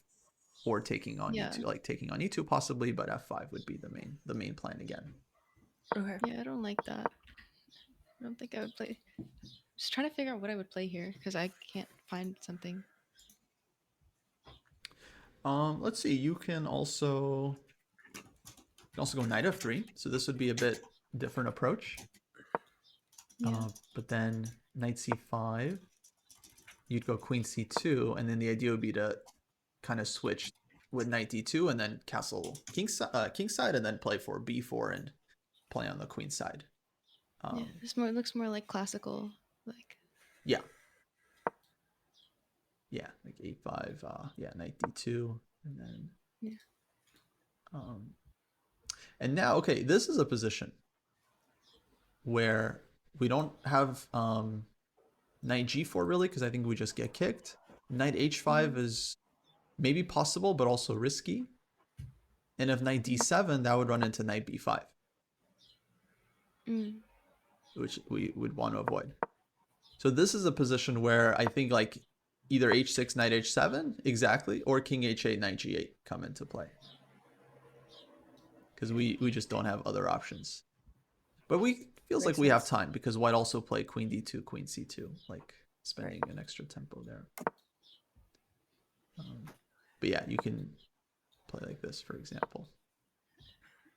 or taking on e2, like taking on e2 possibly, but f5 would be the main plan again. Okay. Yeah, I don't like that. I don't think I would play. Just trying to figure out what I would play here because I can't find something. Let's see. You can also go knight f3. So this would be a bit different approach. Yeah. But then knight c5. You'd go queen c2, and then the idea would be to kind of switch with knight d2 and then castle kingside, and then play for b4 and play on the queen side. Yeah, it looks more like classical, like. Yeah. yeah, like a5, yeah, knight d2, and then Yeah. And now, okay, this is a position where we don't have knight g4 really, because I think we just get kicked. Knight h5 is maybe possible, but also risky. And if knight d7, that would run into knight b5, Mm. which we would want to avoid. So this is a position where I think like either h6, knight h7, exactly, or king h8, knight g8 come into play. Because we just don't have other options. But we feels Makes like we have sense. time because white also played queen d2, queen c2, like spending an extra tempo there. But yeah, you can play like this, for example.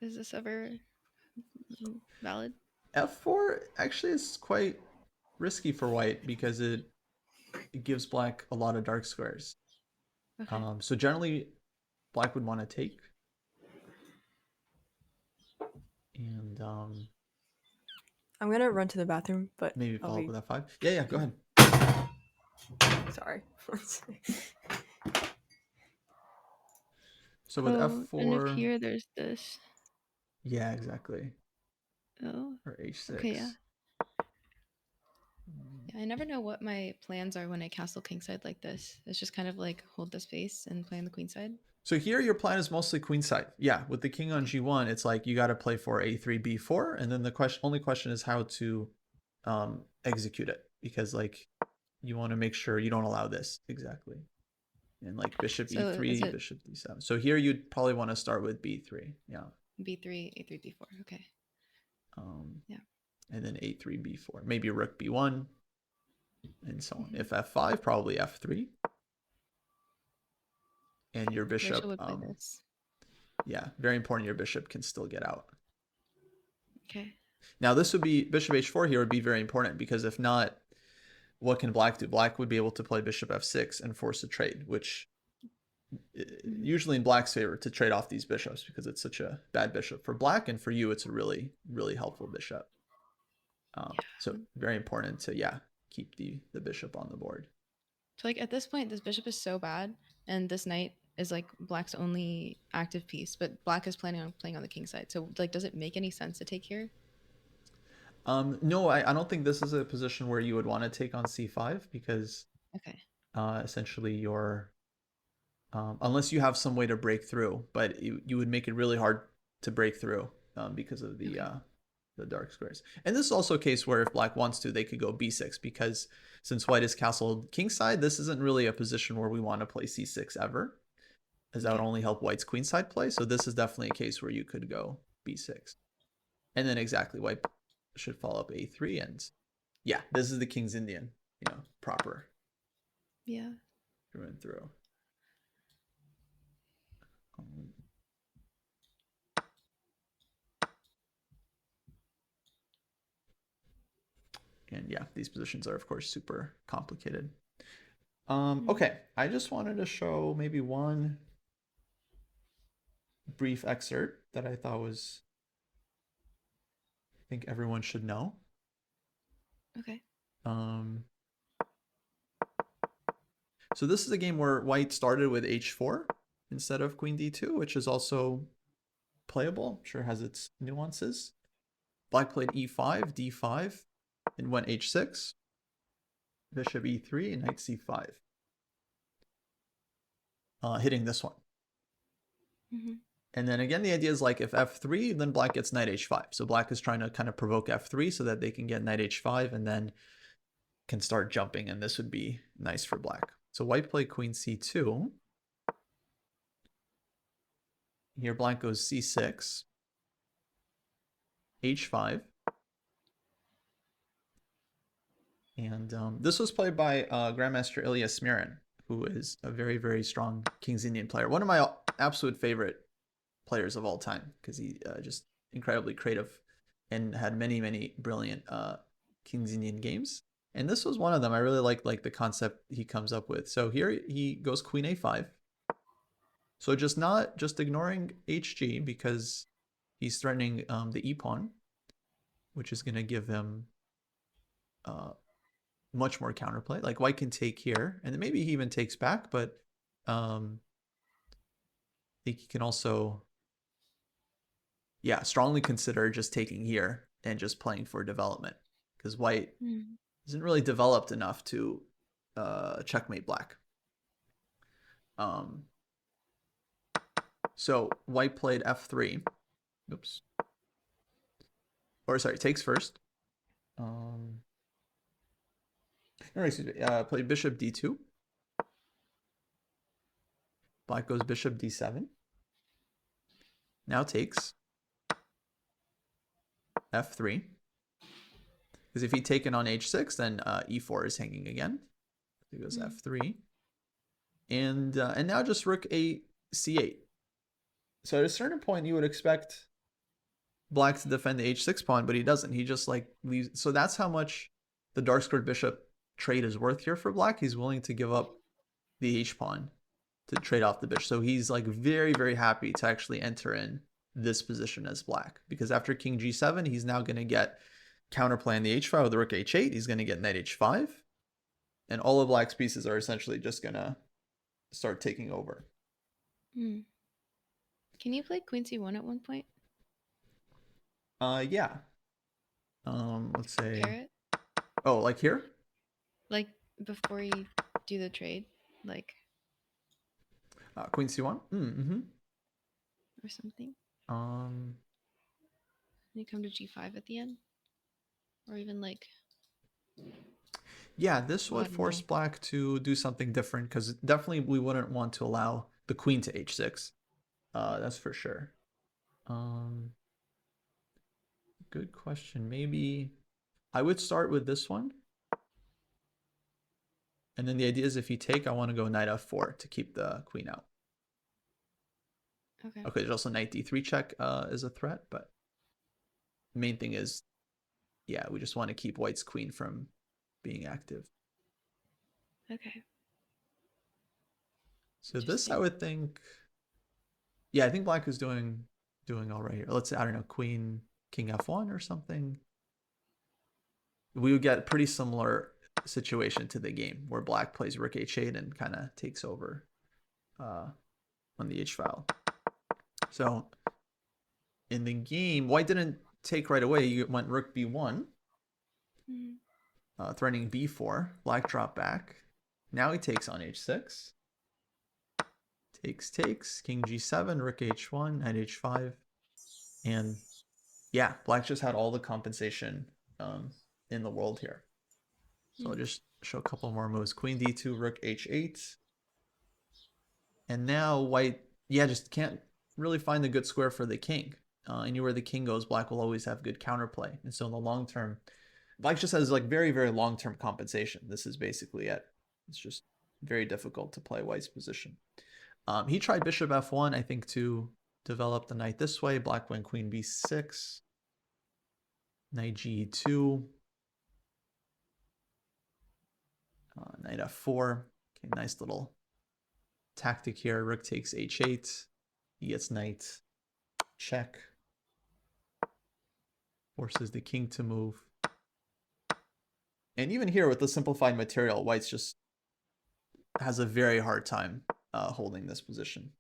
Is this ever valid? f4 actually is quite risky for white because it gives black a lot of dark squares. Okay. So generally, black would want to take. And I'm gonna run to the bathroom, but maybe I'll follow up be with f5. Yeah, go ahead. sorry. So with Oh, and up f4, here there's this. yeah, exactly. Oh, Or h6. okay, yeah. Yeah, I never know what my plans are when I castle kingside like this. It's just kind of like hold the space and play on the queenside. So here your plan is mostly queenside. Yeah, with the king on g1, it's like you got to play for a3, b4, and then the only question is how to execute it, because like you want to make sure you don't allow this exactly. And like bishop So is e3, it bishop d7. So here you'd probably want to start with b3. Yeah. b3, a3, b4? Okay. Yeah. And then a3, b4. Maybe rook b1, and so on. If f5, probably f3. And your Rachel bishop, would play this. yeah, very important. Your bishop can still get out. Okay. Now this would be bishop h4 here would be very important, because if not, what can black do? Black would be able to play bishop f6 and force a trade, which usually in black's favor to trade off these bishops because it's such a bad bishop for black, and for you it's a really, really helpful bishop. So very important to, yeah, keep the bishop on the board. So like at this point, this bishop is so bad, and this knight is like black's only active piece, but black is planning on playing on the king side. So like, does it make any sense to take here? No, I don't think this is a position where you would want to take on c5, because Okay. essentially you're unless you have some way to break through, but you would make it really hard to break through because of the dark squares. And this is also a case where if black wants to, they could go b6, because since white is castled kingside, this isn't really a position where we want to play c6 ever, as that would only help white's queenside play. So this is definitely a case where you could go b6. And then exactly, white should follow up a3, and yeah, this is the King's Indian, proper. Yeah. Through and through. And yeah, these positions are of course super complicated. Okay, I just wanted to show maybe one brief excerpt that I thought was, I think everyone should know. Okay. So this is a game where white started with h4 instead of queen d2, which is also playable. I'm sure has its nuances. Black played e5, d5, and went h6, bishop e3, and knight c5. Hitting this one. And then again, the idea is like if f3, then black gets knight h5. So black is trying to kind of provoke f3 so that they can get knight h5 and then can start jumping, and this would be nice for black. So white played queen c2. Here black goes c6, h5. And this was played by Grandmaster Ilya Smirin, who is a very, very strong King's Indian player. One of my absolute favorite players of all time, because he just incredibly creative and had many, many brilliant King's Indian games. And this was one of them. I really like the concept he comes up with. So here he goes queen a5. So just ignoring hg, because he's threatening the e pawn, which is going to give him much more counterplay. Like white can take here, and then maybe he even takes back, but I think he can also, yeah, strongly consider just taking here and just playing for development, because white isn't really developed enough to checkmate black. So white played f3. Oops. Or sorry, takes first. No, excuse me. Played bishop d2. Black goes bishop d7. Now takes f3. Because if he'd taken on h6, then e4 is hanging again. He goes f3. And now just rook a c8. So at a certain point, you would expect black to defend the h6 pawn, but he doesn't. He just like leaves. So that's how much the dark squared bishop trade is worth here for black. He's willing to give up the h pawn to trade off the bishop. So he's like very, very happy to actually enter in this position as black, because after king g7, he's now going to get counterplay on the h file with rook h8. He's going to get knight h5, and all of black's pieces are essentially just going to start taking over. Can you play queen c1 at one point? Yeah. Let's say. Pair it? Oh, like here? Like before you do the trade, like Queen c1. or something. Um. You come to g5 at the end, or even like. Yeah, this would don't force know. black to do something different, because definitely we wouldn't want to allow the queen to h6. That's for sure. Good question. Maybe I would start with this one. And then the idea is if you take, I want to go knight f4 to keep the queen out. Okay. Okay, there's also knight d3 check is a threat, but the main thing is, yeah, we just want to keep white's queen from being active. Okay. So this, I would think, yeah, I think black is doing all right here. Let's say, I don't know, queen, king f1 or something. We would get a pretty similar situation to the game where black plays rook h8 and kind of takes over on the h file. So in the game, white didn't take right away. You went rook b1, threatening b4. Black dropped back. Now he takes on h6. Takes, king g7, rook h1, knight h5. And yeah, black just had all the compensation in the world here. So I'll just show a couple more moves. Queen d2, rook h8. And now white, yeah, just can't really find a good square for the king. Anywhere the king goes, black will always have good counterplay. And so in the long term, black just has like very, very long-term compensation. This is basically it. It's just very difficult to play white's position. He tried bishop f1, I think, to develop the knight this way. Black went queen b6, knight g2, knight f4. Okay, nice little tactic here. Rook takes h8. He gets knight check. Forces the king to move. And even here with the simplified material, white's just has a very hard time holding this position.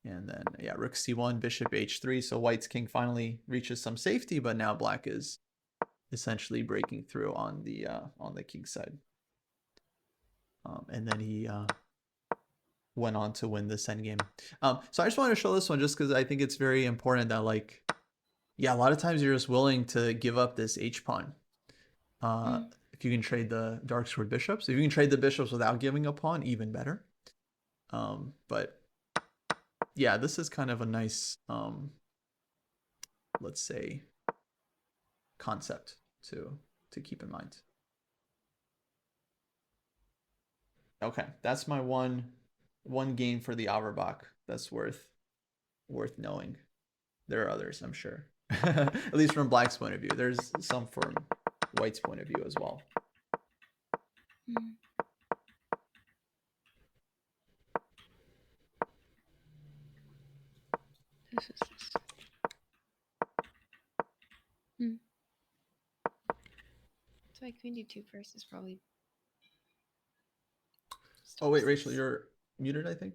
And then, yeah, rook c1, bishop h3. So white's king finally reaches some safety, but now black is essentially breaking through on the king side. And then he went on to win this endgame. So I just wanted to show this one just because I think it's very important that, like, yeah, a lot of times you're just willing to give up this h pawn. If you can trade the dark squared bishops. If you can trade the bishops without giving a pawn, even better. But yeah, this is kind of a nice, let's say, concept to keep in mind. Okay, that's my one game for the Averbach that's worth knowing. There are others, I'm sure. At least from black's point of view. There's some from white's point of view as well. This is this. So I queen d2 first is probably. Oh wait, Rachel, you're muted, I think.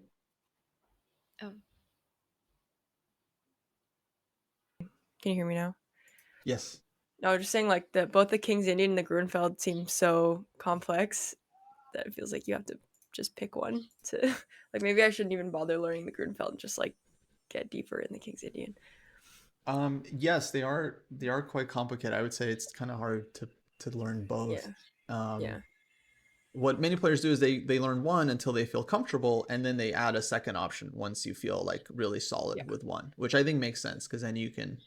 Oh, Can you hear me now? Yes. No, I was just saying like both the King's Indian and the Grunfeld seem so complex that it feels like you have to just pick one to like maybe I shouldn't even bother learning the Grunfeld and just like get deeper in the King's Indian. Yes, they are quite complicated. I would say it's kind of hard to learn both. Yeah. Yeah. What many players do is they learn one until they feel comfortable, and then they add a second option once you feel like really solid Yeah. with one, which I think makes sense because then you can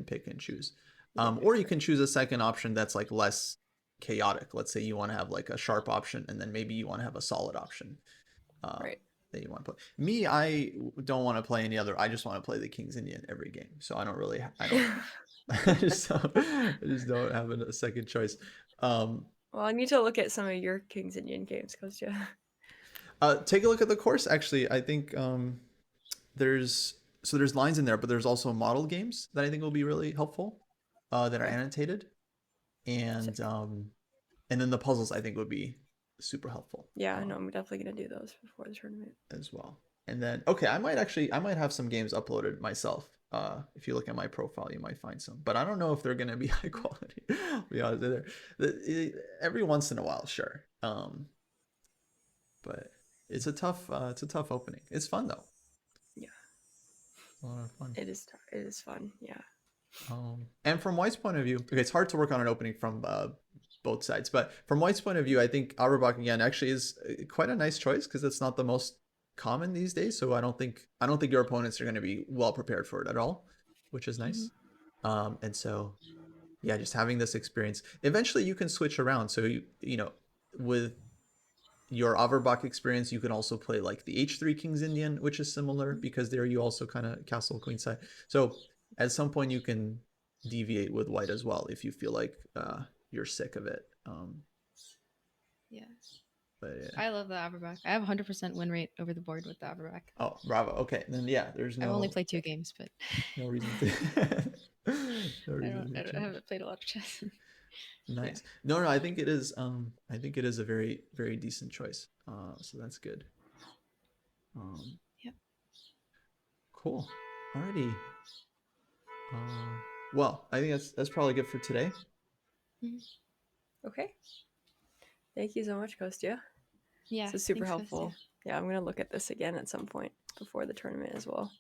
pick and choose. Yeah, Or you can choose a second option that's like less chaotic. Let's say you want to have like a sharp option, and then maybe you want to have a solid option. Right. That you want to play. Me, I don't want to play any other. I just want to play the King's Indian every game. So I don't really. I don't. I just don't have a second choice. Well, I need to look at some of your King's Indian games, Kostya. Take a look at the course. Actually, I think there's lines in there, but there's also model games that I think will be really helpful. That are Okay. annotated, and Sick. and then the puzzles I think would be super helpful. Yeah, no, I'm definitely gonna do those before the tournament. As well. And then okay, I might have some games uploaded myself. If you look at my profile, you might find some, but I don't know if they're gonna be high quality. I'll be honest, every once in a while, sure. But it's a tough opening. It's fun though. Yeah. A lot of fun. It is fun. Yeah. And from White's point of view, okay, it's hard to work on an opening from both sides, but from White's point of view, I think Auerbach again actually is quite a nice choice because it's not the most common these days. So I don't think your opponents are going to be well prepared for it at all, which is nice. And so yeah, just having this experience. Eventually, you can switch around. So with your Auerbach experience, you can also play like the H3 King's Indian, which is similar because there you also kind of castle queenside. So at some point you can deviate with white as well if you feel like you're sick of it. yeah. But yeah. I love the Auerbach. I have 100% win rate over the board with the Auerbach. Oh, bravo. Okay, then yeah, there's I've no only played 2 games, but no reason to no reason to I change. haven't played a lot of chess. Nice. No, I think it is. I think it is a very, very decent choice. So that's good. Yep. Cool. Alrighty. Well, I think that's probably good for today. Okay. Thank you so much, Kostya. Yeah. This is super thanks, helpful. Kostya. Yeah, I'm gonna look at this again at some point before the tournament as well.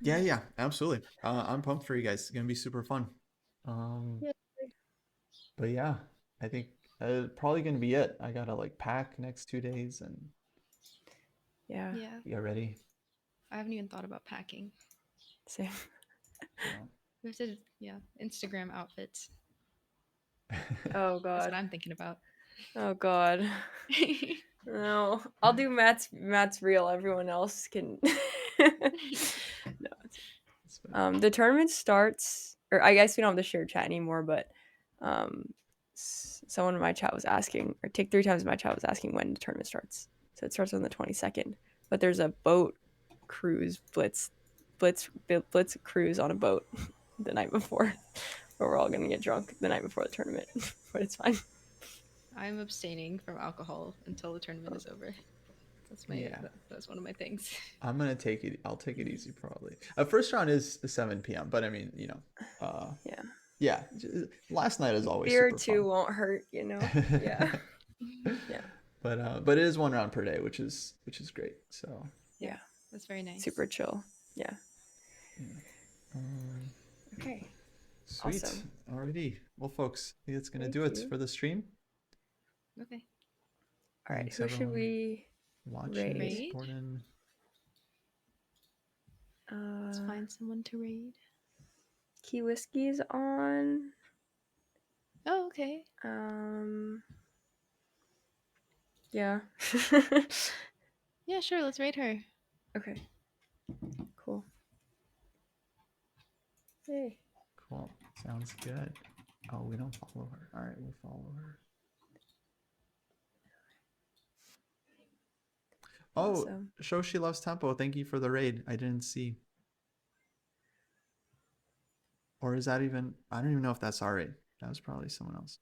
Yeah, absolutely. I'm pumped for you guys. It's gonna be super fun. Yay. But yeah, I think probably gonna be it. I gotta like pack next 2 days and Yeah. Yeah. get ready. I haven't even thought about packing. Same. So. We have to, Instagram outfits. Oh That's god. what I'm thinking about. Oh god. No, I'll do Matt's reel. Everyone else can. No. The tournament starts, or I guess we don't have the shared chat anymore. But someone in my chat was asking, or Take 3 times in my chat was asking when the tournament starts. So it starts on the 22nd. But there's a boat cruise blitz cruise on a boat the night before, where we're all gonna get drunk the night before the tournament. But it's fine. I'm abstaining from alcohol until the tournament is over. That's that's one of my things. I'm gonna take it. I'll take it easy probably. First round is 7 p.m. But I mean, Yeah. yeah. Last night is always Beer super too fun. won't hurt, Yeah. Yeah. But it is 1 round per day, which is great. So Yeah. That's very nice. Super chill. Yeah. Okay. Sweet. Awesome. Alrighty. Well, folks, I think that's gonna Thank do it you. for the stream. Okay. All right. Thanks, Who should everyone. we Watching, Raid? supporting. Let's find someone to raid. Key Whiskey's on. Oh, okay. Yeah. Yeah, sure. Let's raid her. Okay. Cool. Hey. Cool. Sounds good. Oh, we don't follow her. All right, we'll follow her. Oh, Awesome. show she loves tempo. Thank you for the raid. I didn't see. Or is that even? I don't even know if that's our raid. That was probably someone else.